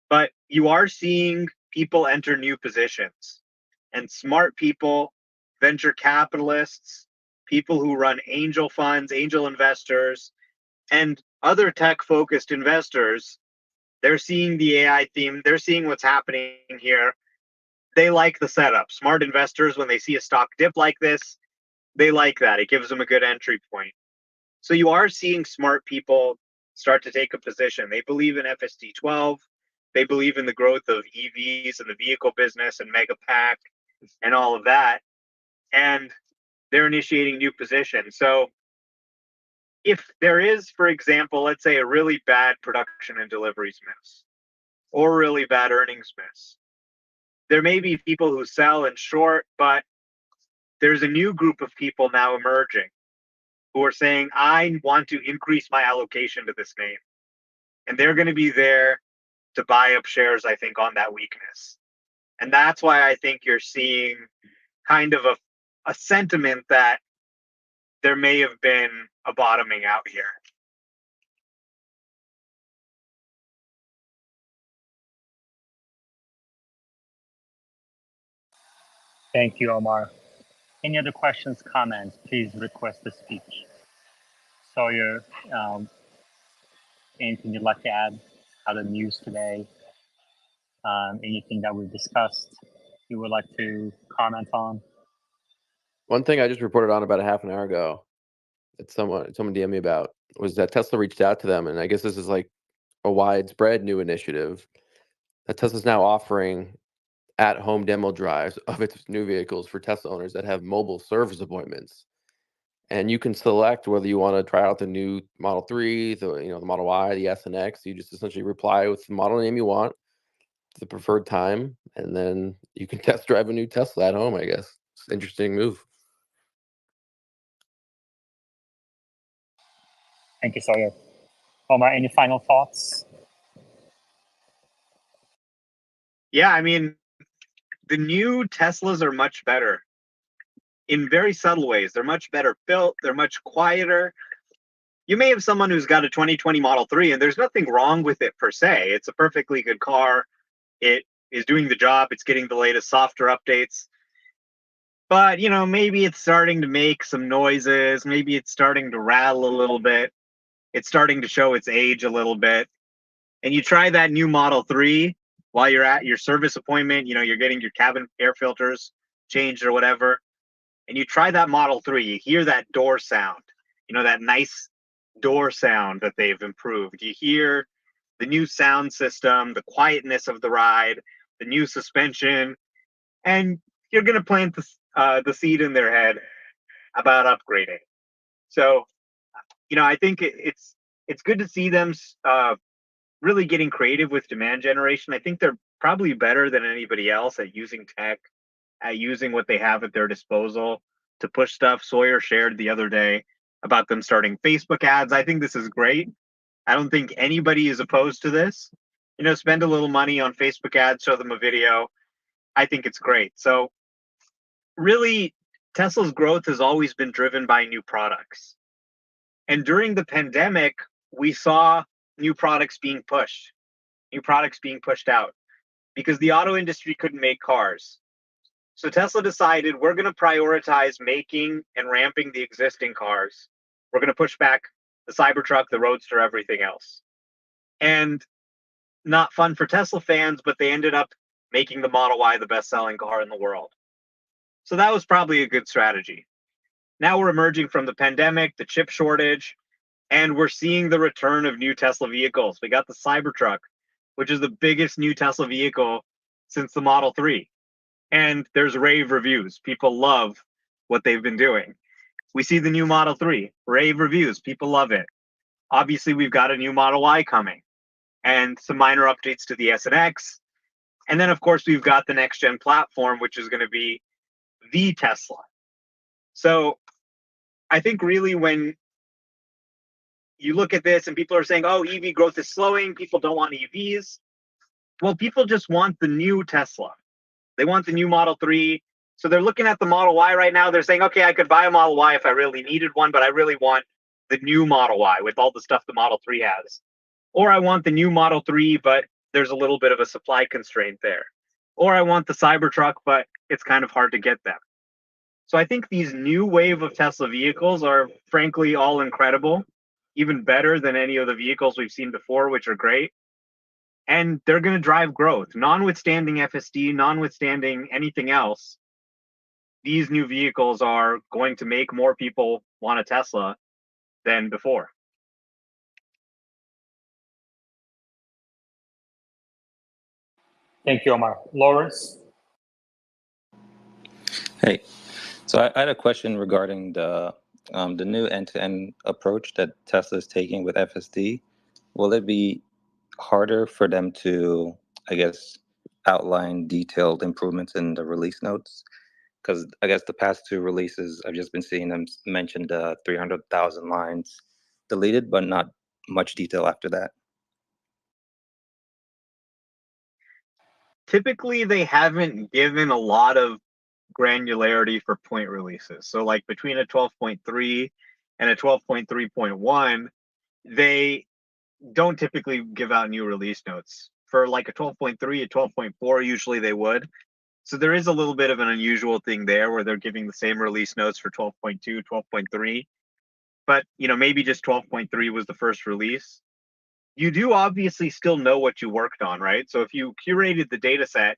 But you are seeing people enter new positions. And smart people, venture capitalists, people who run angel funds, angel investors, and other tech-focused investors, they're seeing the AI theme. They're seeing what's happening here. They like the setup. Smart investors, when they see a stock dip like this, they like that. It gives them a good entry point. So you are seeing smart people start to take a position. They believe in FSD 12. They believe in the growth of EVs and the vehicle business and Megapack and all of that. And they're initiating new positions. So if there is, for example, let's say a really bad production and deliveries miss or really bad earnings miss, there may be people who sell and short, but there's a new group of people now emerging who are saying, I want to increase my allocation to this name. And they're going to be there to buy up shares, I think, on that weakness. And that's why I think you're seeing kind of a sentiment that there may have been a bottoming out here. Thank you, Omar. Any other questions, comments, please request to speak. Sawyer, anything you'd like to add? How the news today? Anything that we've discussed you would like to comment on? One thing I just reported on about a half an hour ago that someone DM'd me about was that Tesla reached out to them, and I guess this is like a widespread new initiative that Tesla's now offering at-home demo drives of its new vehicles for Tesla owners that have mobile service appointments. and you can select whether you want to try out the new Model 3, the Model Y, the S and X. You just essentially reply with the model name you want, the preferred time, and then you can test drive a new Tesla at home, I guess. It's an interesting move. Thank you, Sawyer. Omar, any final thoughts? Yeah, I mean, the new Teslas are much better in very subtle ways. They're much better built. They're much quieter. You may have someone who's got a 2020 Model 3, and there's nothing wrong with it per se. It's a perfectly good car. It is doing the job. It's getting the latest software updates. But, maybe it's starting to make some noises. Maybe it's starting to rattle a little bit. It's starting to show its age a little bit. And you try that new Model 3 while you're at your service appointment, you're getting your cabin air filters changed or whatever. And you try that Model 3, you hear that door sound, that nice door sound that they've improved. You hear the new sound system, the quietness of the ride, the new suspension, and you're going to plant the seed in their head about upgrading. So, I think it's good to see them really getting creative with demand generation. I think they're probably better than anybody else at using tech, at using what they have at their disposal to push stuff. Sawyer shared the other day about them starting Facebook ads. I think this is great. I don't think anybody is opposed to this. Spend a little money on Facebook ads, show them a video. I think it's great. So really, Tesla's growth has always been driven by new products. And during the pandemic, we saw new products being pushed out because the auto industry couldn't make cars. So Tesla decided we're going to prioritize making and ramping the existing cars. We're going to push back the Cybertruck, the Roadster, everything else. And not fun for Tesla fans, but they ended up making the Model Y the best-selling car in the world. So that was probably a good strategy. Now we're emerging from the pandemic, the chip shortage, and we're seeing the return of new Tesla vehicles. We got the Cybertruck, which is the biggest new Tesla vehicle since the Model 3. And there's rave reviews. People love what they've been doing. We see the new Model 3, rave reviews. People love it. Obviously, we've got a new Model Y coming and some minor updates to the S and X. And then, of course, we've got the next gen platform, which is going to be the Tesla. So I think really when you look at this and people are saying, oh, EV growth is slowing, people don't want EVs. Well, people just want the new Tesla. They want the new Model 3. So they're looking at the Model Y right now. They're saying, okay, I could buy a Model Y if I really needed one, but I really want the new Model Y with all the stuff the Model 3 has. Or I want the new Model 3, but there's a little bit of a supply constraint there. Or I want the Cybertruck, but it's kind of hard to get them. So I think these new wave of Tesla vehicles are frankly all incredible, even better than any of the vehicles we've seen before, which are great. And they're going to drive growth, notwithstanding FSD, notwithstanding anything else. These new vehicles are going to make more people want a Tesla than before. Thank you, Omar. Lawrence? Hey, so I had a question regarding the new end-to-end approach that Tesla is taking with FSD. Will it be harder for them to, I guess, outline detailed improvements in the release notes? Because I guess the past two releases, I've just been seeing them mention the 300,000 lines deleted, but not much detail after that. Typically, they haven't given a lot of granularity for point releases. So like between a 12.3 and a 12.3.1, they don't typically give out new release notes. For like a 12.3, a 12.4, usually they would. So there is a little bit of an unusual thing there where they're giving the same release notes for 12.2, 12.3. But, maybe just 12.3 was the first release. You do obviously still know what you worked on, right? So if you curated the data set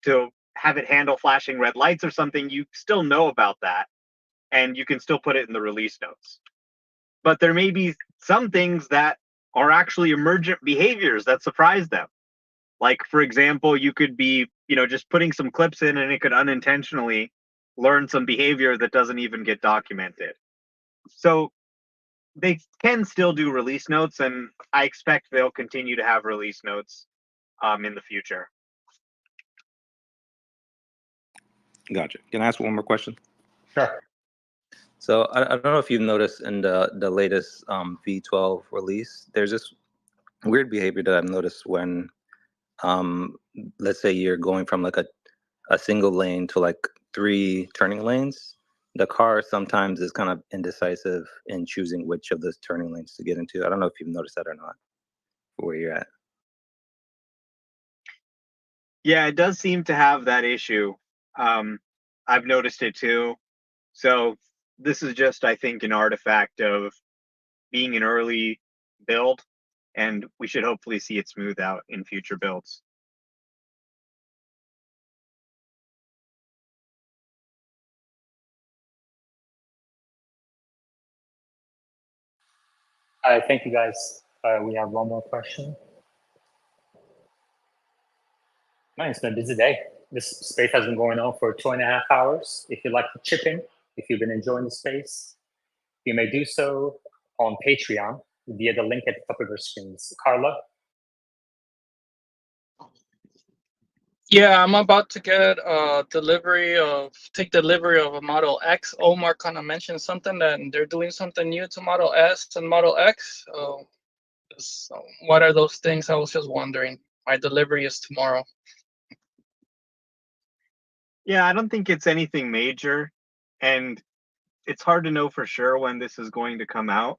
to have it handle flashing red lights or something, you still know about that. And you can still put it in the release notes. But there may be some things that are actually emergent behaviors that surprise them. Like, for example, you could be, just putting some clips in and it could unintentionally learn some behavior that doesn't even get documented. So they can still do release notes, and I expect they'll continue to have release notes in the future. Gotcha. Can I ask one more question? Sure. So I don't know if you've noticed in the latest V12 release, there's this weird behavior that I've noticed when, let's say you're going from like a single lane to like 3 turning lanes. The car sometimes is kind of indecisive in choosing which of those turning lanes to get into. I don't know if you've noticed that or not, where you're at. Yeah, it does seem to have that issue. I've noticed it too. So this is just, I think, an artifact of being an early build, and we should hopefully see it smooth out in future builds. Thank you, guys. We have one more question. Man, it's been a busy day. This space has been going on for 2.5 hours. If you'd like to chip in, if you've been enjoying the space, you may do so on Patreon via the link at the top of your screens. Carla? Yeah, I'm about to get take delivery of a Model X. Omar kind of mentioned something that they're doing something new to Model S and Model X. So what are those things? I was just wondering. My delivery is tomorrow. Yeah, I don't think it's anything major, and it's hard to know for sure when this is going to come out.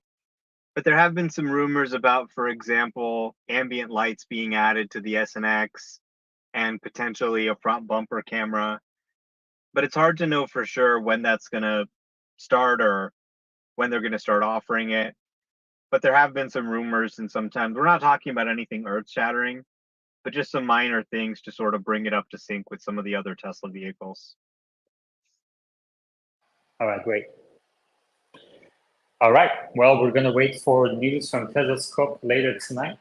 But there have been some rumors about, for example, ambient lights being added to the SNX and potentially a front bumper camera. But it's hard to know for sure when that's going to start or when they're going to start offering it. But there have been some rumors, and sometimes we're not talking about anything earth shattering, but just some minor things to sort of bring it up to sync with some of the other Tesla vehicles. All right, great. All right, well, we're going to wait for news from Telescope later tonight.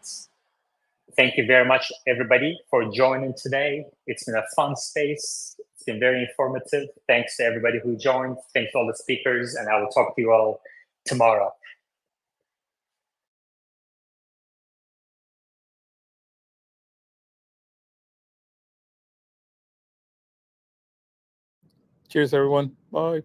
Thank you very much, everybody, for joining today. It's been a fun space. It's been very informative. Thanks to everybody who joined. Thanks to all the speakers, and I will talk to you all tomorrow. Cheers, everyone. Bye.